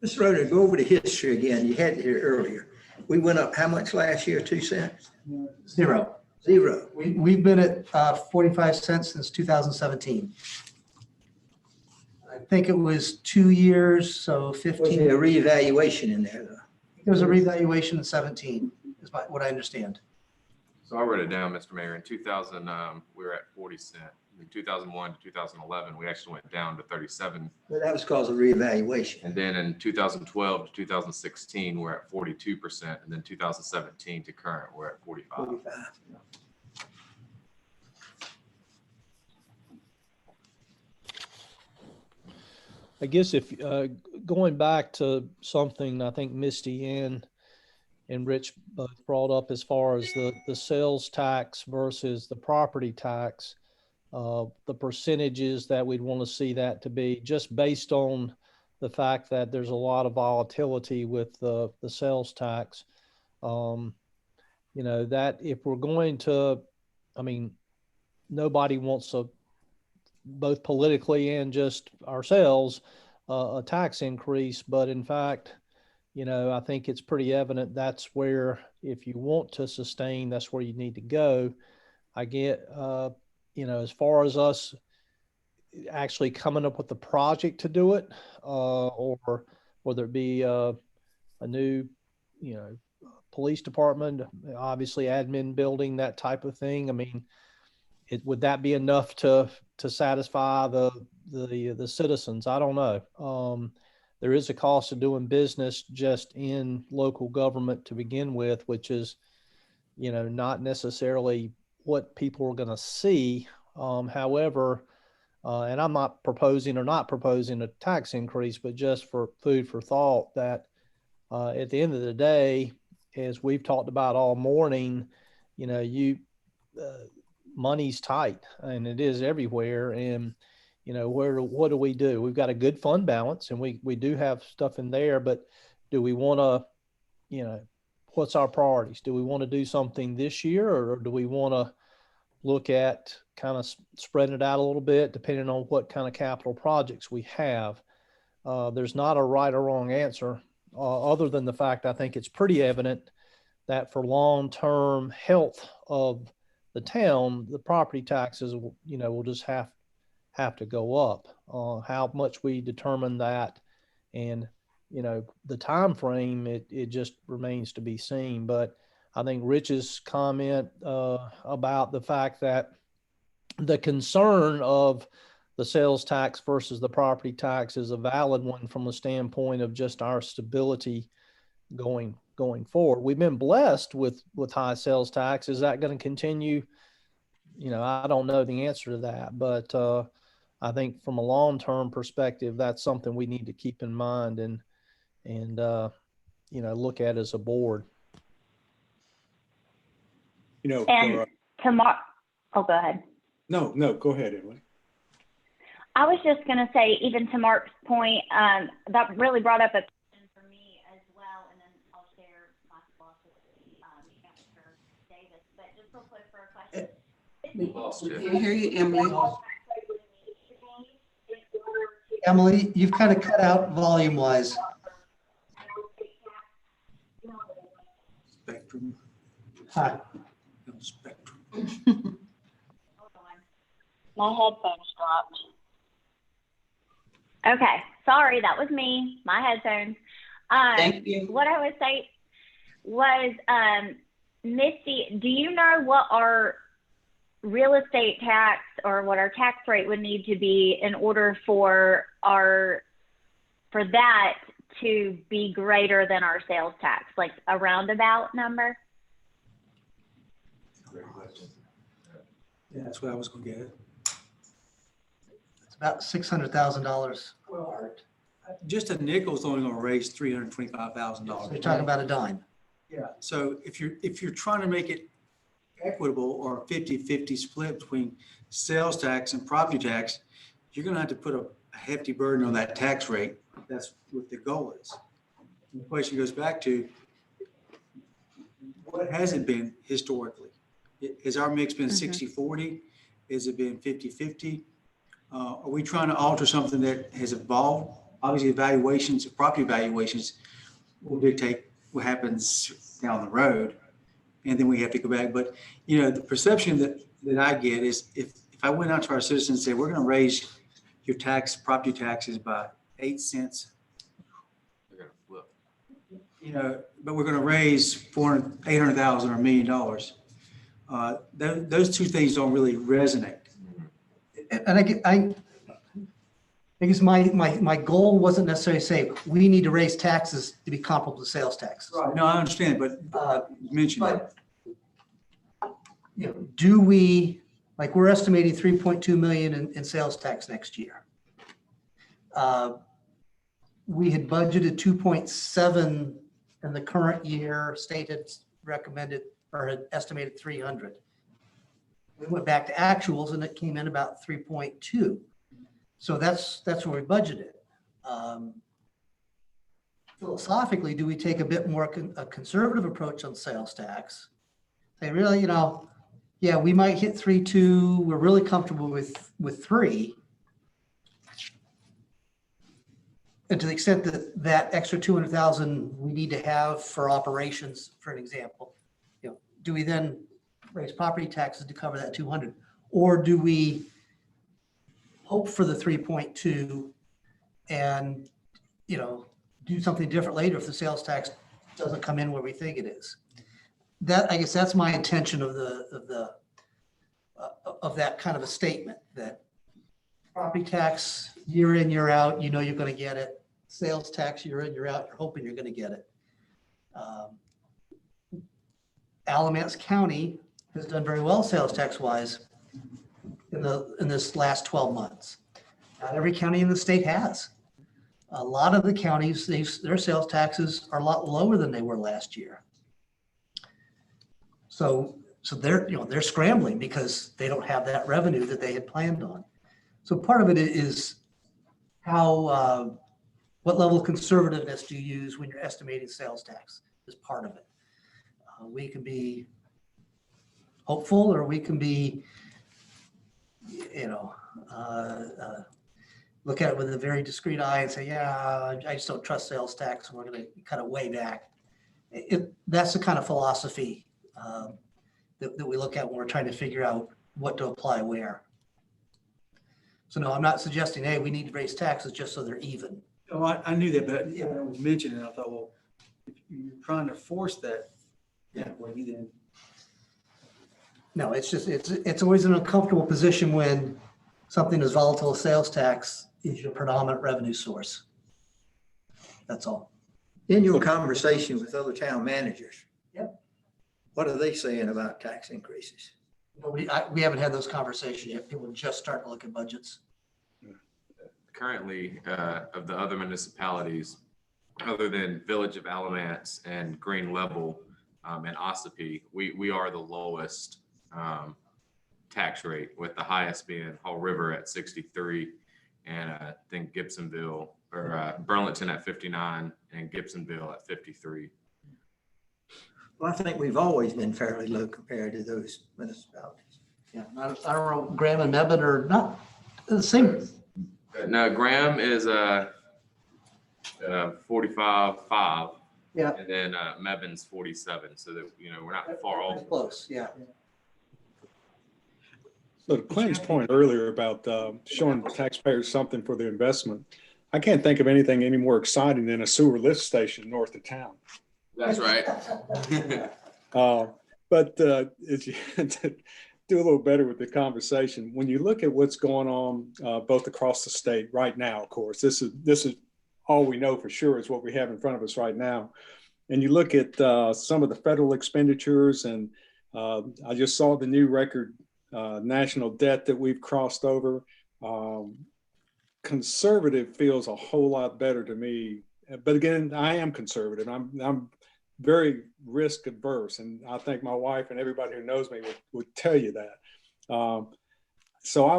Mr. Roder, go over the history again. You had it here earlier. We went up how much last year? 2 cents? Zero. We've been at 45 cents since 2017. I think it was 2 years, so 15. Was there a reevaluation in there, though? There was a revaluation in 17, is what I understand. So I wrote it down, Mr. Mayor. In 2000, we were at 40 cents. In 2001 to 2011, we actually went down to 37. Well, that was because of reevaluation. And then in 2012 to 2016, we're at 42%. And then 2017 to current, we're at 45. 45. I guess if going back to something I think Misty and Rich both brought up as far as the sales tax versus the property tax, the percentages that we'd want to see that to be, just based on the fact that there's a lot of volatility with the sales tax. That if we're going to, nobody wants both politically and just ourselves, a tax increase. But in fact, I think it's pretty evident that's where, if you want to sustain, that's where you need to go. I get, as far as us actually coming up with the project to do it, or whether it be a new, police department, obviously admin building, that type of thing. would that be enough to satisfy the citizens? I don't know. There is a cost of doing business just in local government to begin with, which is, not necessarily what people are going to see. However, and I'm not proposing a tax increase, but just for food for thought that at the end of the day, as we've talked about all morning, money's tight, and it is everywhere. And what do we do? We've got a good fund balance, and we do have stuff in there, but do we want to, what's our priorities? Do we want to do something this year, or do we want to look at kind of spreading it out a little bit, depending on what kind of capital projects we have? There's not a right or wrong answer, other than the fact I think it's pretty evident that for long-term health of the town, the property taxes, will just have to go up. How much we determine that, and the time frame, it just remains to be seen. But I think Rich's comment about the fact that the concern of the sales tax versus the property tax is a valid one from the standpoint of just our stability going forward. We've been blessed with high sales tax. Is that going to continue? I don't know the answer to that, but I think from a long-term perspective, that's something we need to keep in mind and look at as a board. And tomorrow, oh, go ahead. No, go ahead, Emily. I was just going to say, even to Mark's point, that really brought up a question for me as well, and then I'll share my thoughts with Mr. Davis. But just real quick for a question. We can't hear you, Emily. Emily, you've kind of cut out volume-wise. Spectrum. Hi. Spectrum. My headphones dropped. Okay, sorry, that was me, my headphones. Thank you. What I would say was, Misty, do you know what our real estate tax or what our tax rate would need to be in order for that to be greater than our sales tax, like a roundabout number? Yeah, that's what I was going to get. It's about $600,000. Just a nickel is only going to raise $325,000. So you're talking about a dime. Yeah. So if you're trying to make it equitable or a 50-50 split between sales tax and property tax, you're going to have to put a hefty burden on that tax rate. That's what the goal is. And the question goes back to, what has it been historically? Has our mix been 60-40? Has it been 50-50? Are we trying to alter something that has evolved? Obviously, property valuations will dictate what happens down the road, and then we have to go back. But, the perception that I get is if I went out to our citizens and said, we're going to raise your property taxes by 8 cents, They're gonna flip. but we're going to raise $800,000 or $1 million. Those two things don't really resonate. And I guess my goal wasn't necessarily to say we need to raise taxes to be comparable to sales taxes. Right. No, I understand, but mention it. Do we, we're estimating 3.2 million in sales tax next year. We had budgeted 2.7 in the current year. State had recommended or had estimated 300. We went back to actuals and it came in about 3.2. So that's where we budgeted. Philosophically, do we take a bit more a conservative approach on sales tax? Say, really, yeah, we might hit 3.2. We're really comfortable with 3. And to the extent that extra 200,000 we need to have for operations, for an example, do we then raise property taxes to cover that 200, or do we hope for the 3.2 and do something different later if the sales tax doesn't come in where we think it is? I guess that's my intention of of that kind of a statement, that property tax, year in, year out, you know you're going to get it. Sales tax, year in, year out, you're hoping you're going to get it. Alamance County has done very well sales tax wise in this last 12 months. Not every county in the state has. A lot of the counties, their sales taxes are a lot lower than they were last year. So they're scrambling because they don't have that revenue that they had planned on. So part of it is how, what level of conservativeness do you use when you're estimating sales tax is part of it. We can be hopeful, or we can be, look at it with a very discreet eye and say, yeah, I just don't trust sales tax, and we're going to kind of way back. That's the kind of philosophy that we look at when we're trying to figure out what to apply where. So no, I'm not suggesting, hey, we need to raise taxes just so they're even. Oh, I knew that, but when I was mentioning it, I thought, well, if you're trying to force that way, then. No, it's always an uncomfortable position when something as volatile as sales tax is your predominant revenue source. That's all. In your conversation with other town managers, Yep. What are they saying about tax increases? We haven't had those conversations yet. People just start to look at budgets. Currently, of the other municipalities, other than Village of Alamance and Green Level and Ossipee, we are the lowest tax rate, with the highest being Hall River at 63, and I think Gibsonville or Burlington at 59, and Gibsonville at 53. Well, I think we've always been fairly low compared to those municipalities. Yeah, I don't know, Graham and Mebane are not the same. No, Graham is 45.5. Yeah. And then Mebane's 47. So that, we're not far off. Close, yeah. So to Clint's point earlier about showing taxpayers something for their investment, I can't think of anything any more exciting than a sewer lift station north of town. That's right. But if you do a little better with the conversation, when you look at what's going on both across the state right now, of course, this is all we know for sure is what we have in front of us right now. And you look at some of the federal expenditures, and I just saw the new record national debt that we've crossed over. Conservative feels a whole lot better to me. But again, I am conservative. I'm very risk adverse, and I think my wife and everybody who knows me would tell you that. So I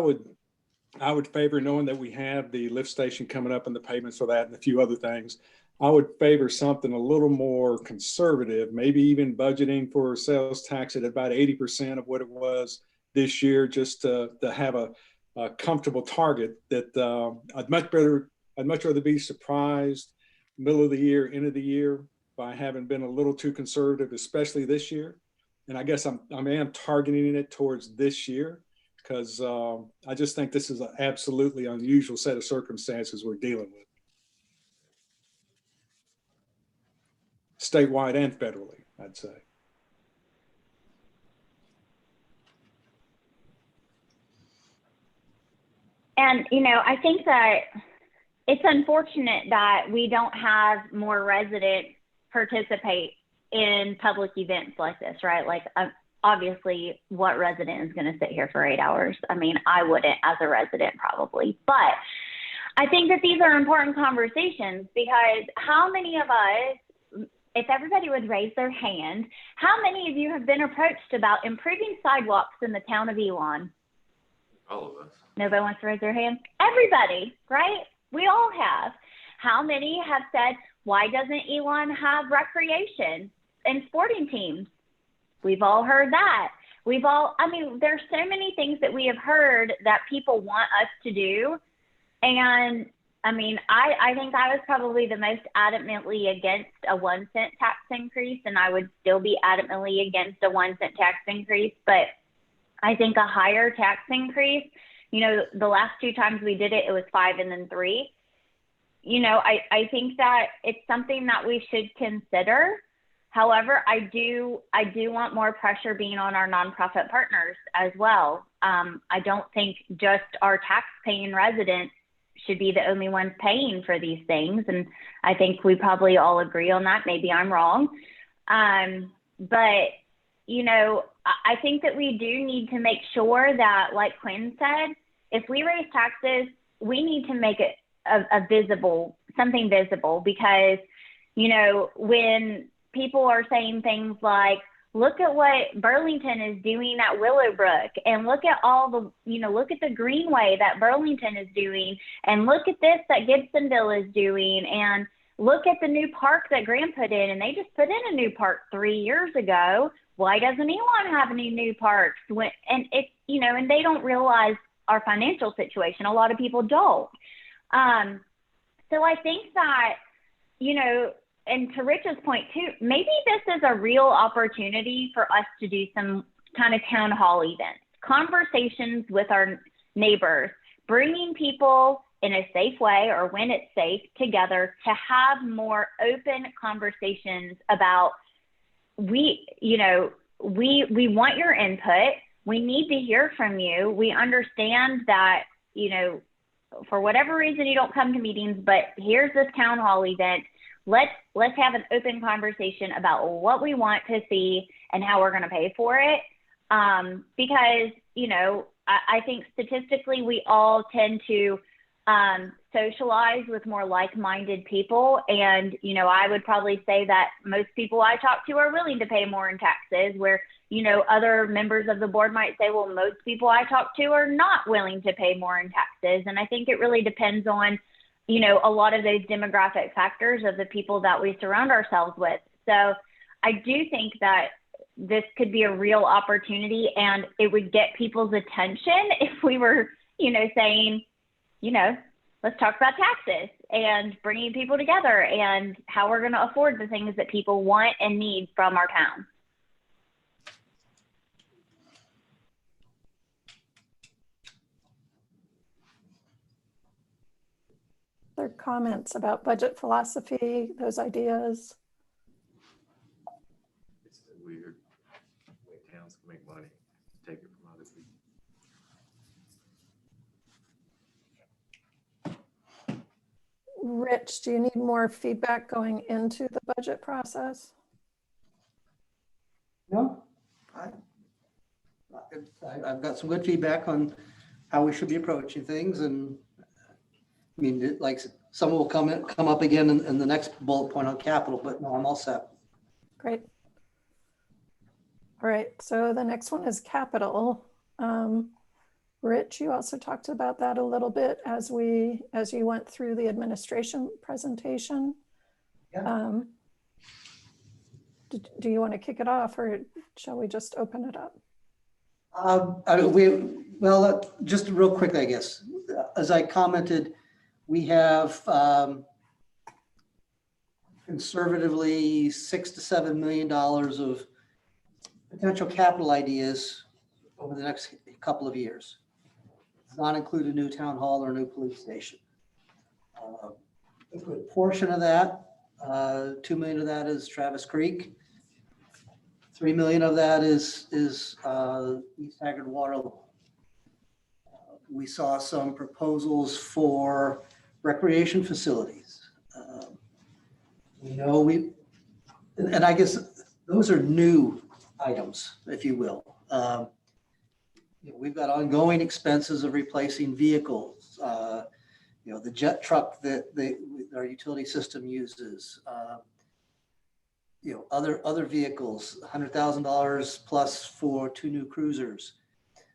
would favor, knowing that we have the lift station coming up and the payments for that and a few other things, I would favor something a little more conservative, maybe even budgeting for sales tax at about 80% of what it was this year, just to have a comfortable target that I'd much rather be surprised middle of the year, end of the year, by having been a little too conservative, especially this year. And I guess I am targeting it towards this year, because I just think this is an absolutely unusual set of circumstances we're dealing with, statewide and federally, I'd say. And, I think that it's unfortunate that we don't have more residents participate in public events like this, right? Like, obviously, what resident is going to sit here for 8 hours? I mean, I wouldn't as a resident probably, but I think that these are important conversations, because how many of us, if everybody would raise their hand, how many of you have been approached about improving sidewalks in the town of Elon? All of us. Nobody wants to raise their hand? Everybody, right? We all have. How many have said, why doesn't Elon have recreation and sporting teams? We've all heard that. There's so many things that we have heard that people want us to do. And I think I was probably the most adamantly against a 1 cent tax increase, and I would still be adamantly against a 1 cent tax increase. But I think a higher tax increase, the last 2 times we did it, it was 5 and then 3. I think that it's something that we should consider. However, I do want more pressure being on our nonprofit partners as well. I don't think just our tax-paying residents should be the only ones paying for these things. And I think we probably all agree on that. Maybe I'm wrong. But, you know, I think that we do need to make sure that, like Quinn said, if we raise taxes, we need to make it something visible, because, you know, when people are saying things like, look at what Burlington is doing at Willowbrook, and look at look at the greenway that Burlington is doing, and look at this that Gibsonville is doing, and look at the new park that Graham put in, and they just put in a new park 3 years ago. Why doesn't Elon have any new parks? And they don't realize our financial situation. A lot of people don't. So I think that, you know, and to Rich's point too, maybe this is a real opportunity for us to do some kind of town hall events, conversations with our neighbors, bringing people in a safe way, or when it's safe, together to have more open conversations about, we want your input. We need to hear from you. We understand that, you know, for whatever reason you don't come to meetings, but here's this town hall event. Let's have an open conversation about what we want to see and how we're going to pay for it. Because, you know, I think statistically we all tend to socialize with more like-minded people. And, you know, I would probably say that most people I talk to are willing to pay more in taxes, where, you know, other members of the board might say, well, most people I talk to are not willing to pay more in taxes. And I think it really depends on, you know, a lot of those demographic factors of the people that we surround ourselves with. So I do think that this could be a real opportunity, and it would get people's attention if we were, you know, saying, you know, let's talk about taxes and bringing people together and how we're going to afford the things that people want and need from our town. Other comments about budget philosophy, those ideas? It's weird. Way towns can make money, take it from other people. Rich, do you need more feedback going into the budget process? No, I've got some good feedback on how we should be approaching things, and I mean, like some will come up again in the next bullet point on capital, but no, I'm all set. Great. All right, so the next one is capital. Rich, you also talked about that a little bit as you went through the administration presentation. Yeah. Do you want to kick it off, or shall we just open it up? Just real quick, I guess. As I commented, we have conservatively $6 to $7 million of potential capital ideas over the next couple of years. Does not include a new town hall or a new police station. A good portion of that, $2 million of that is Travis Creek. $3 million of that is East Haggard water. We saw some proposals for recreation facilities. And I guess those are new items, if you will. We've got ongoing expenses of replacing vehicles. The jet truck that our utility system uses. Other vehicles, $100,000 plus for 2 new cruisers.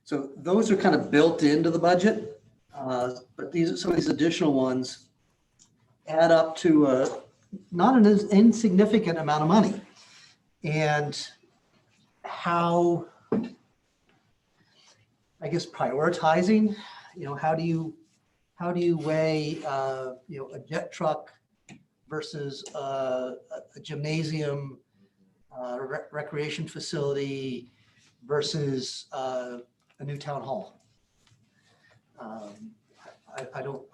So those are kind of built into the budget, but some of these additional ones add up to not an insignificant amount of money. And how, I guess, prioritizing, how do you weigh, a jet truck versus a gymnasium, recreation facility versus a new town hall?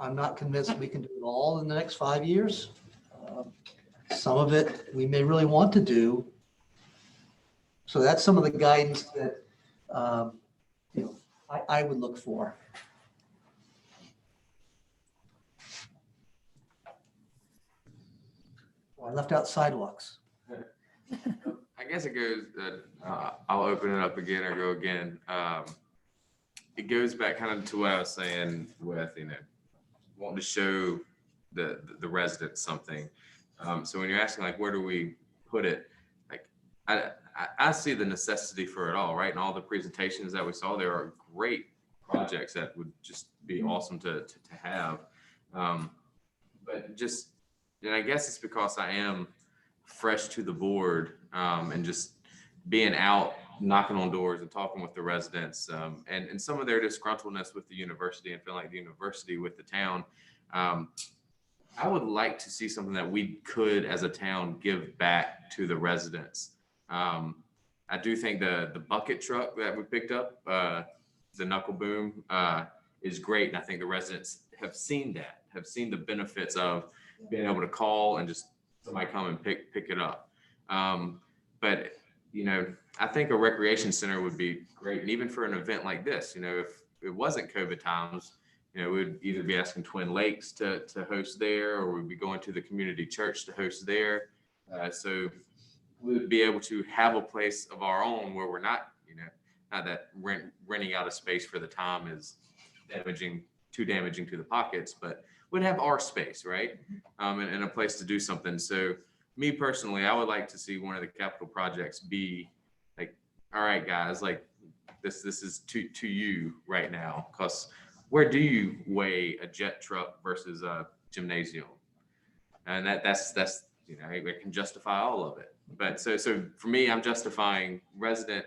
I'm not convinced we can do it all in the next 5 years. Some of it we may really want to do. So that's some of the guidance that I would look for. Oh, I left out sidewalks. I guess it goes, I'll open it up again or go again. It goes back kind of to what I was saying with, wanting to show the residents something. So when you're asking like, where do we put it? Like, I see the necessity for it all, right? And all the presentations that we saw, there are great projects that would just be awesome to have. But just, and I guess it's because I am fresh to the board, and just being out, knocking on doors and talking with the residents, and some of their disgruntledness with the university and feeling like the university with the town. I would like to see something that we could, as a town, give back to the residents. I do think the bucket truck that we picked up, the knuckle boom, is great. And I think the residents have seen that, have seen the benefits of being able to call and just somebody come and pick it up. But, I think a recreation center would be great. And even for an event like this, if it wasn't COVID times, we'd either be asking Twin Lakes to host there, or we'd be going to the community church to host there. So we would be able to have a place of our own where we're not, not that renting out a space for the time is too damaging to the pockets, but we'd have our space, right? And a place to do something. So me personally, I would like to see one of the capital projects be like, all right, guys, like this is to you right now, because where do you weigh a jet truck versus a gymnasium? And that's I can justify all of it. But so for me, I'm justifying resident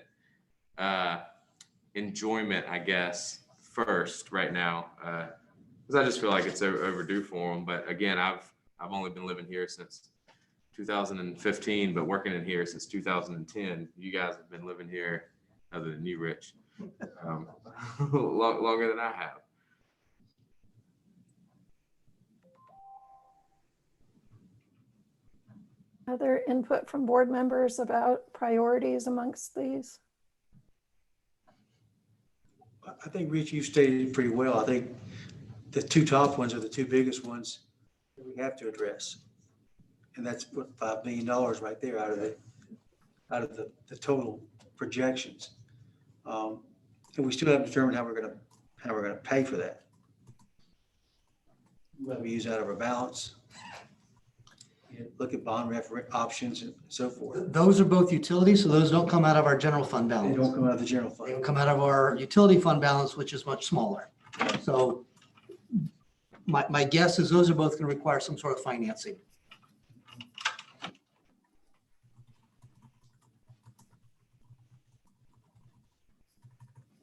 enjoyment, I guess, first right now, because I just feel like it's overdue for them. But again, I've only been living here since 2015, but working in here since 2010. You guys have been living here, other than you, Rich, longer than I have. Other input from board members about priorities amongst these? I think, Rich, you stated it pretty well. I think the two top ones are the two biggest ones that we have to address. And that's what, $5 million right there out of the total projections. And we still haven't determined how we're gonna pay for that. Whether we use out of our balance, look at bond options and so forth. Those are both utilities, so those don't come out of our general fund They balance. don't come out of the general They fund. will come out of our utility fund balance, which is much smaller. So my guess is those are both going to require some sort of financing.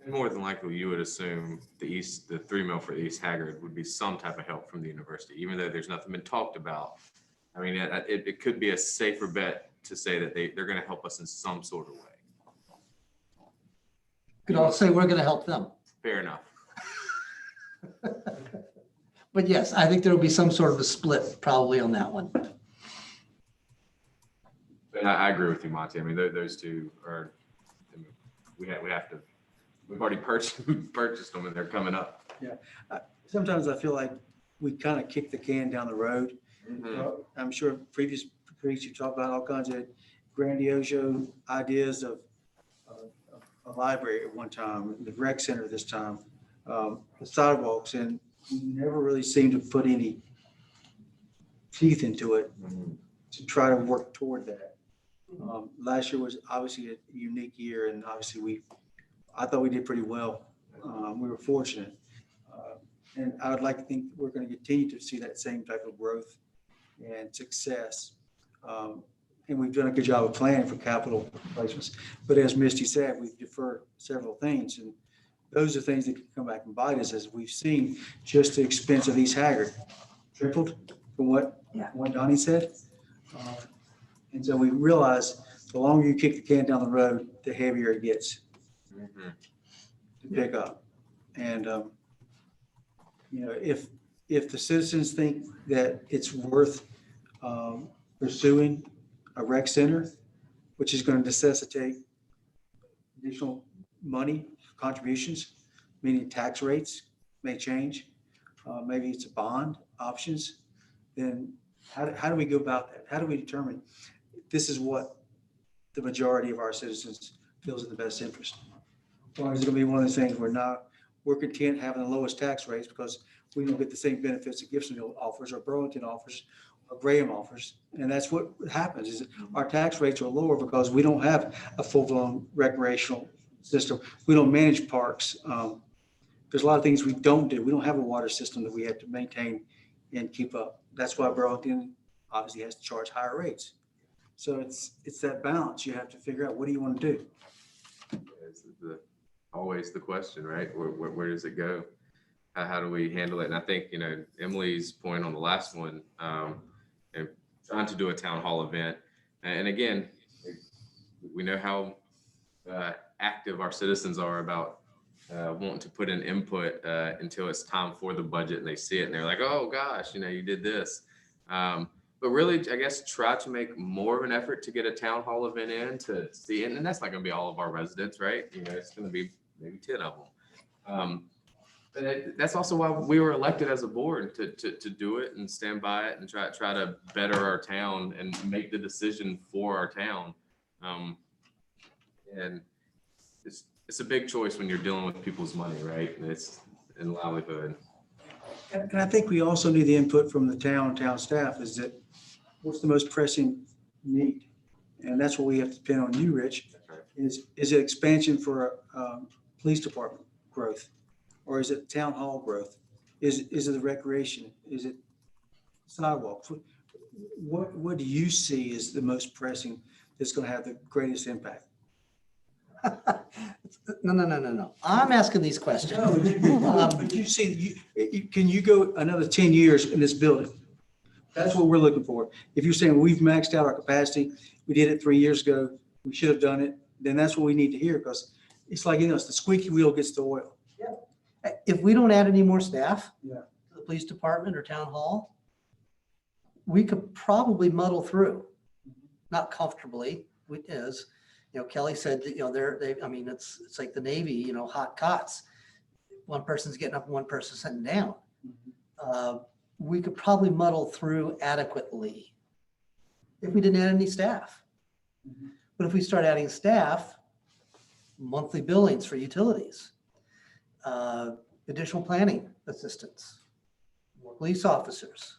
And more than likely, you would assume the 3 mil for East Haggard would be some type of help from the university, even though there's nothing been talked about. I mean, it could be a safer bet to say that they're going to help us in some sort of way. Could also say we're going to help them. Fair enough. But yes, I think there will be some sort of a split probably on that one. But I agree with you, Monty. I mean, those two are, we have to, we've already purchased them and they're coming up. Yeah. Sometimes I feel like we kind of kick the can down the road. I'm sure previous you talked about all kinds of grandiose ideas of a library at one time, the rec center this time, the sidewalks, and we never really seemed to put any teeth into it to try to work toward that. Last year was obviously a unique year, and obviously I thought we did pretty well. We were fortunate. And I would like to think we're going to continue to see that same type of growth and success. And we've done a good job of planning for capital placements. But as Misty said, we've deferred several things. And those are things that can come back and bite us, as we've seen just the expense of East Haggard tripled from what Donnie said. And so we realize the longer you kick the can down the road, the heavier it gets to pick up. And, if the citizens think that it's worth pursuing a rec center, which is going to necessitate additional money, contributions, meaning tax rates may change, maybe it's a bond options, then how do we go about that? How do we determine this is what the majority of our citizens feels in the best interest? Or is it gonna be one of those things where now we're content having the lowest tax rates because we don't get the same benefits that Gibsonville offers or Burlington offers or Graham offers? And that's what happens is that our tax rates are lower because we don't have a full-blown recreational system. We don't manage parks. There's a lot of things we don't do. We don't have a water system that we have to maintain and keep up. That's why Burlington obviously has to charge higher rates. So it's that balance. You have to figure out, what do you want to do? It's always the question, right? Where does it go? How do we handle it? And I think, Emily's point on the last one, and trying to do a town hall event. And again, we know how active our citizens are about wanting to put in input until it's time for the budget and they see it and they're like, oh gosh, you did this. But really, I guess, try to make more of an effort to get a town hall event in to see it. And that's not going to be all of our residents, right? It's going to be maybe 10 of them. But that's also why we were elected as a board to do it and stand by it and try to better our town and make the decision for our town. And it's a big choice when you're dealing with people's money, right? And it's in livelihood. And I think we also need the input from the town staff is that what's the most pressing need? And that's what we have to depend on you, Rich, is it expansion for police department growth? Or is it town hall growth? Is it the recreation? Is it sidewalks? What do you see as the most pressing that's going to have the greatest impact? No. I'm asking these questions. But you see, can you go another 10 years in this building? That's what we're looking for. If you're saying we've maxed out our capacity, we did it 3 years ago, we should have done it, then that's what we need to hear, because it's like, it's the squeaky wheel gets the oil. If we don't add any more staff Yeah. to the police department or town hall, we could probably muddle through, not comfortably, it is. Kelly said that, it's like the Navy, hot cots. One person's getting up and one person's sitting down. We could probably muddle through adequately if we didn't add any staff. But if we start adding staff, monthly billings for utilities, additional planning assistants, more police officers.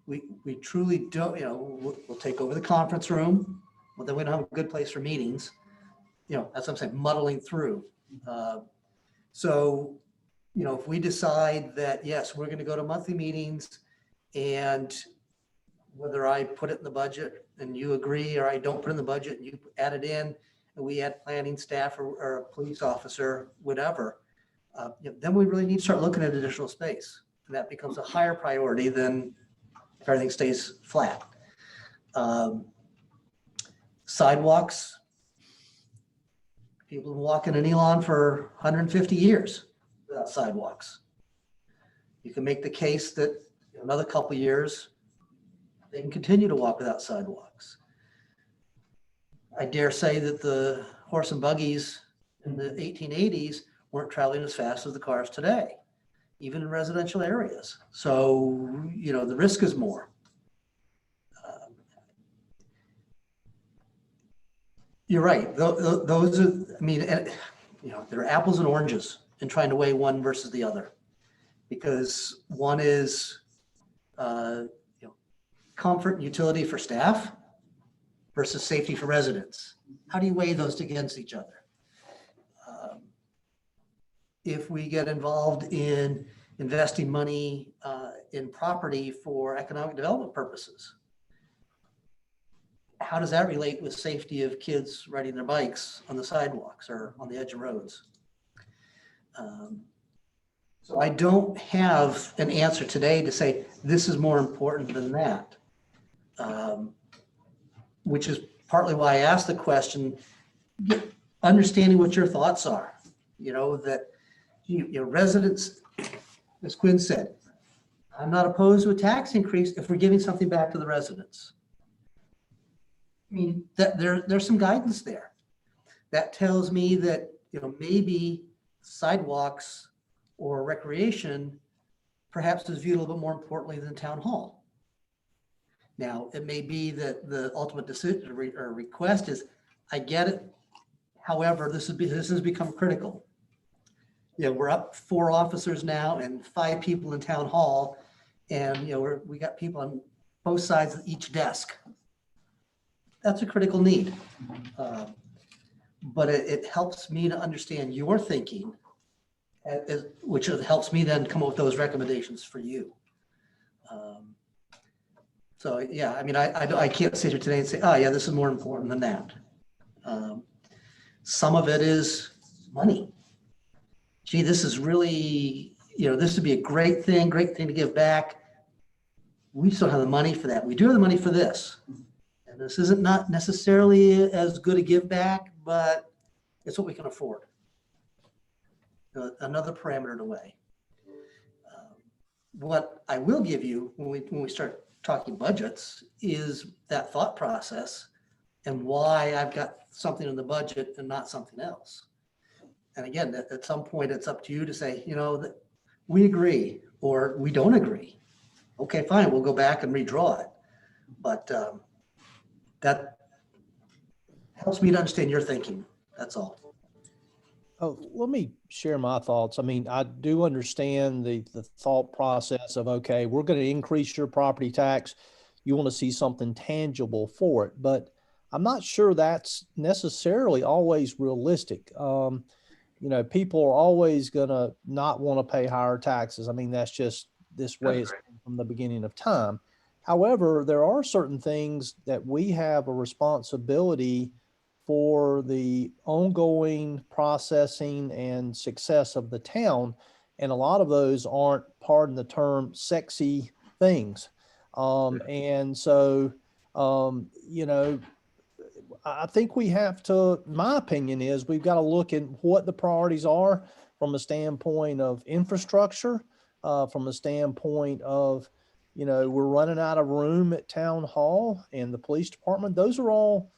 We truly don't, we'll take over the conference room, but then we don't have a good place for meetings. That's what I'm saying, muddling through. So, if we decide that, yes, we're going to go to monthly meetings, and whether I put it in the budget and you agree, or I don't put it in the budget and you add it in, and we add planning staff or a police officer, whatever, then we really need to start looking at additional space. And that becomes a higher priority than if everything stays flat. Sidewalks, people have been walking in Elon for 150 years without sidewalks. You can make the case that in another couple of years, they can continue to walk without sidewalks. I dare say that the horse and buggies in the 1880s weren't traveling as fast as the cars today, even in residential areas. So, the risk is more. You're right. Those are, there are apples and oranges in trying to weigh one versus the other, because one is, comfort and utility for staff versus safety for residents. How do you weigh those against each other? If we get involved in investing money in property for economic development purposes, how does that relate with safety of kids riding their bikes on the sidewalks or on the edge of roads? So I don't have an answer today to say this is more important than that, which is partly why I asked the question, understanding what your thoughts are, that residents, as Quinn said, I'm not opposed to a tax increase if we're giving something back to the residents. That there's some guidance there that tells me that maybe sidewalks or recreation perhaps is viewed a little bit more importantly than town hall. Now, it may be that the ultimate decision or request is, I get it. However, this has become critical. You know, we're up 4 officers now and 5 people in town hall. And, you know, we got people on both sides of each desk. That's a critical need. But it helps me to understand your thinking, which helps me then come up with those recommendations for you. So, yeah, I mean, I can't sit here today and say, oh, yeah, this is more important than that. Some of it is money. Gee, this is really, you know, this would be a great thing to give back. We just don't have the money for that. We do have the money for this. And this isn't not necessarily as good a give back, but it's what we can afford. Another parameter to weigh. What I will give you when we start talking budgets is that thought process and why I've got something in the budget and not something else. And again, at some point, it's up to you to say, you know, that we agree or we don't agree. Okay, fine, we'll go back and redraw it. But that helps me to understand your thinking. That's all. Oh, let me share my thoughts. I mean, I do understand the thought process of, okay, we're going to increase your property tax. You want to see something tangible for it, but I'm not sure that's necessarily always realistic. You know, people are always going to not want to pay higher taxes. I mean, that's just this way it's been from the beginning of time. However, there are certain things that we have a responsibility for the ongoing processing and success of the town. And a lot of those aren't, pardon the term, sexy things. And so, you know, I think we have to, my opinion is we've got to look at what the priorities are from a standpoint of infrastructure, from a standpoint of, you know, we're running out of room at town hall and the police department. Those are all,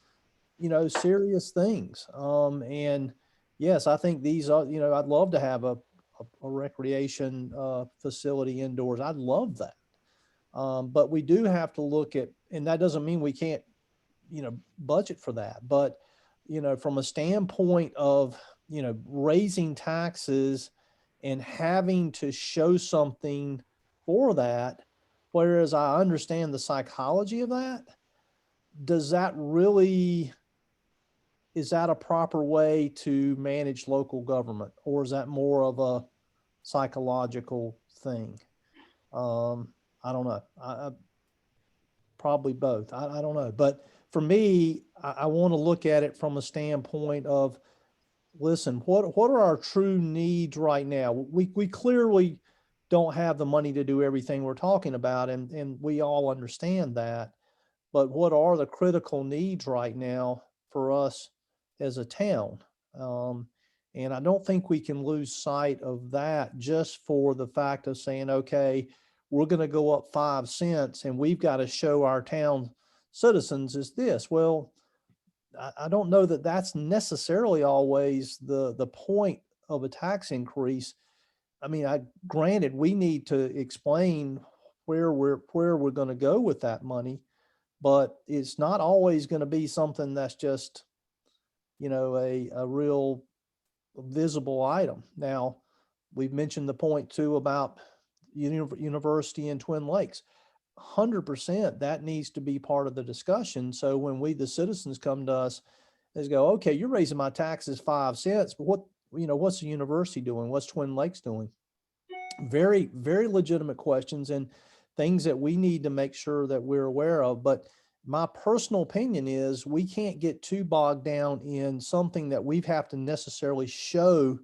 you know, serious things. And yes, I think these are, you know, I'd love to have a recreation facility indoors. I'd love that. But we do have to look at, and that doesn't mean we can't, you know, budget for that. But, you know, from a standpoint of, you know, raising taxes and having to show something for that, whereas I understand the psychology of that, does that really, is that a proper way to manage local government, or is that more of a psychological thing? I don't know. I probably both. I don't know. But for me, I want to look at it from a standpoint of, listen, what are our true needs right now? We clearly don't have the money to do everything we're talking about, and we all understand that. But what are the critical needs right now for us as a town? And I don't think we can lose sight of that just for the fact of saying, okay, we're going to go up 5 cents and we've got to show our town citizens is this. Well, I don't know that that's necessarily always the point of a tax increase. I mean, granted, we need to explain where we're going to go with that money, but it's not always going to be something that's just, you know, a real visible item. Now, we've mentioned the point too about university in Twin Lakes. 100% that needs to be part of the discussion. So when we, the citizens, come to us, they go, okay, you're raising my taxes 5 cents, but what, you know, what's the university doing? What's Twin Lakes doing? Very, very legitimate questions and things that we need to make sure that we're aware of. But my personal opinion is we can't get too bogged down in something that we have to necessarily show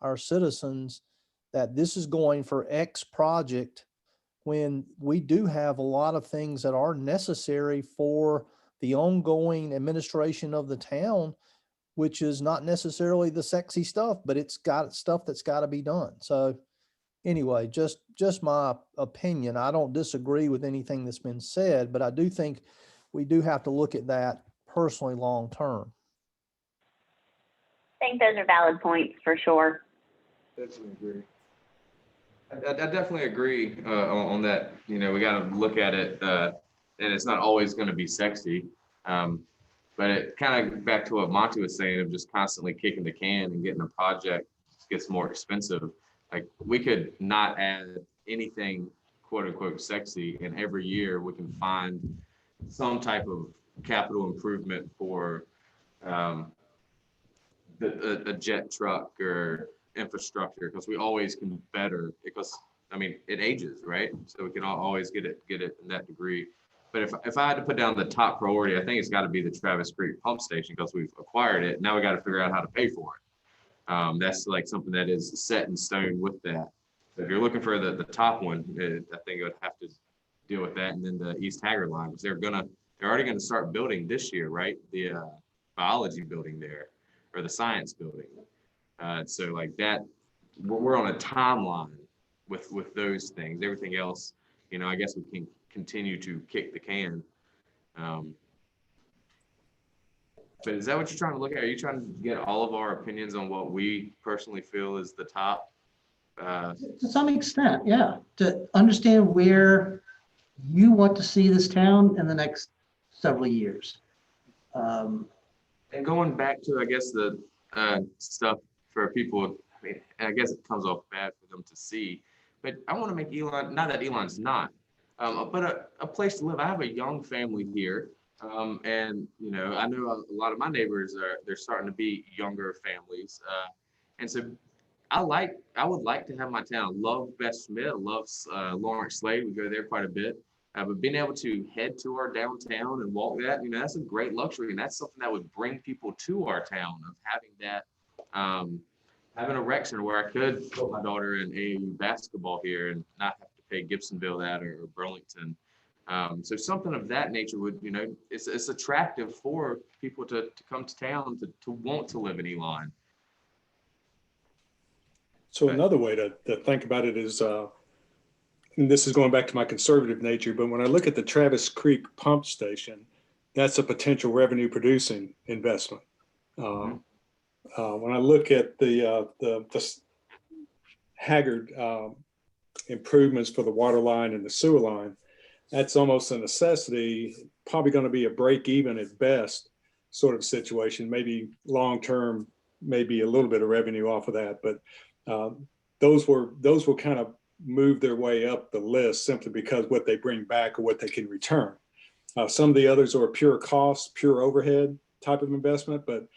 our citizens that this is going for X project, when we do have a lot of things that are necessary for the ongoing administration of the town, which is not necessarily the sexy stuff, but it's got stuff that's got to be done. So anyway, just my opinion. I don't disagree with anything that's been said, but I do think we do have to look at that personally long term. I think those are valid points for sure. Definitely agree. I definitely agree on that. You know, we got to look at it, and it's not always going to be sexy. But it kind of back to what Monty was saying of just constantly kicking the can and getting a project gets more expensive. Like we could not add anything quote unquote sexy, and every year we can find some type of capital improvement for a jet truck or infrastructure, because we always can do better, because I mean it ages, right? So we can always get it in that degree. But if I had to put down the top priority, I think it's got to be the Travis Creek pump station, because we've acquired it. Now we got to figure out how to pay for it. That's like something that is set in stone with that. So if you're looking for the top one, I think it would have to deal with that, and then the East Haggard line, because they're already gonna start building this year, right? The biology building there, or the science building. So like that, we're on a timeline with those things. Everything else, you know, I guess we can continue to kick the can. But is that what you're trying to look at? Are you trying to get all of our opinions on what we personally feel is the top? To some extent, yeah, to understand where you want to see this town in the next several years. And going back to, I guess, the stuff for people, I mean, and I guess it comes off bad for them to see, but I want to make Elon, not that Elon's not, but a place to live. I have a young family here, and, you know, I know a lot of my neighbors they're starting to be younger families. And so I would like to have my town. Love Beth Smith, love Lawrence Slade. We go there quite a bit. But being able to head to our downtown and walk that, you know, that's a great luxury. And that's something that would bring people to our town, of having that, having a rec center where I could put my daughter in AAU basketball here and not have to pay Gibsonville that or Burlington. So something of that nature would, you know, it's attractive for people to come to town, to want to live in Elon. So another way to think about it is, and this is going back to my conservative nature, but when I look at the Travis Creek pump station, that's a potential revenue producing investment. When I look at the Haggard improvements for the water line and the sewer line, that's almost a necessity, probably going to be a break even at best sort of situation, maybe long-term, maybe a little bit of revenue off of that. But those will kind of move their way up the list simply because what they bring back or what they can return. Some of the others are pure cost, pure overhead type of investment. But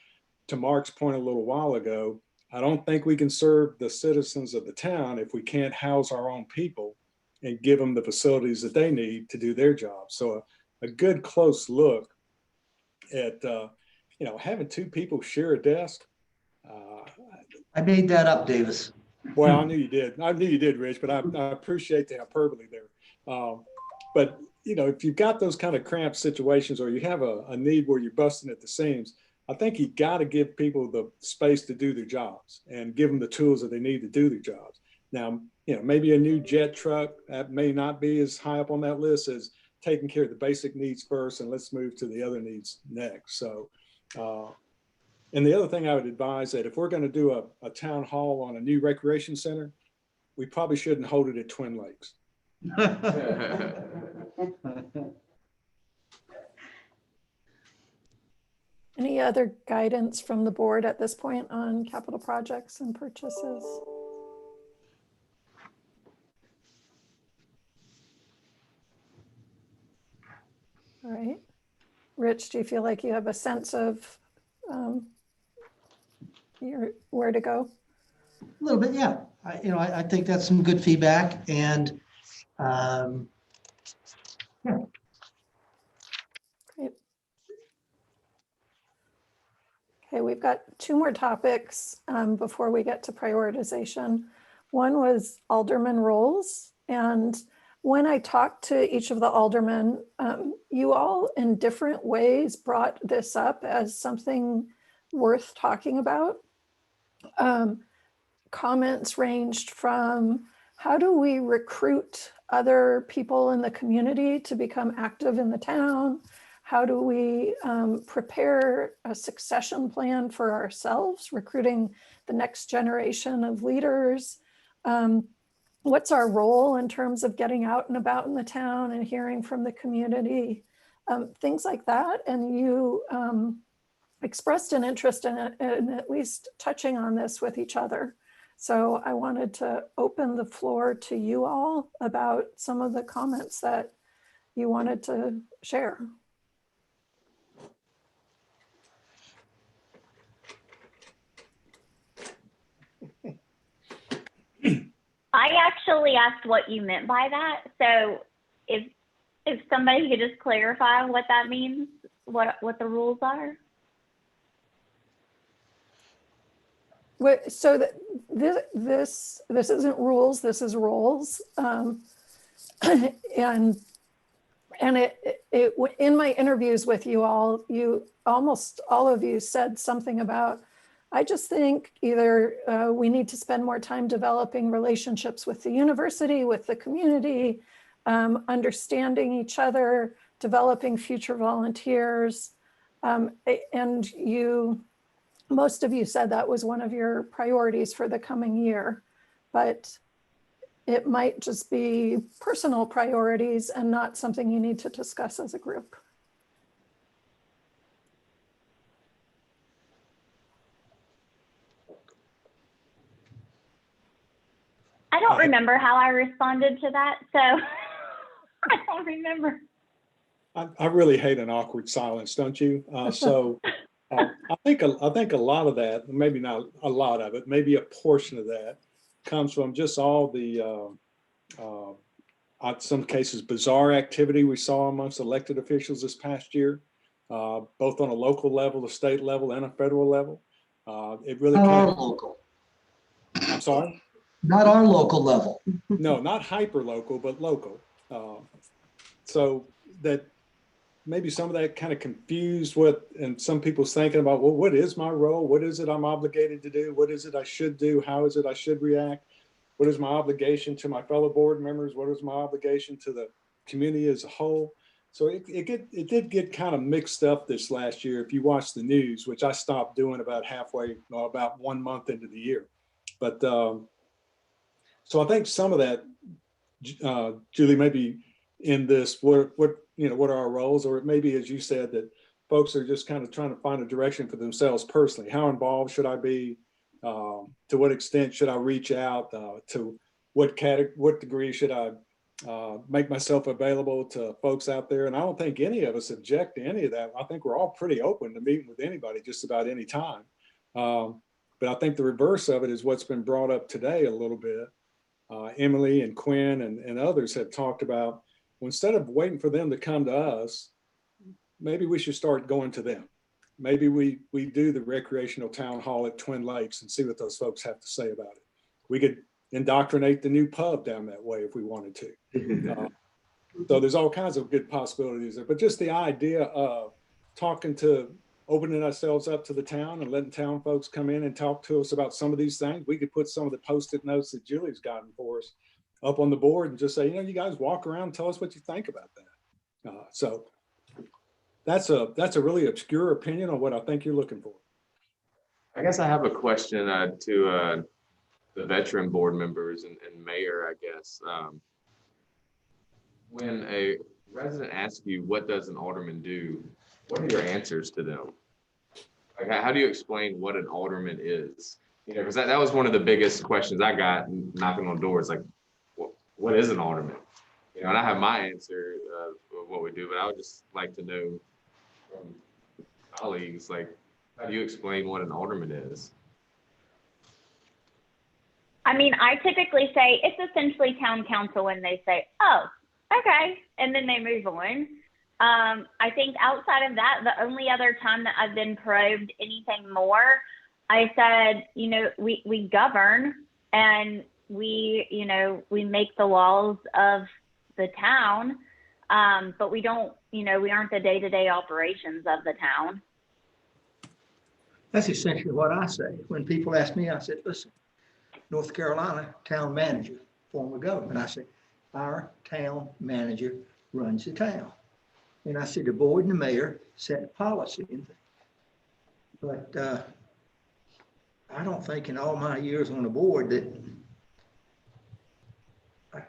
to Mark's point a little while ago, I don't think we can serve the citizens of the town if we can't house our own people and give them the facilities that they need to do their job. So a good close look at, you know, having two people share a desk. I made that up, Davis. Well, I knew you did. I knew you did, Rich, but I appreciate the hyperbole there. But, you know, if you've got those kind of cramped situations, or you have a need where you're busting at the seams, I think you got to give people the space to do their jobs and give them the tools that they need to do their jobs. Now, you know, maybe a new jet truck, that may not be as high up on that list as taking care of the basic needs first, and let's move to the other needs next. So, and the other thing I would advise, that if we're going to do a town hall on a new recreation center, we probably shouldn't hold it at Twin Lakes. Any other guidance from the board at this point on capital projects and purchases? All right. Rich, do you feel like you have a sense of where to go? A little bit, yeah. I think that's some good feedback, and yeah. Great. Okay, we've got two more topics before we get to prioritization. One was alderman roles, and when I talked to each of the aldermen, you all in different ways brought this up as something worth talking about. Comments ranged from, how do we recruit other people in the community to become active in the town? how do we prepare a succession plan for ourselves, recruiting the next generation of leaders? What's our role in terms of getting out and about in the town and hearing from the community? Things like that. And you expressed an interest in at least touching on this with each other. So I wanted to open the floor to you all about some of the comments that you wanted to share. I actually asked what you meant by that. So if somebody could just clarify what that means, what the rules are. So this isn't rules, this is roles. And in my interviews with you all, almost all of you said something about, I just think either we need to spend more time developing relationships with the university, with the community, understanding each other, developing future volunteers. And most of you said that was one of your priorities for the coming year, but it might just be personal priorities and not something you need to discuss as a group. I don't remember how I responded to that, so I don't remember. I really hate an awkward silence, don't you? I think a lot of that, maybe not a lot of it, maybe a portion of that comes from just all the, in some cases, bizarre activity we saw amongst elected officials this past year, both on a local level, a state level, and a federal level. It really Not our came. local. I'm sorry? Not our local level. No, not hyper local, but local. So that maybe some of that kind of confused and some people's thinking about, well, what is my role? What is it I'm obligated to do? What is it I should do? How is it I should react? What is my obligation to my fellow board members? What is my obligation to the community as a whole? So it did get kind of mixed up this last year. If you watch the news, which I stopped doing about about 1 month into the year. But so I think some of that, Julie, maybe in this, what are our roles? Or it may be, as you said, that folks are just kind of trying to find a direction for themselves personally. How involved should I be? To what extent should I reach out? To what degree should I make myself available to folks out there? And I don't think any of us object to any of that. I think we're all pretty open to meeting with anybody just about any time. But I think the reverse of it is what's been brought up today a little bit. Emily and Quinn and others have talked about, well, instead of waiting for them to come to us, maybe we should start going to them. Maybe we do the recreational town hall at Twin Lakes and see what those folks have to say about it. We could indoctrinate the new pub down that way if we wanted to. So there's all kinds of good possibilities there, but just the idea of opening ourselves up to the town and letting town folks come in and talk to us about some of these things. We could put some of the Post-it notes that Julie's gotten for us up on the board and just say, you guys walk around and tell us what you think about that. So that's a really obscure opinion on what I think you're looking for. I guess I have a question to the veteran board members and mayor, I guess. When a resident asks you, what does an alderman do? What are your answers to them? Like, how do you explain what an alderman is? Because that was one of the biggest questions I got knocking on doors. Like, what is an alderman? And I have my answer of what we do, but I would just like to know from colleagues, like, how do you explain what an alderman is? I mean, I typically say it's essentially town council, and they say, oh, okay, and then they move on. I think outside of that, the only other time that I've been probed anything more, I said, we govern and we make the laws of the town, but we don't, we aren't the day-to-day operations of the town. That's essentially what I say. When people ask me, I said, listen, North Carolina town manager, form of government. I say, our town manager runs the town. And I said, the board and the mayor set the policy. But I don't think in all my years on the board that a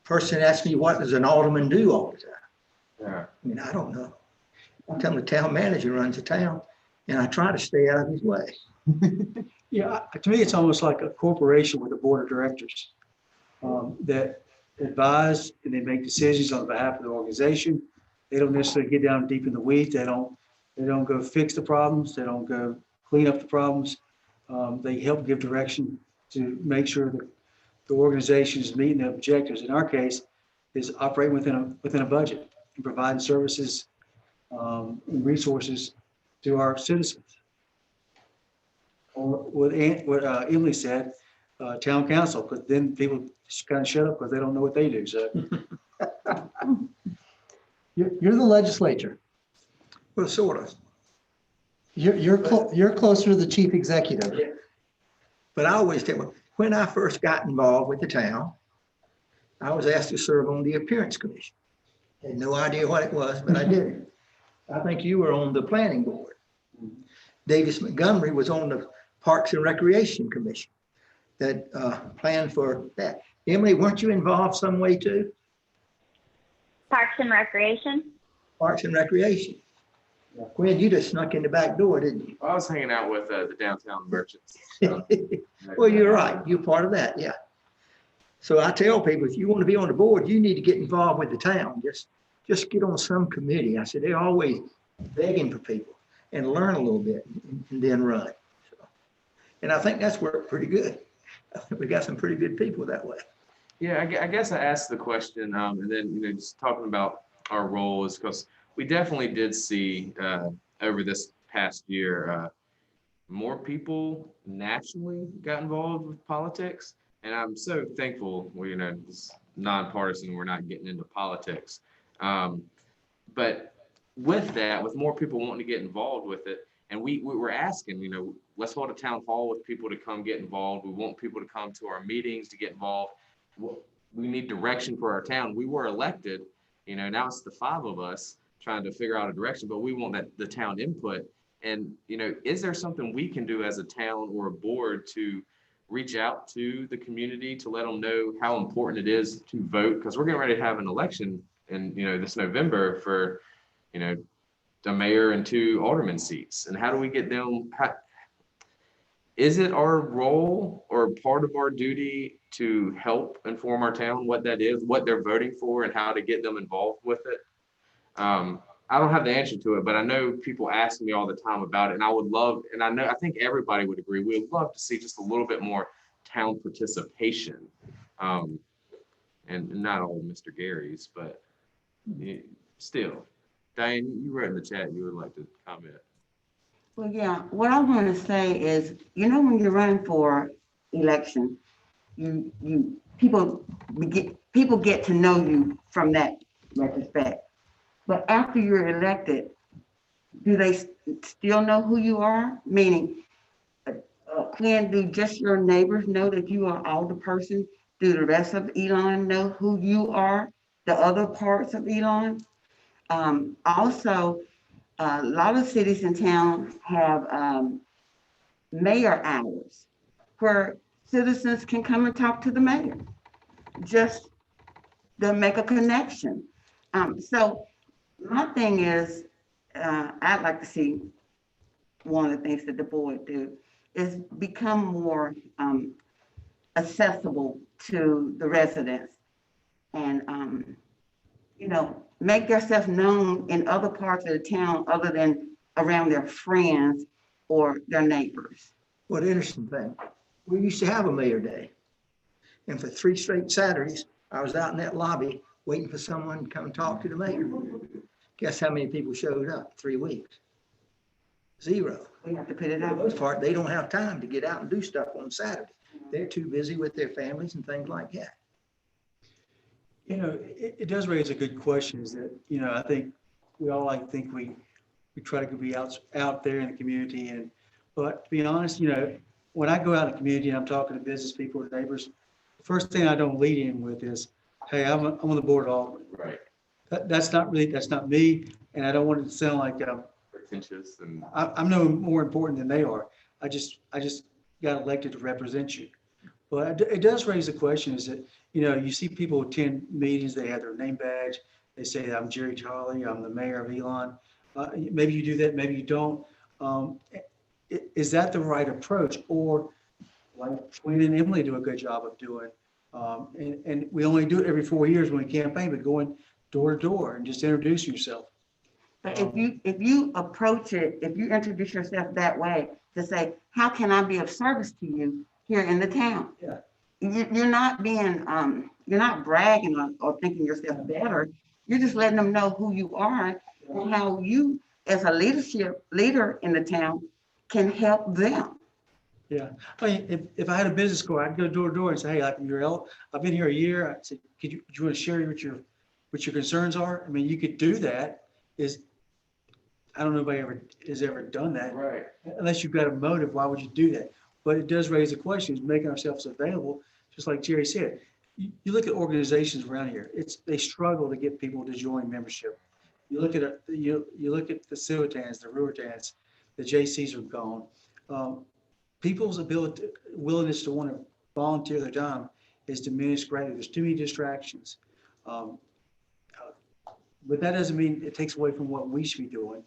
person asked me, what does an alderman do all the time? Yeah. I mean, I don't know. I tell him the town manager runs the town, and I try to stay out of his way. Yeah, to me, it's almost like a corporation with a board of directors that advise and they make decisions on behalf of the organization. They don't necessarily get down deep in the weeds. They don't go fix the problems. They don't go clean up the problems. They help give direction to make sure that the organization is meeting the objectives. In our case, is operating within a budget and providing services and resources to our citizens. Or what Emily said, town council, because then people just kind of shut up because they don't know what they do. So You're the legislature. Well, sort of. You're closer to the chief executive. But I always tell, when I first got involved with the town, I was asked to serve on the appearance commission. Had no idea what it was, but I did it. I think you were on the planning board. Davis Montgomery was on the Parks and Recreation Commission that planned for that. Emily, weren't you involved some way too? Parks and Recreation. Parks and Recreation. Quinn, you just snuck in the back door, didn't you? I was hanging out with the downtown merchants. So. Well, you're right. You're part of that, yeah. So I tell people, if you want to be on the board, you need to get involved with the town. Just get on some committee. I said, they're always begging for people and learn a little bit and then run. So, and I think that's worked pretty good. I think we got some pretty good people that way. Yeah, I guess I asked the question, and then just talking about our role is because we definitely did see over this past year more people nationally got involved with politics, and I'm so thankful. It's nonpartisan. We're not getting into politics, but with that, with more people wanting to get involved with it, and we were asking, let's hold a town hall with people to come get involved. We want people to come to our meetings to get involved. We need direction for our town. We were elected, now it's the 5 of us trying to figure out a direction, but we want the town input. And, is there something we can do as a town or a board to reach out to the community to let them know how important it is to vote? Because we're getting ready to have an election in, this November for, the mayor and 2 alderman seats. And how do we get them? Is it our role or part of our duty to help inform our town what that is, what they're voting for, and how to get them involved with it? I don't have the answer to it, but I know people ask me all the time about it, and I would love, and I think everybody would agree, we would love to see just a little bit more town participation. And not all Mr. Gary's, but still. Diane, you wrote in the chat you would like to comment. Well, yeah, what I want to say is, when you're running for election, people get to know you from that retrospect. But after you're elected, do they still know who you are? Meaning, do just your neighbors know that you are all the person? Do the rest of Elon know who you are? The other parts of Elon? Also, a lot of cities and towns have mayor hours where citizens can come and talk to the mayor, just to make a connection. So my thing is, I'd like to see one of the things that the board do is become more accessible to the residents and, make yourself known in other parts of the town other than around their friends or their neighbors. What an interesting thing. We used to have a mayor day. And for 3 straight Saturdays, I was out in that lobby waiting for someone to come and talk to the mayor. Guess how many people showed up? 3 weeks. 0. We have to put it For the out. most part, they don't have time to get out and do stuff on Saturday. They're too busy with their families and things like that. it does raise a good question is that, I think we all think we try to be out there in the community. But to be honest, when I go out in the community and I'm talking to business people or neighbors, the first thing I don't lead in with is, hey, I'm on the board of Aldermen. Right. That's not really, that's not me, and I don't want it to sound like Pretentious and. I'm no more important than they are. I just got elected to represent you. But it does raise the question is that, you see people attend meetings, they have their name badge, they say, I'm Jerry Tolley, I'm the mayor of Elon. Maybe you do that, maybe you don't. Is that the right approach? Or like Wayne and Emily do a good job of doing? And we only do it every 4 years when we campaign, but going door to door and just introduce yourself. But if you approach it, if you introduce yourself that way, to say, how can I be of service to you here in the town? Yeah. You're not being, you're not bragging or thinking yourself better. You're just letting them know who you are and how you, as a leader in the town, can help them. Yeah, I mean, if I had a business card, I'd go door to door and say, hey, I've been here a year. I said, do you want to share what your concerns are? I mean, you could do that. I don't know if anybody has ever done that. Right. Unless you've got a motive, why would you do that? But it does raise the question, is making ourselves available, just like Jerry said. You look at organizations around here, they struggle to get people to join membership. You look at you look at the Civitan's, the Ruritans, the JCs are gone. People's willingness to want to volunteer their time is diminished greatly. There's too many distractions. But that doesn't mean it takes away from what we should be doing.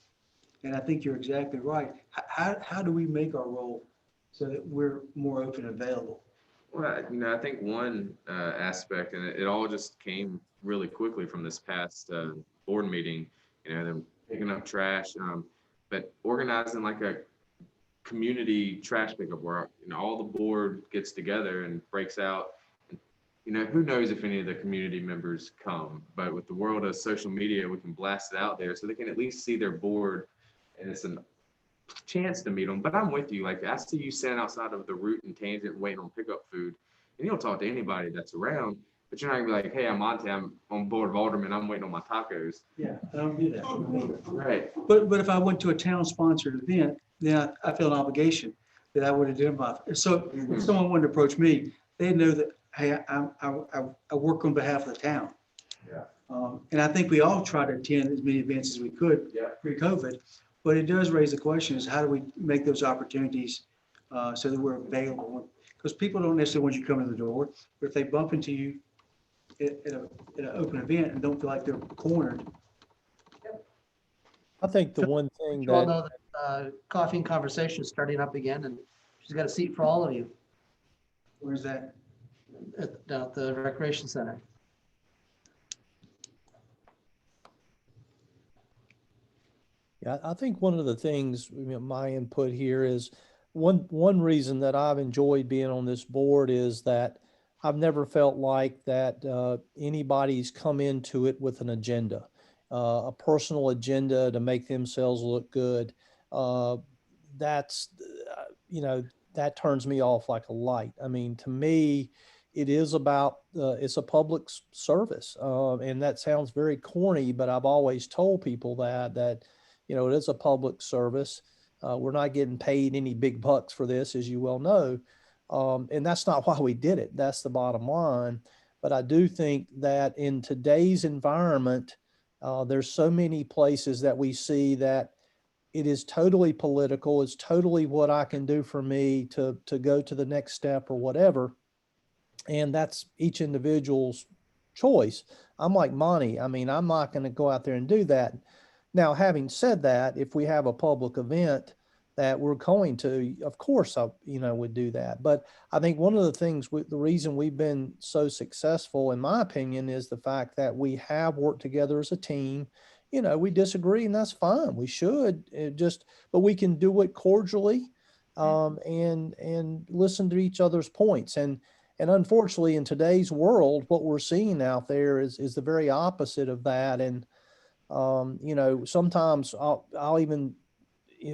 And I think you're exactly right. How do we make our role so that we're more open and available? Well, I think one aspect, and it all just came really quickly from this past board meeting, them picking up trash, but organizing like a community trash pickup where, all the board gets together and breaks out. Who knows if any of the community members come, but with the world of social media, we can blast it out there so they can at least see their board, and it's a chance to meet them. But I'm with you. Like, I see you standing outside of the Root and Tangent waiting on pickup food, and you don't talk to anybody that's around, but you're not gonna be like, hey, I'm Monty, I'm on board of Aldermen, I'm waiting on my tacos. Yeah, I don't do that. Right. But if I went to a town-sponsored event, then I feel an obligation that I would identify. So if someone wanted to approach me, they know that, hey, I work on behalf of the town. Yeah. And I think we all try to attend as many events as we could pre-COVID, but it does raise the question is how do we make those opportunities so that we're available? Because people don't necessarily want you to come to the door, but if they bump into you at an open event and don't feel like they're cornered. I think the one thing You all that, know that Coffee and Conversation is starting up again, and she's got a seat for all of you Where's that? down at the Recreation Center. yeah, I think one of the things, my input here is one reason that I've enjoyed being on this board is that I've never felt like that anybody's come into it with an agenda, a personal agenda to make themselves look good. That's, that turns me off like a light. I mean, to me, it is about, it's a public service. And that sounds very corny, but I've always told people that, it is a public service. We're not getting paid any big bucks for this, as you well know. And that's not why we did it. That's the bottom line. But I do think that in today's environment, there's so many places that we see that it is totally political. It's totally what I can do for me to go to the next step or whatever. And that's each individual's choice. I'm like Monty. I mean, I'm not going to go out there and do that. Now, having said that, if we have a public event that we're going to, of course, I, would do that. But I think one of the things, the reason we've been so successful, in my opinion, is the fact that we have worked together as a team. We disagree, and that's fine. We should but we can do it cordially, and listen to each other's points. And unfortunately, in today's world, what we're seeing out there is the very opposite of that. And sometimes I'll even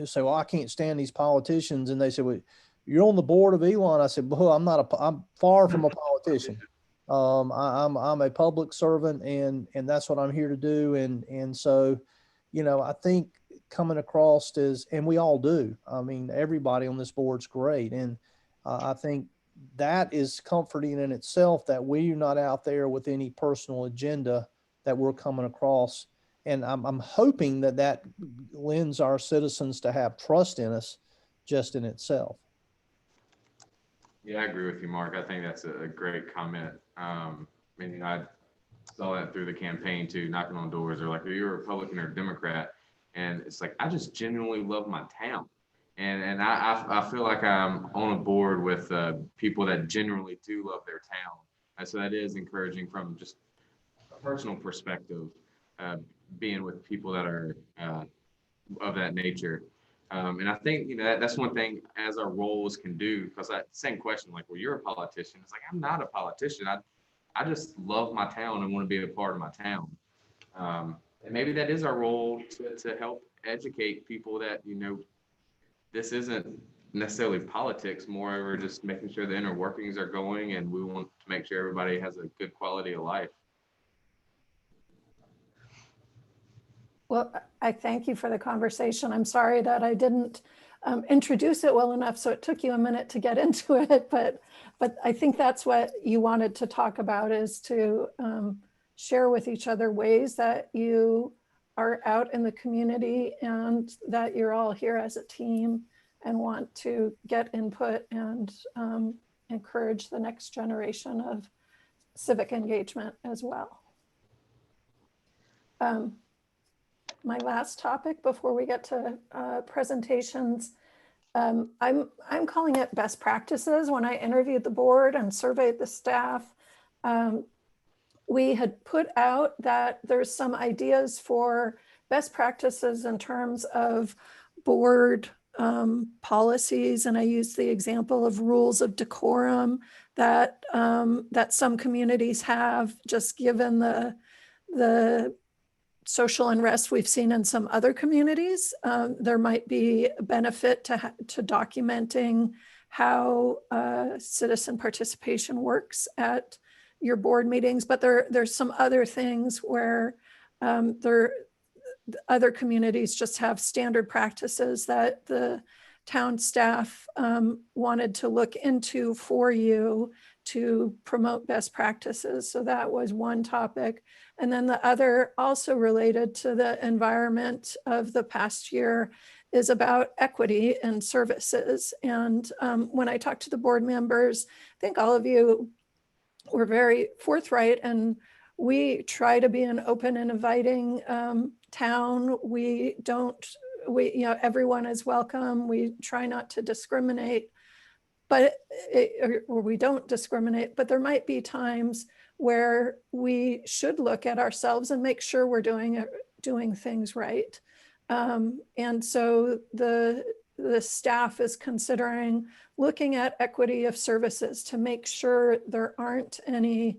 say, well, I can't stand these politicians. And they say, well, you're on the board of Elon. I said, well, I'm far from a politician. I'm a public servant, and that's what I'm here to do. And so, I think coming across and we all do. I mean, everybody on this board's great. And I think that is comforting in itself, that we're not out there with any personal agenda that we're coming across. And I'm hoping that that lends our citizens to have trust in us just in itself. Yeah, I agree with you, Mark. I think that's a great comment. I saw that through the campaign too, knocking on doors. They're like, are you a Republican or a Democrat? And it's like, I just genuinely love my town. And I feel like I'm on a board with people that genuinely do love their town. And so that is encouraging from just a personal perspective, being with people that are of that nature. And I think, that's one thing as our roles can do, because that same question, like, well, you're a politician. It's like, I'm not a politician. I just love my town and want to be a part of my town. And maybe that is our role to help educate people that, this isn't necessarily politics, moreover, just making sure the inner workings are going, and we want to make sure everybody has a good quality of life. Well, I thank you for the conversation. I'm sorry that I didn't introduce it well enough, so it took you a minute to get into it, but I think that's what you wanted to talk about, is to share with each other ways that you are out in the community and that you're all here as a team and want to get input and encourage the next generation of civic engagement as well. My last topic before we get to presentations, I'm calling it best practices. When I interviewed the board and surveyed the staff, we had put out that there's some ideas for best practices in terms of board policies. And I used the example of rules of decorum that some communities have, just given the social unrest we've seen in some other communities. There might be a benefit to documenting how citizen participation works at your board meetings, but there's some other things where other communities just have standard practices that the town staff wanted to look into for you to promote best practices. So that was one topic. And then the other, also related to the environment of the past year, is about equity in services. And when I talked to the board members, I think all of you were very forthright, and we try to be an open and inviting town. Everyone is welcome. We try not to discriminate, or we don't discriminate, but there might be times where we should look at ourselves and make sure we're doing things right. And so the staff is considering looking at equity of services to make sure there aren't any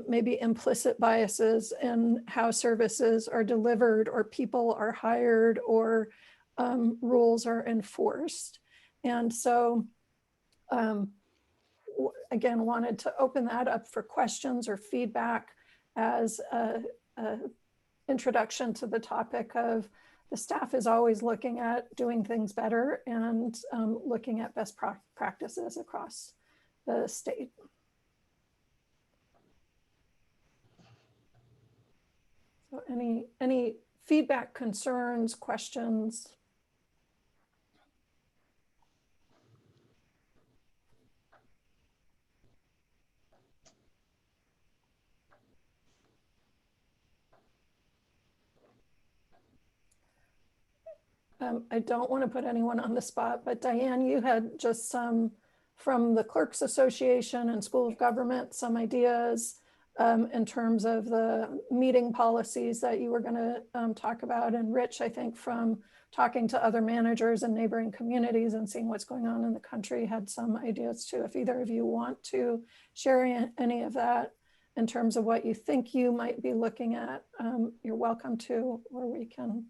maybe implicit biases in how services are delivered, or people are hired, or rules are enforced. And so again, wanted to open that up for questions or feedback as a introduction to the topic of the staff is always looking at doing things better and looking at best practices across the state. So any feedback, concerns, questions? I don't want to put anyone on the spot, but Diane, you had just some from the Clerks Association and School of Government, some ideas in terms of the meeting policies that you were going to talk about. And Rich, I think from talking to other managers in neighboring communities and seeing what's going on in the country, had some ideas too. If either of you want to share any of that in terms of what you think you might be looking at, you're welcome to, or we can.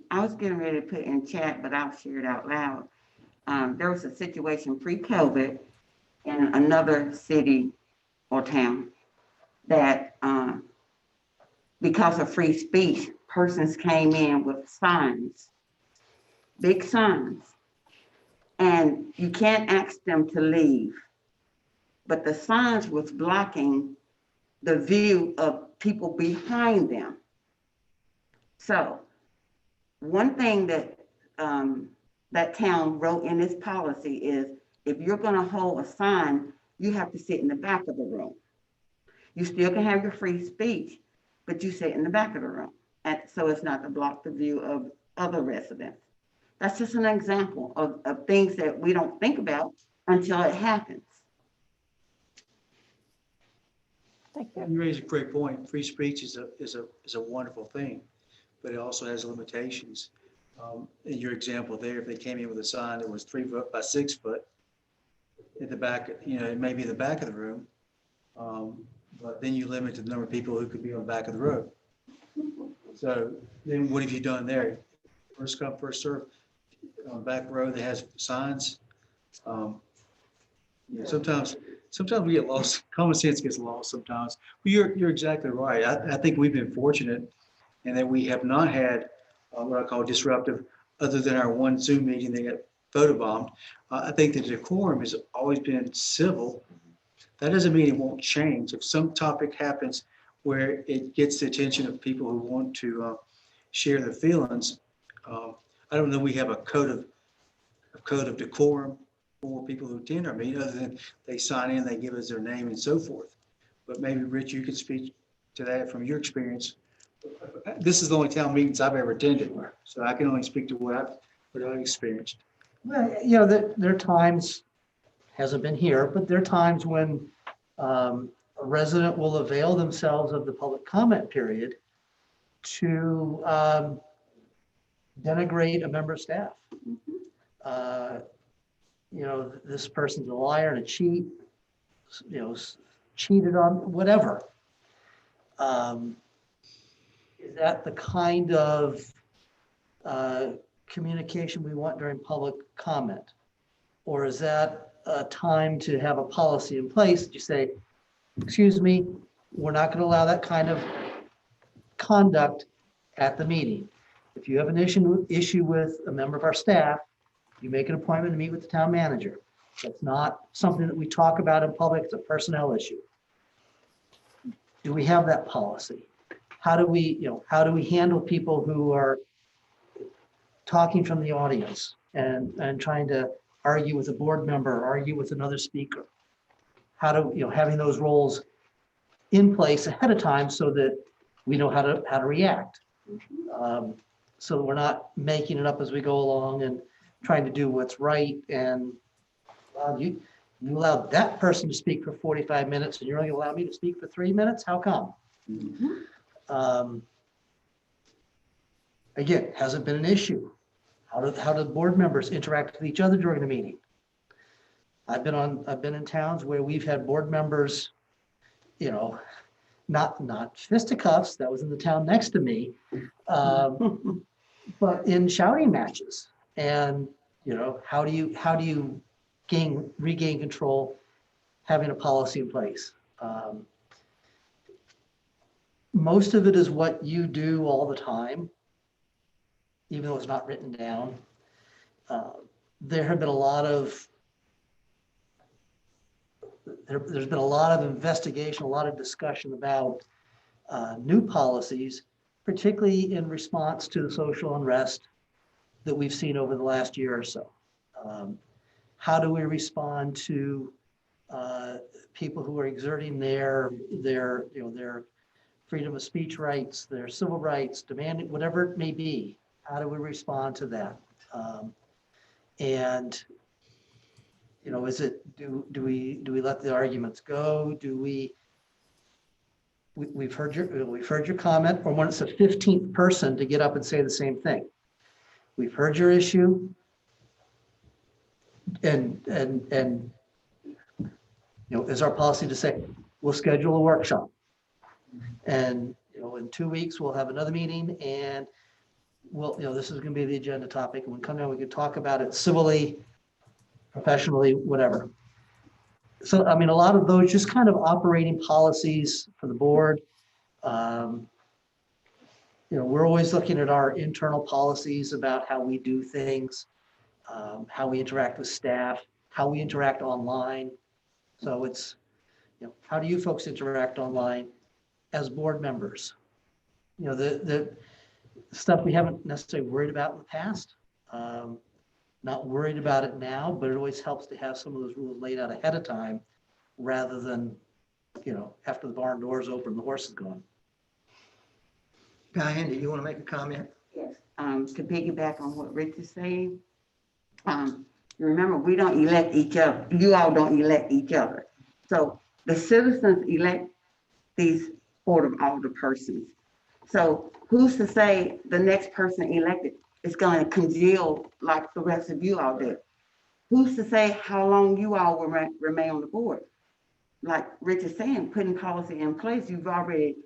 I was getting ready to put in chat, but I'll share it out loud. There was a situation pre-COVID in another city or town that because of free speech, persons came in with signs, big signs, and you can't ask them to leave. But the signs was blocking the view of people behind them. So one thing that that town wrote in its policy is if you're going to hold a sign, you have to sit in the back of the room. You still can have your free speech, but you sit in the back of the room. And so it's not to block the view of other residents. That's just an example of things that we don't think about until it happens. Thank you. You raise a great point. Free speech is a wonderful thing, but it also has limitations. In your example there, if they came in with a sign that was 3 foot by 6 foot at the back, it may be the back of the room, but then you limit the number of people who could be on the back of the road. So then what have you done there? First come, first serve. On the back row that has signs. Sometimes we get lost. Common sense gets lost sometimes. But you're exactly right. I think we've been fortunate in that we have not had what I call disruptive, other than our one Zoom meeting that got photobombed. I think the decorum has always been civil. That doesn't mean it won't change. If some topic happens where it gets the attention of people who want to share their feelings, I don't know we have a code of decorum for people who attend our meeting, other than they sign in, they give us their name and so forth. But maybe Rich, you could speak to that from your experience. This is the only town meetings I've ever attended, so I can only speak to what I've experienced. Well, there are times, hasn't been here, but there are times when a resident will avail themselves of the public comment period to denigrate a member of staff. This person's a liar and a cheat, cheated on, whatever. Is that the kind of communication we want during public comment? Or is that a time to have a policy in place that you say, excuse me, we're not going to allow that kind of conduct at the meeting. If you have an issue with a member of our staff, you make an appointment to meet with the town manager. That's not something that we talk about in public. It's a personnel issue. Do we have that policy? How do we handle people who are talking from the audience and trying to argue with a board member, argue with another speaker? How do, having those roles in place ahead of time so that we know how to react. So that we're not making it up as we go along and trying to do what's right. And you allowed that person to speak for 45 minutes and you're only allowed me to speak for 3 minutes? How come? Again, hasn't been an issue. How do board members interact with each other during the meeting? I've been in towns where we've had board members, not fisticuffs, that was in the town next to me, but in shouting matches. And how do you regain control having a policy in place? Most of it is what you do all the time, even though it's not written down. There have been a lot of there's been a lot of investigation, a lot of discussion about new policies, particularly in response to the social unrest that we've seen over the last year or so. How do we respond to people who are exerting their freedom of speech rights, their civil rights, demanding whatever it may be? How do we respond to that? Is it do we let the arguments go? We've heard your comment, or when it's the 15th person to get up and say the same thing. We've heard your issue, and is our policy to say we'll schedule a workshop, and in 2 weeks we'll have another meeting, and this is going to be the agenda topic, and when we come down we can talk about it civilly, professionally, whatever. So, a lot of those just kind of operating policies for the board. We're always looking at our internal policies about how we do things, how we interact with staff, how we interact online. So it's, how do you folks interact online? as board members. You know, the stuff we haven't necessarily worried about in the past. Not worried about it now, but it always helps to have some of those rules laid out ahead of time rather than, you know, after the barn doors open, the horse is gone. Diane, do you want to make a comment? Yes. To piggyback on what Rich is saying, remember, we don't elect each other. You all don't elect each other. So the citizens elect these Board of Alderpersons. So who's to say the next person elected is going to congeal like the rest of you all did? Who's to say how long you all will remain on the board? Like Rich is saying, putting policy in place, you've already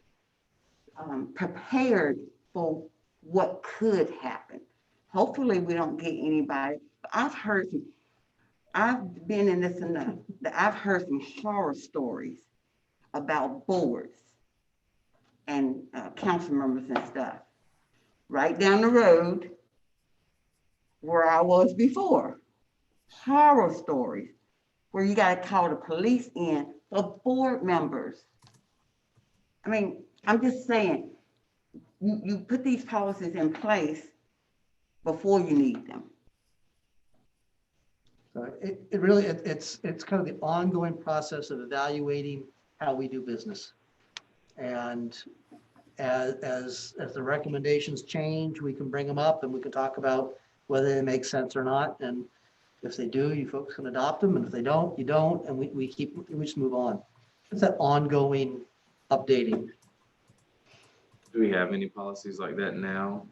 prepared for what could happen. Hopefully we don't get anybody. I've been in this enough that I've heard some horror stories about boards and council members and stuff right down the road where I was before. Horror stories where you got to call the police in for board members. I mean, I'm just saying, you put these policies in place before you need them. So it really, it's kind of the ongoing process of evaluating how we do business. And as the recommendations change, we can bring them up and we can talk about whether they make sense or not. And if they do, you folks can adopt them. And if they don't, you don't. And we just move on. It's that ongoing updating. Do we have any policies like that now?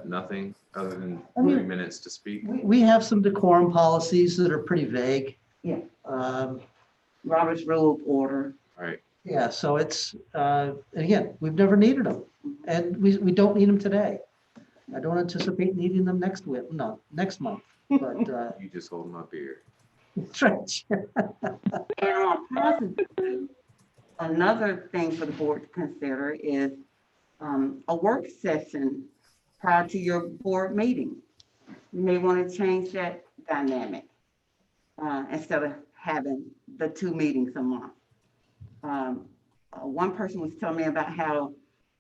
Nothing other than I mean, 3 minutes to speak? We have some decorum policies that are pretty vague. Yeah. Robert's Rule of Order. Right. Yeah, so it's, and again, we've never needed them, and we don't need them today. I don't anticipate needing them next month, but. You just hold my beer. That's right. And on positive, another thing for the board to consider is a work session prior to your board meeting. You may want to change that dynamic instead of having the 2 meetings a month. One person was telling me about how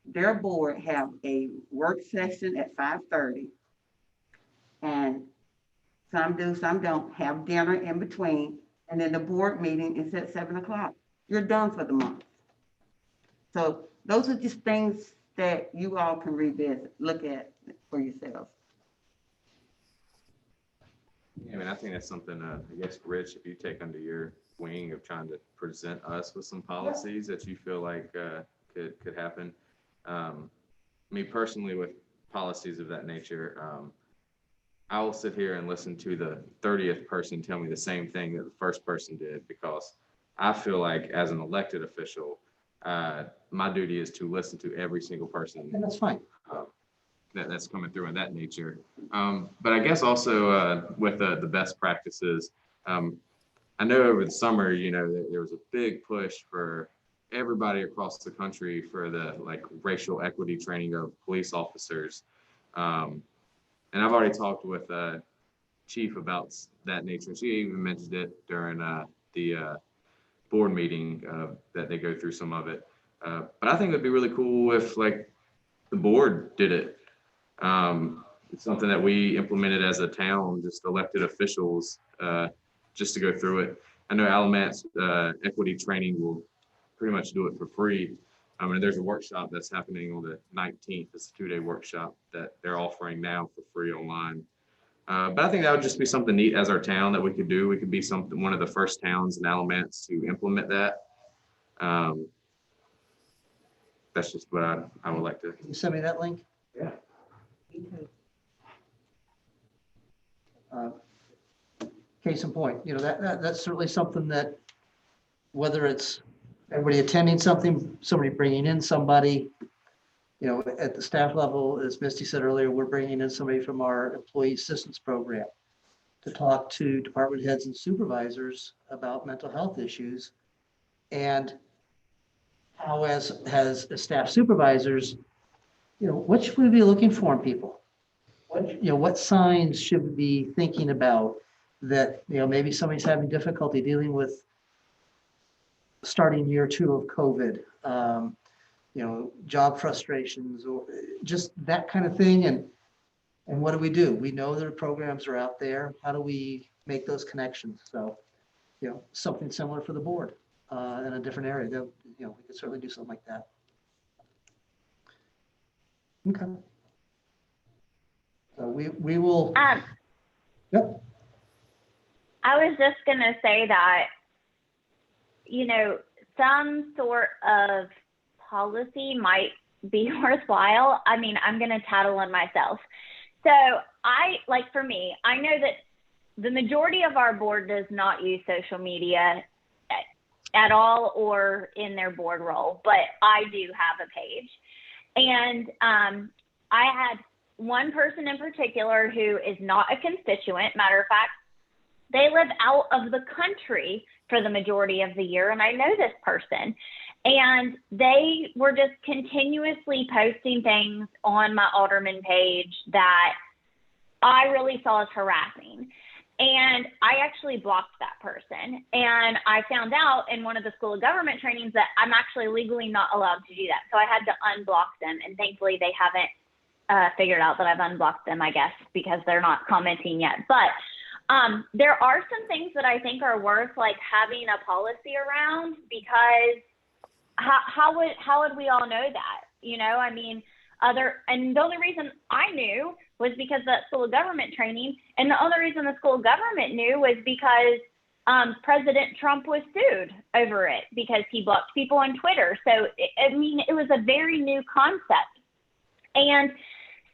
their board have a work session at 5:30, and some do, some don't, have dinner in between, and then the board meeting is at 7 o'clock. You're done for the month. So those are just things that you all can revisit, look at for yourselves. Yeah, I mean, I think that's something, I guess, Rich, if you take under your wing of trying to present us with some policies that you feel like could happen. Me personally, with policies of that nature, I will sit here and listen to the 30th person tell me the same thing that the first person did, because I feel like as an elected official, my duty is to listen to every single person. And that's fine. That's coming through in that nature. But I guess also with the best practices, I know over the summer, you know, there was a big push for everybody across the country for the like racial equity training of police officers. And I've already talked with Chief about that nature. She even mentioned it during the board meeting that they go through some of it. But I think it'd be really cool if like the board did it. It's something that we implemented as a town, just elected officials, just to go through it. I know Alamont's equity training will pretty much do it for free. And there's a workshop that's happening on the 19th. It's a 2-day workshop that they're offering now for free online. But I think that would just be something neat as our town that we could do. We could be one of the first towns in Alamance to implement that. That's just what I would like to. Can you send me that link? Yeah. Case in point, you know, that's certainly something that, whether it's everybody attending something, somebody bringing in somebody, you know, at the staff level, as Misty said earlier, we're bringing in somebody from our employee assistance program to talk to department heads and supervisors about mental health issues, and how as staff supervisors, you know, what should we be looking for in people? What signs should we be thinking about that, you know, maybe somebody's having difficulty dealing with starting year 2 of COVID, job frustrations or just that kind of thing. And what do? We know their programs are out there. How do we make those connections? So, something similar for the board in a different area. That, we could certainly do something like that. Okay. So we will. Yep. I was just going to say that, some sort of policy might be worthwhile. I mean, I'm going to tattle on myself. So for me, I know that the majority of our board does not use social media at all or in their board role, but I do have a page. And I had one person in particular who is not a constituent. Matter of fact, they live out of the country for the majority of the year, and I know this person. And they were just continuously posting things on my Alderman page that I really saw as harassing. And I actually blocked that person. And I found out in one of the school of government trainings that I'm actually legally not allowed to do that. So I had to unblock them. And thankfully they haven't figured out that I've unblocked them, I guess, because they're not commenting yet. But there are some things that I think are worth having a policy around, because how would we all know that? And the only reason I knew was because that school of government training. And the only reason the school of government knew was because President Trump was sued over it because he blocked people on Twitter. So, it was a very new concept. And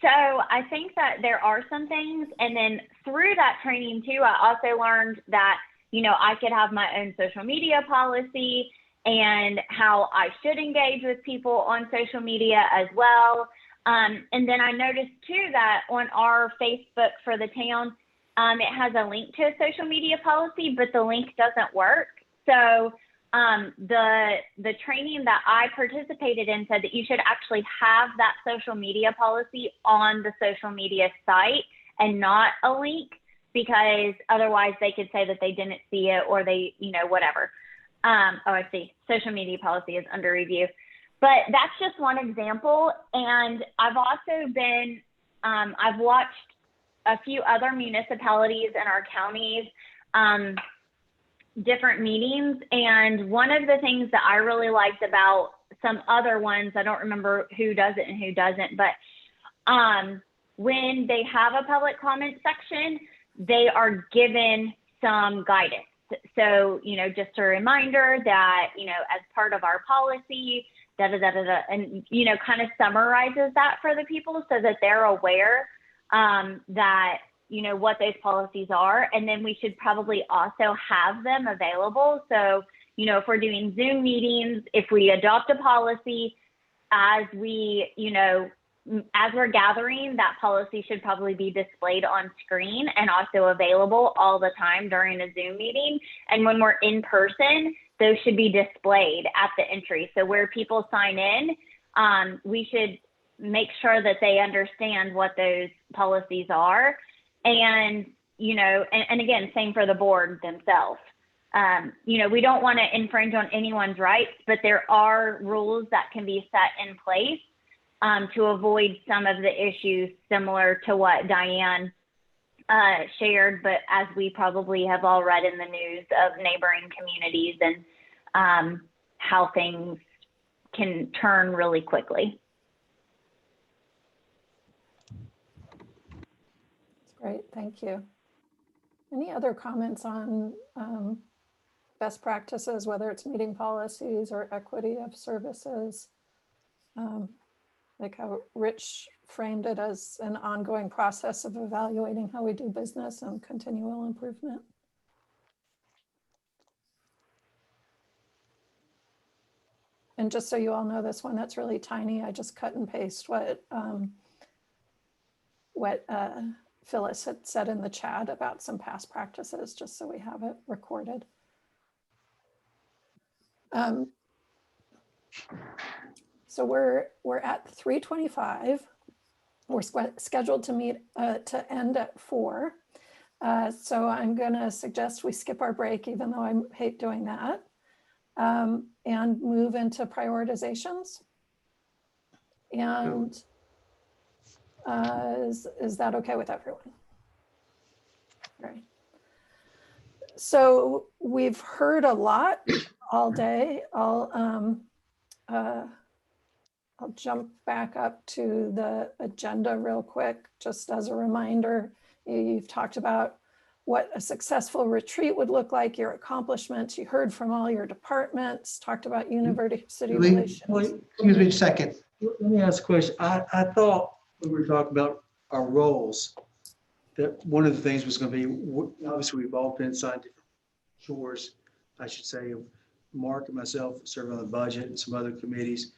so I think that there are some things. And then through that training too, I also learned that, I could have my own social media policy and how I should engage with people on social media as well. And then I noticed too that on our Facebook for the town, it has a link to a social media policy, but the link doesn't work. So the training that I participated in said that you should actually have that social media policy on the social media site and not a link, because otherwise they could say that they didn't see it or they, whatever. I see. Social media policy is under review. But that's just one example. And I've also been, I've watched a few other municipalities in our counties, different meetings. And one of the things that I really liked about some other ones, I don't remember who does it and who doesn't, but when they have a public comment section, they are given some guidance. So, just a reminder that, as part of our policy, and, kind of summarizes that for the people so that they're aware that, what those policies are. And then we should probably also have them available. So, if we're doing Zoom meetings, if we adopt a policy as we, as we're gathering, that policy should probably be displayed on screen and also available all the time during a Zoom meeting. And when we're in person, those should be displayed at the entry. So where people sign in, we should make sure that they understand what those policies are. And, and again, same for the board themselves. We don't want to infringe on anyone's rights, but there are rules that can be set in place to avoid some of the issues similar to what Diane shared, but as we probably have all read in the news of neighboring communities and how things can turn really quickly. That's great, thank you. Any other comments on best practices, whether it's meeting policies or equity of services? Like how Rich framed it as an ongoing process of evaluating how we do business and continual improvement. And just so you all know, this one that's really tiny, I just cut and paste what Phyllis had said in the chat about some past practices, just so we have it recorded. So we're at 3:25. We're scheduled to meet to end at 4. So I'm going to suggest we skip our break, even though I hate doing that. and move into prioritizations. And is that okay with everyone? Right. So we've heard a lot all day. I'll jump back up to the agenda real quick, just as a reminder. You've talked about what a successful retreat would look like, your accomplishments. You heard from all your departments, talked about university relations. Excuse me a second. Let me ask a question. I thought when we were talking about our roles, that one of the things was going to be, obviously we've all been assigned different chores, I should say. Mark and myself serve on the budget and some other committees.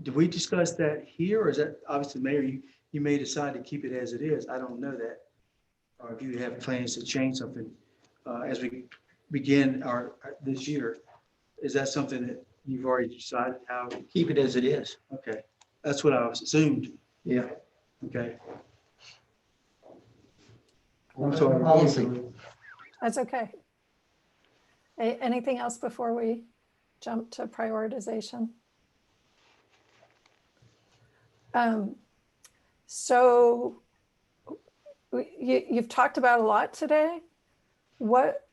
Did we discuss that here, or is that obviously, Mayor, you may decide to keep it as it is? I don't know that. Or if you have plans to change something as we begin this year, is that something that you've already decided how? Keep it as it is. Okay, that's what I was assumed. Yeah. Okay. I'm sorry. Policy. That's okay. Anything else before we jump to prioritization? So you've talked about a lot today. What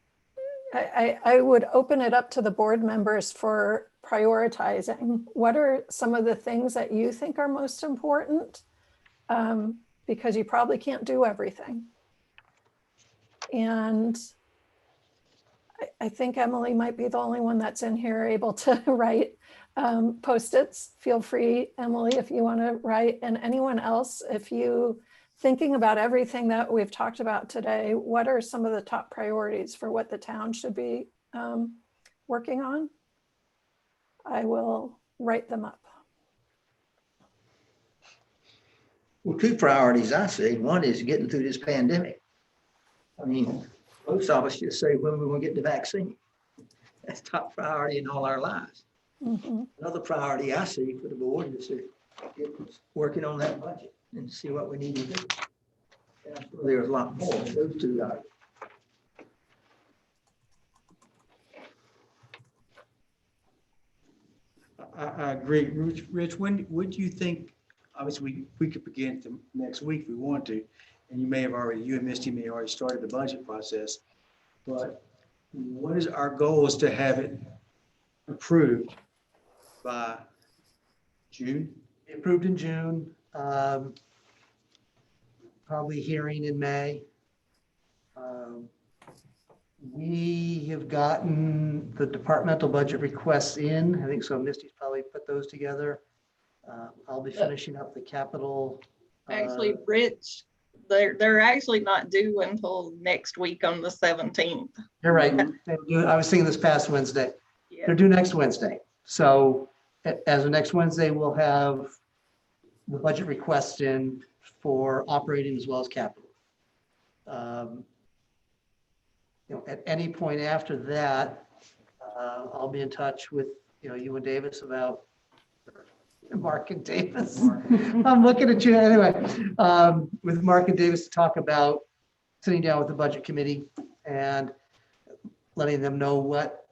I would open it up to the board members for prioritizing. What are some of the things that you think are most important? Because you probably can't do everything. And I think Emily might be the only one that's in here able to write Post-its. Feel free, Emily, if you want to write, and anyone else, if you thinking about everything that we've talked about today, what are some of the top priorities for what the town should be working on? I will write them up. Well, two priorities I see. One is getting through this pandemic. I mean, most of us just say when we're going to get the vaccine. That's top priority in all our lives. Mm-hmm. Another priority I see for the board is to get working on that budget and see what we need to do. And I'm sure there's a lot more than those two items. I agree. Rich, when would you think, obviously we could begin to next week if we want to, and you and Misty may have already started the budget process, but what is our goal is to have it approved by June? Approved in June, probably hearing in May. We have gotten the departmental budget requests in. I think so. Misty's probably put those together. I'll be finishing up the capital. Actually, Rich, they're actually not due until next week on the 17th. You're right. I was thinking this past Wednesday. Yeah. They're due next Wednesday. So as of next Wednesday, we'll have the budget requests in for operating as well as capital. At any point after that, I'll be in touch with, you and Davis about Mark and Davis. I'm looking at you anyway, with Mark and Davis to talk about sitting down with the budget committee and letting them know what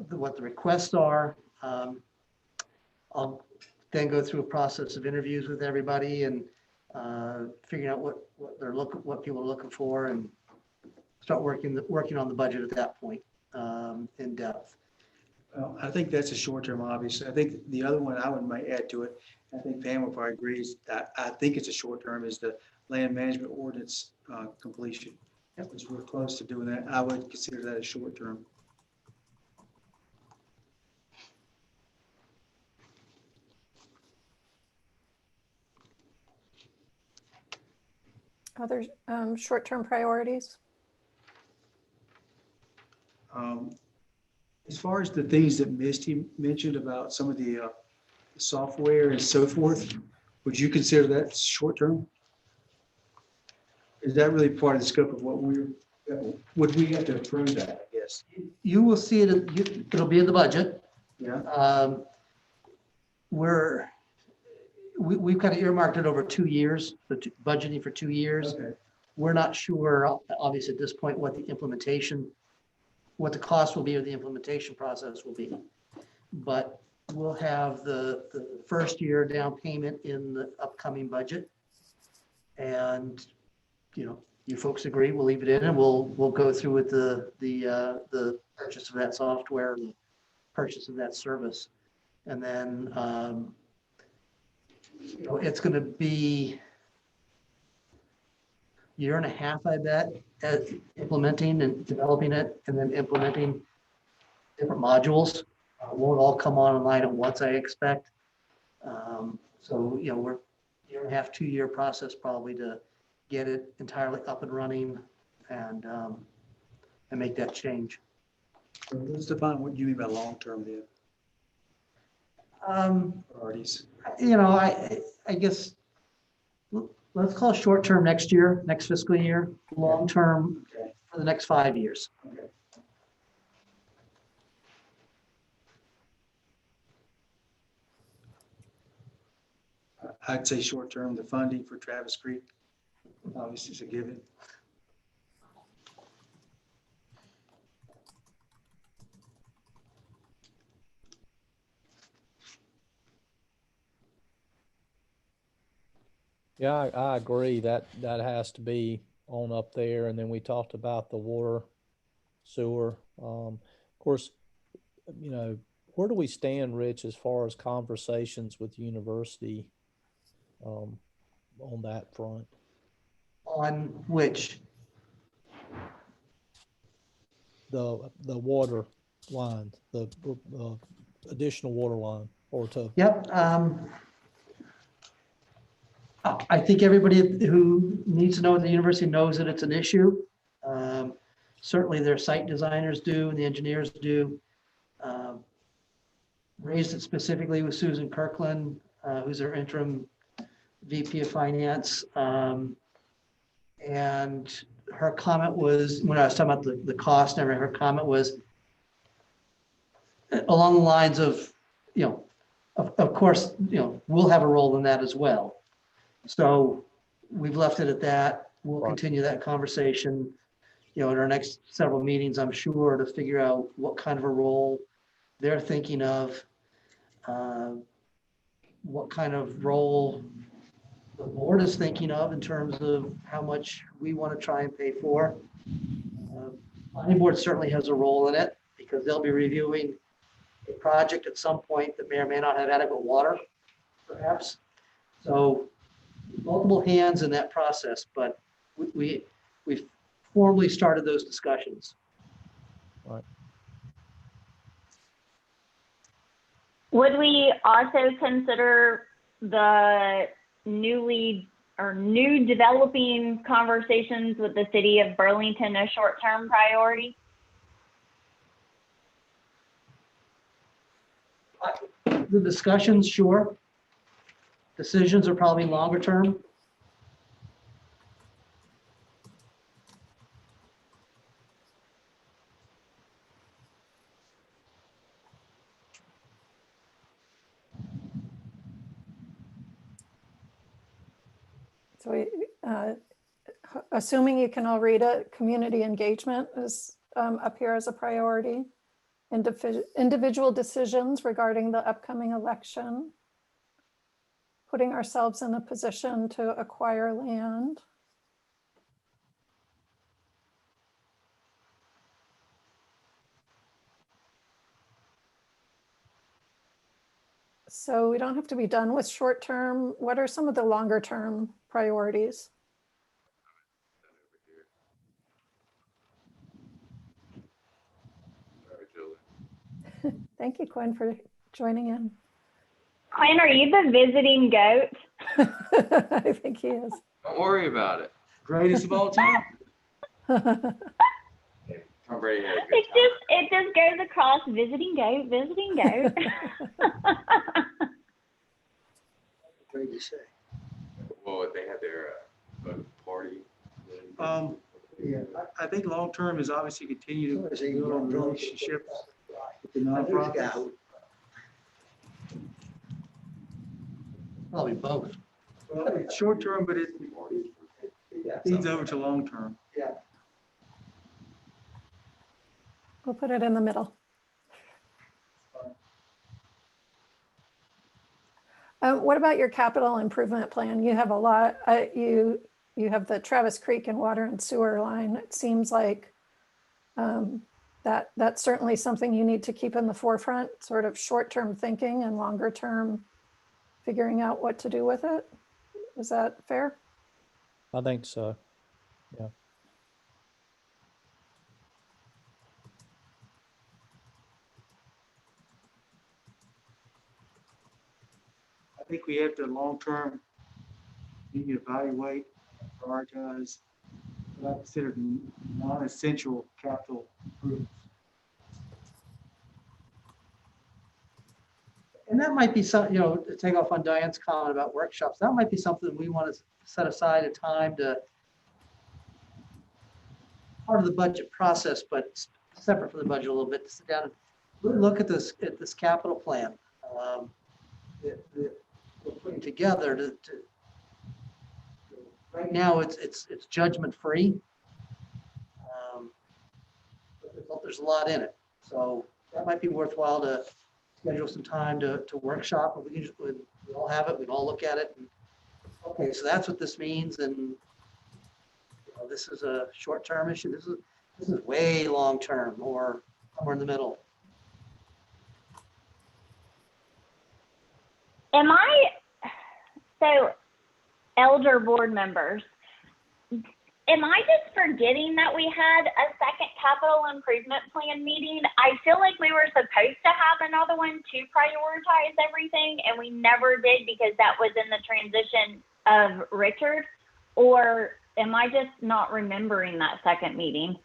the requests are. I'll then go through a process of interviews with everybody and figuring out what people are looking for and start working on the budget at that point in depth. Well, I think that's a short term, obviously. I think the other one I might add to it, I think Pam will probably agree, is that I think it's a short term, is the land management ordinance completion. Because we're close to doing that. I would consider that a short term. Other short-term priorities? As far as the things that Misty mentioned about some of the software and so forth, would you consider that short term? Is that really part of the scope of what would we have to approve that, I guess? You will see it, it'll be in the budget. Yeah. We've kind of earmarked it over 2 years, budgeting for 2 years. Okay. We're not sure, obviously at this point, what the implementation what the cost will be or the implementation process will be. But we'll have the first year down payment in the upcoming budget. And, you know, you folks agree, we'll leave it in and we'll go through with the purchase of that software, and the purchase of that service. And then, you know, it's going to be a year and a half, I bet, at implementing and developing it and then implementing different modules. Won't all come online at once, I expect. So, you know, we're year and a half, 2-year process probably to get it entirely up and running and make that change. So let's define what you mean by long-term then. Priorities. You know, I guess let's call short-term next year, next fiscal year, long-term Okay. for the next 5 years. Okay. I'd say short-term, the funding for Travis Creek, obviously is a given. Yeah, I agree that has to be on up there. And then we talked about the water, sewer. Of course, you know, where do we stand, Rich, as far as conversations with the university on that front? On which, The water line, the additional water line, or to yep. I think everybody who needs to know at the university knows that it's an issue. Certainly their site designers do and the engineers do. Raised it specifically with Susan Kirkland, who's their interim VP of Finance. And her comment was, when I was talking about the cost and everything, her comment was along the lines of, you know, of course, you know, we'll have a role in that as well. So we've left it at that. We'll continue that conversation, you know, in our next several meetings, I'm sure, to figure out what kind of a role they're thinking of, what kind of role the board is thinking of in terms of how much we want to try and pay for. Planning board certainly has a role in it because they'll be reviewing a project at some point that may or may not have adequate water, perhaps. So multiple hands in that process, but we've formally started those discussions. Right. Would we also consider the new developing conversations with the city of Burlington a short-term priority? The discussions, sure. Decisions are probably longer term. So assuming you can all read it, community engagement is up here as a priority. Individual decisions regarding the upcoming election. Putting ourselves in a position to acquire land. So we don't have to be done with short term. What are some of the longer term priorities? Thank you, Quinn, for joining in. Quinn, are you the visiting goat? I think he is. Don't worry about it. Greatest of all time. Tom Brady had a good It just goes across visiting goat, visiting goat. Great to say. Well, they had their party. Yeah, I think long-term is obviously continue to build on relationships with the nonprofits. Probably both. Well, it's short-term, but it feeds over to long-term. Yeah. We'll put it in the middle. What about your capital improvement plan? You have a lot, you have the Travis Creek and water and sewer line. It seems like that's certainly something you need to keep in the forefront, sort of short-term thinking and longer-term figuring out what to do with it. Is that fair? I think so. Yeah. I think we have to long-term, need to evaluate, prioritize, what I consider non-essential capital improvements. And that might be something, to take off on Diane's comment about workshops, that might be something we want to set aside a time to, part of the budget process, but separate from the budget a little bit, to sit down and really look at this capital plan that we're putting together to right now it's judgment free. But there's a lot in it. So that might be worthwhile to schedule some time to workshop, and we all have it, we all look at it. And, okay, so that's what this means, and this is a short-term issue. This is way long-term, or somewhere in the middle. So elder board members, am I just forgetting that we had a second capital improvement plan meeting? I feel like we were supposed to have another one to prioritize everything, and we never did because that was in the transition of Richard. Or am I just not remembering that second meeting?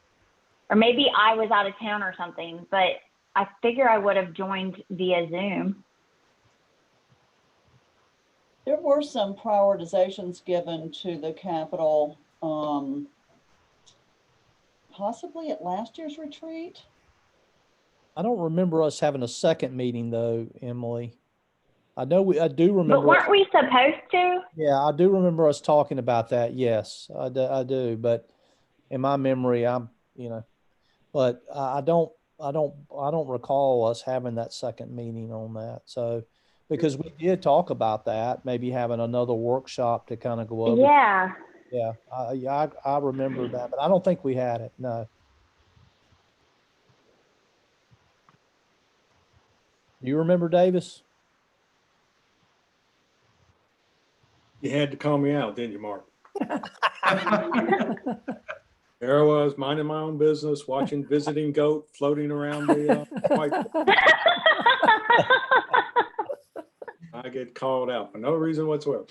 Or maybe I was out of town or something, but I figure I would have joined via Zoom. There were some prioritizations given to the capital, possibly at last year's retreat. I don't remember us having a second meeting though, Emily. I do remember. But weren't we supposed to? Yeah, I do remember us talking about that. Yes, I do. But in my memory, but I don't recall us having that second meeting on that. So, because we did talk about that, maybe having another workshop to kind of go over. Yeah. Yeah, I remember that, but I don't think we had it. No. You remember, Davis? You had to call me out, didn't you, Mark? There I was, minding my own business, watching Visiting Goat floating around the whiteboard. I get called out for no reason whatsoever.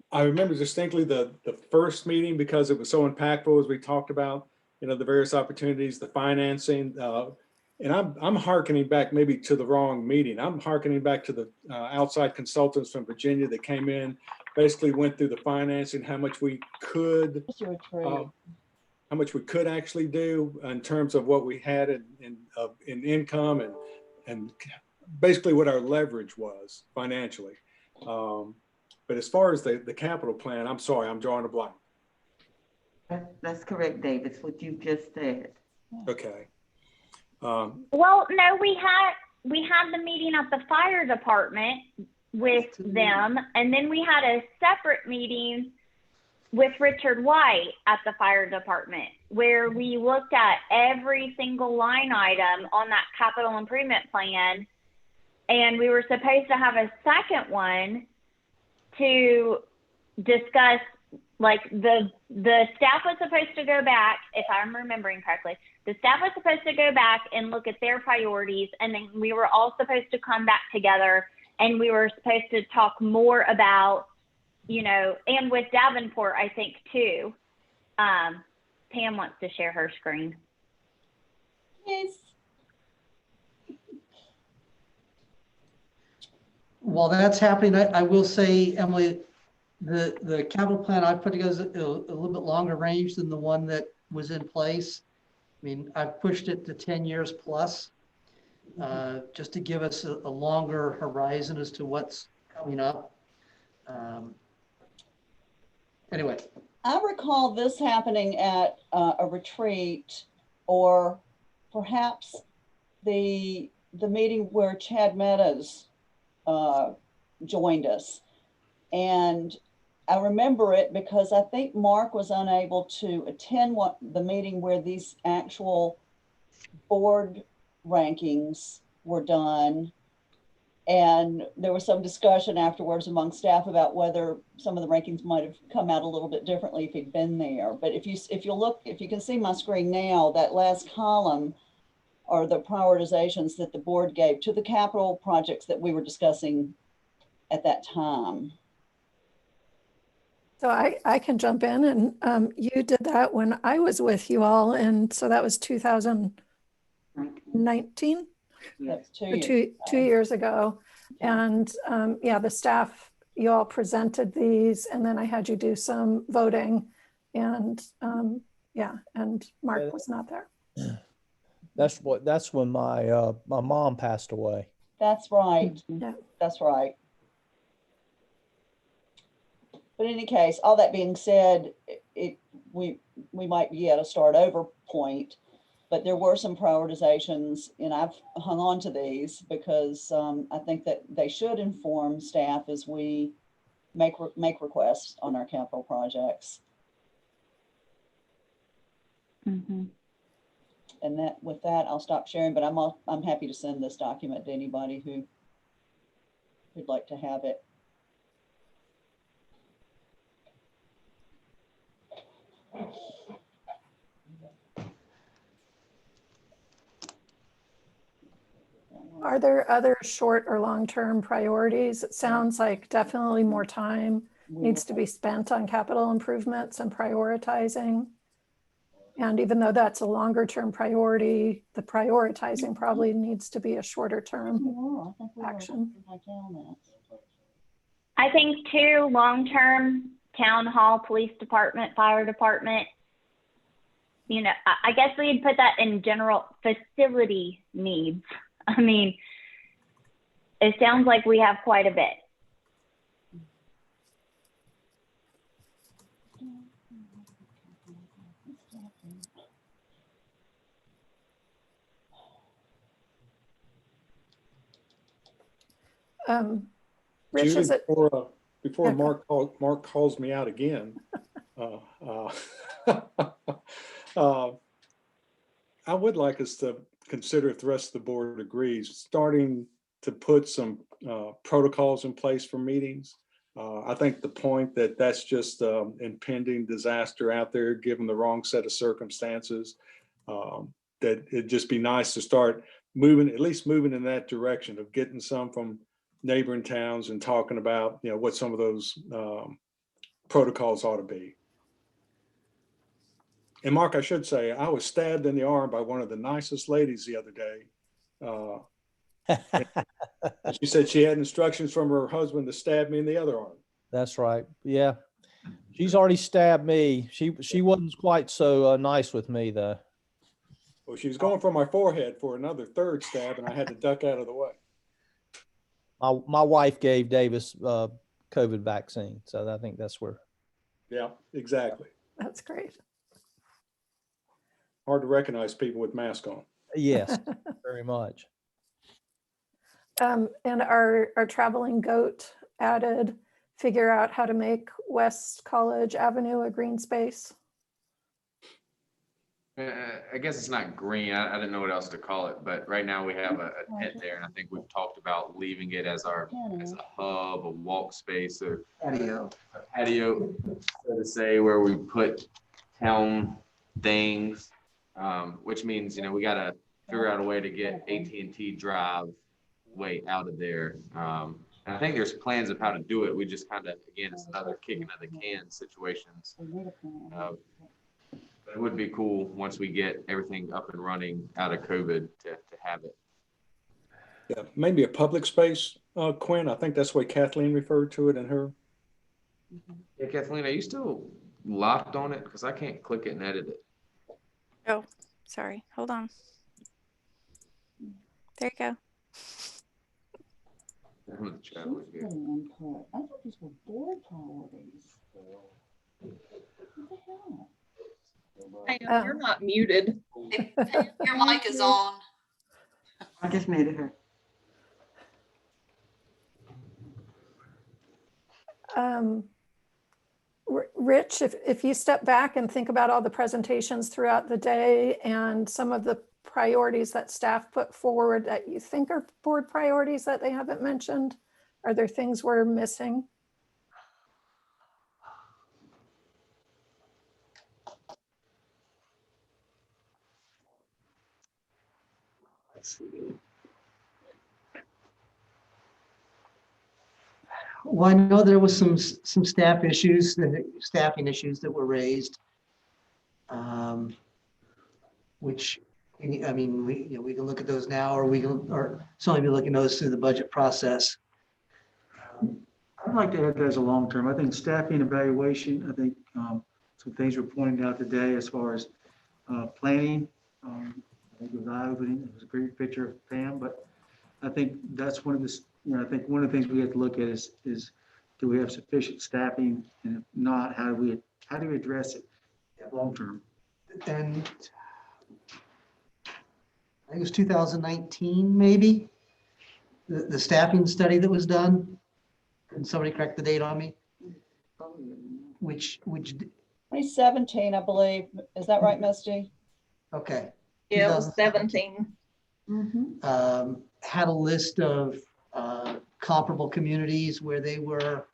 I remember distinctly the first meeting because it was so impactful as we talked about, the various opportunities, the financing, and I'm hearkening back maybe to the wrong meeting. I'm hearkening back to the outside consultants from Virginia that came in, basically went through the financing, how much we could actually do in terms of what we had in income and basically what our leverage was financially. But as far as the capital plan, I'm sorry, I'm drawing a blank. That's correct, David, what you just said. Okay. Well, no, we had the meeting at the fire department with them, and then we had a separate meeting with Richard White at the fire department where we looked at every single line item on that capital improvement plan, and we were supposed to have a second one to discuss, like the staff was supposed to go back, if I'm remembering correctly, the staff was supposed to go back and look at their priorities, and then we were all supposed to come back together, and we were supposed to talk more about, and with Davenport, I think too. Pam wants to share her screen. Yes. While that's happening, I will say, Emily, the capital plan I put together is a little bit longer range than the one that was in place. I mean, I've pushed it to 10 years plus, just to give us a longer horizon as to what's coming up. Anyway. I recall this happening at a retreat, or perhaps the meeting where Chad Meadows joined us. And I remember it because I think Mark was unable to attend the meeting where these actual board rankings were done. And there was some discussion afterwards among staff about whether some of the rankings might have come out a little bit differently if he'd been there. But if you can see my screen now, that last column are the prioritizations that the board gave to the capital projects that we were discussing at that time. So I can jump in, and you did that when I was with you all, and so that was 2019. That's Two years ago. And yeah, the staff, you all presented these, and then I had you do some voting, and yeah, and Mark was not there. That's when my mom passed away. That's right. Yeah. That's right. But in any case, all that being said, we might be at a start over point, but there were some prioritizations, and I've hung on to these because I think that they should inform staff as we make requests on our capital projects. Mm-hmm. And with that, I'll stop sharing, but I'm happy to send this document to anybody who'd like to have it. Are there other short or long-term priorities? It sounds like definitely more time needs to be spent on capital improvements and prioritizing. And even though that's a longer term priority, the prioritizing probably needs to be a shorter term action. I think too, long-term, town hall, police department, fire department, you know, I guess we'd put that in general facility needs. I mean, it sounds like we have quite a bit. Rich, Judy, is it? before Yeah, Mark calls me out again, I would like us to consider, if the rest of the board agrees, starting to put some protocols in place for meetings. I think the point that that's just impending disaster out there, given the wrong set of circumstances, that it'd just be nice to start moving, at least moving in that direction of getting some from neighboring towns and talking about, you know, what some of those protocols ought to be. And Mark, I should say, I was stabbed in the arm by one of the nicest ladies the other day. She said she had instructions from her husband to stab me in the other arm. That's right. Yeah. She's already stabbed me. She wasn't quite so nice with me though. Well, she was going for my forehead for another third stab, and I had to duck out of the way. My wife gave Davis COVID vaccine. So I think that's where. Yeah, exactly. That's great. Hard to recognize people with masks on. Yes, very much. And our traveling goat added, figure out how to make West College Avenue a green space. I guess it's not green. I didn't know what else to call it, but right now we have a tent there, and I think we've talked about leaving it as a hub, a walk space, or Patio. a patio, so to say, where we put town things, which means, you know, we got to figure out a way to get AT&T Drive way out of there. And I think there's plans of how to do it. We just kind of, again, it's another kicking of the can situations. But it would be cool once we get everything up and running out of COVID to have it. Yeah, maybe a public space, Quinn. I think that's the way Kathleen referred to it in her. Yeah, Kathleen, are you still locked on it? Because I can't click it and edit it. Oh, sorry. Hold on. There you go. I thought these were board priorities. Pam, you're not muted. Your mic is on. I just muted her. Rich, if you step back and think about all the presentations throughout the day and some of the priorities that staff put forward that you think are board priorities that they haven't mentioned, are there things we're missing? Let's see. Well, I know there was some staffing issues that were raised, which, I mean, we can look at those now, or certainly be looking at those through the budget process. I'd like to add that as a long term. I think staffing evaluation, I think some things were pointed out today as far as planning. I think it was eye-opening. It was a great picture of Pam, but I think that's one of the, I think one of the things we have to look at is do we have sufficient staffing? And if not, how do we address it long term? And I think it was 2019, maybe, the staffing study that was done. Can somebody correct the date on me? Which 2017, I believe. Is that right, Misty? okay. Yeah, it was 17. Had a list of comparable communities where they were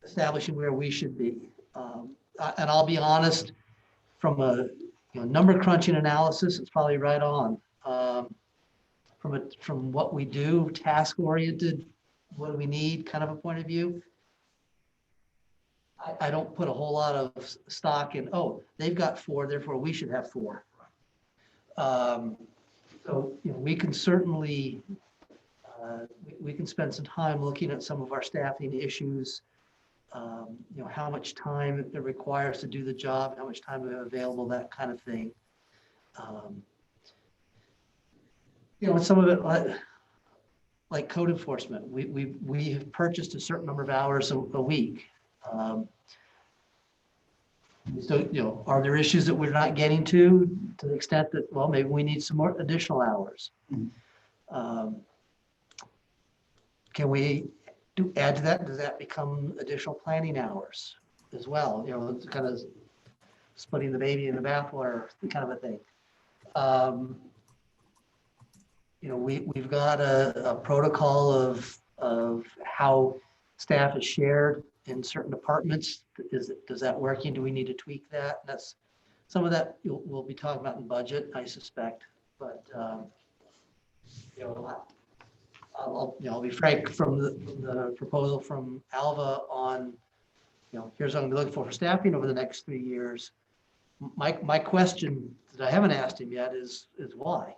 establishing where we should be. And I'll be honest, from a number crunching analysis, it's probably right on. From what we do, task oriented, what do we need kind of a point of view. I don't put a whole lot of stock in, oh, they've got 4, therefore we should have 4. So we can certainly, we can spend some time looking at some of our staffing issues, how much time it requires to do the job, how much time we have available, that kind of thing. Some of it, like code enforcement, we have purchased a certain number of hours a week. So, are there issues that we're not getting to the extent that, well, maybe we need some more additional hours? Can we add to that? Does that become additional planning hours as well? It's kind of splitting the baby in the bathwater kind of a thing. We've got a protocol of how staff is shared in certain departments. Does that working? Do we need to tweak that? That's some of that we'll be talking about in budget, I suspect. But I'll be frank, from the proposal from Alva on, here's what I'm looking for staffing over the next 3 years. My question that I haven't asked him yet is why?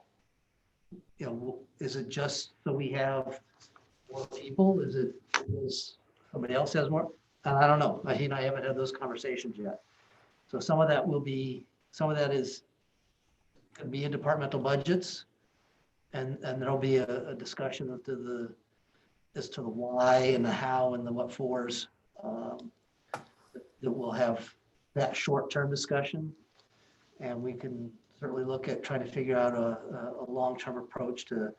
Is it just so we have more people? Is it because somebody else has more? I don't know. I haven't had those conversations yet. So some of that is going to be in departmental budgets, and there'll be a discussion as to the why and the how and the what fors. That we'll have that short-term discussion, and we can certainly look at trying to figure out a long-term approach to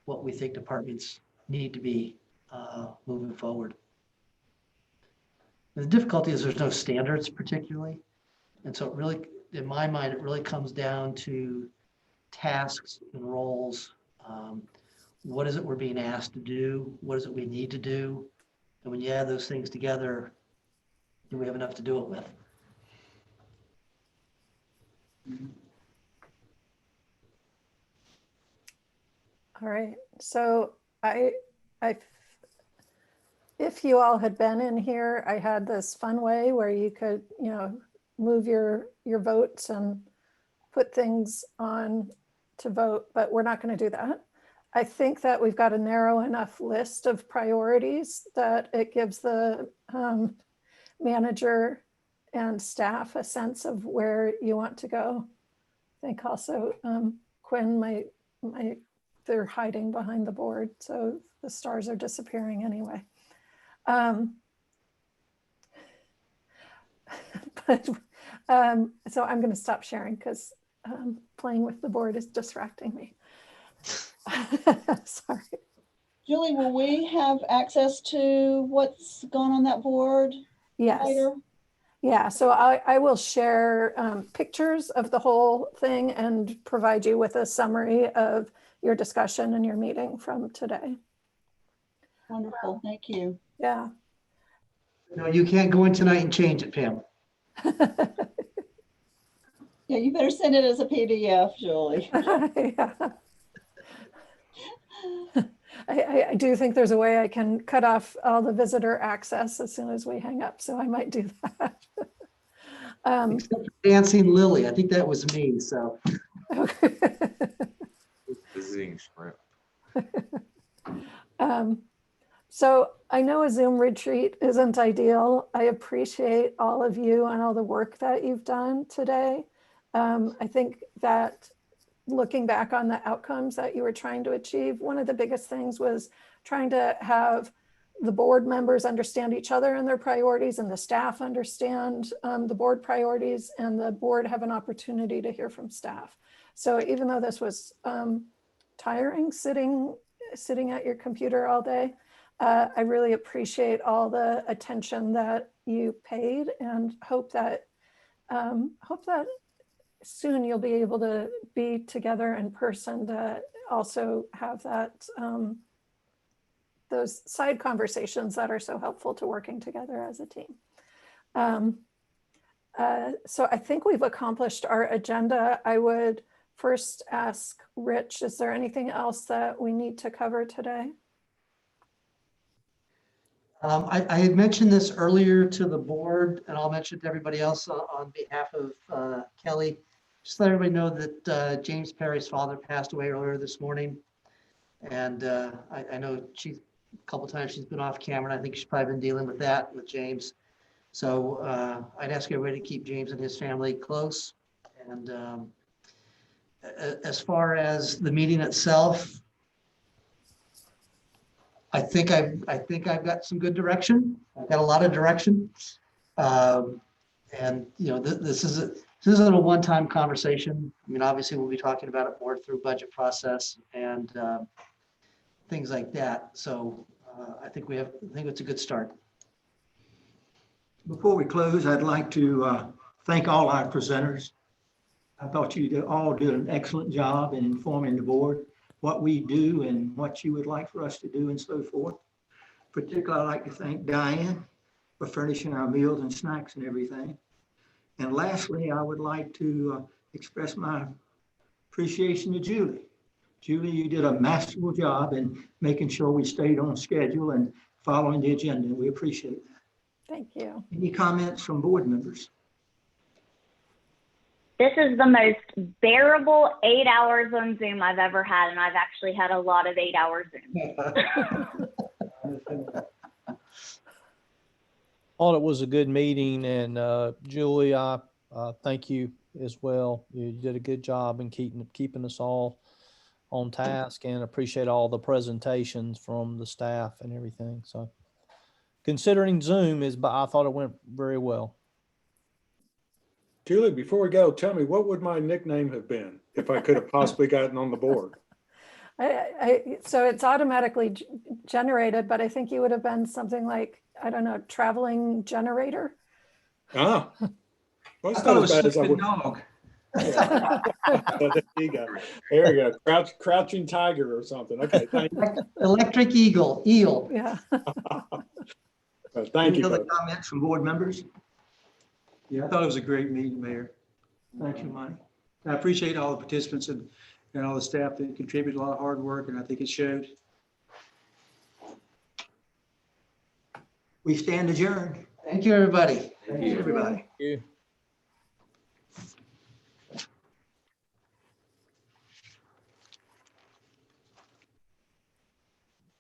what we think departments need to be moving forward. The difficulty is there's no standards particularly. And so it really, in my mind, it really comes down to tasks and roles. What is it we're being asked to do? What is it we need to do? And when you add those things together, do we have enough to do it with? All right, so if you all had been in here, I had this fun way where you could, move your votes and put things on to vote, but we're not going to do that. I think that we've got a narrow enough list of priorities that it gives the manager and staff a sense of where you want to go. I think also Quinn they're hiding behind the board, so the stars are disappearing anyway. But So I'm going to stop sharing because playing with the board is distracting me. Sorry. Julie, will we have access to what's gone on that board Yes. later? Yeah, so I will share pictures of the whole thing and provide you with a summary of your discussion and your meeting from today. Wonderful, thank you. Yeah. No, you can't go in tonight and change it, Pam. Yeah, you better send it as a PDF, Julie. Yeah. I do think there's a way I can cut off all the visitor access as soon as we hang up, so I might do that. Except for Dancing Lily, I think that was me, so. Okay. Visiting shrimp. So I know a Zoom retreat isn't ideal. I appreciate all of you and all the work that you've done today. I think that looking back on the outcomes that you were trying to achieve, one of the biggest things was trying to have the board members understand each other and their priorities, and the staff understand the board priorities, and the board have an opportunity to hear from staff. So even though this was tiring, sitting at your computer all day, I really appreciate all the attention that you paid, and hope that soon you'll be able to be together in person to also have that those side conversations that are so helpful to working together as a team. So I think we've accomplished our agenda. I would first ask Rich, is there anything else that we need to cover today? I had mentioned this earlier to the board, and I'll mention it to everybody else on behalf of Kelly. Just let everybody know that James Perry's father passed away earlier this morning. And I know she's a couple times she's been off camera, and I think she's probably been dealing with that with James. So I'd ask everybody to keep James and his family close. And as far as the meeting itself, I think I've got some good direction. I've got a lot of direction. And you know, this isn't a one-time conversation. I mean, obviously we'll be talking about it more through budget process and things like that. So I think it's a good start. Before we close, I'd like to thank all our presenters. I thought you all did an excellent job in informing the board what we do and what you would like for us to do and so forth. Particularly, I'd like to thank Diane for furnishing our meals and snacks and everything. And lastly, I would like to express my appreciation to Julie. Julie, you did a masterful job in making sure we stayed on schedule and following the agenda. We appreciate that. Thank you. Any comments from board members? This is the most bearable 8 hours on Zoom I've ever had, and I've actually had a lot of 8-hour Zooms. Thought it was a good meeting, and Julie, I thank you as well. You did a good job in keeping us all on task, and appreciate all the presentations from the staff and everything. So considering Zoom I thought it went very well. Julie, before we go, tell me, what would my nickname have been if I could have possibly gotten on the board? So it's automatically generated, but I think you would have been something like, I don't know, traveling generator. Ah, well, I thought it was Sleeping Dog. There you go. There you go. Crouching tiger or something. Okay, thank you. Electric eel. Yeah. Thank Any you. other comments from board members? Yeah, I thought it was a great meeting, Mayor. Thank you, Monty. I appreciate all the participants and all the staff that contributed a lot of hard work, and I think it showed. We stand adjourned. Thank you, everybody. Thank you, everybody. Thank you.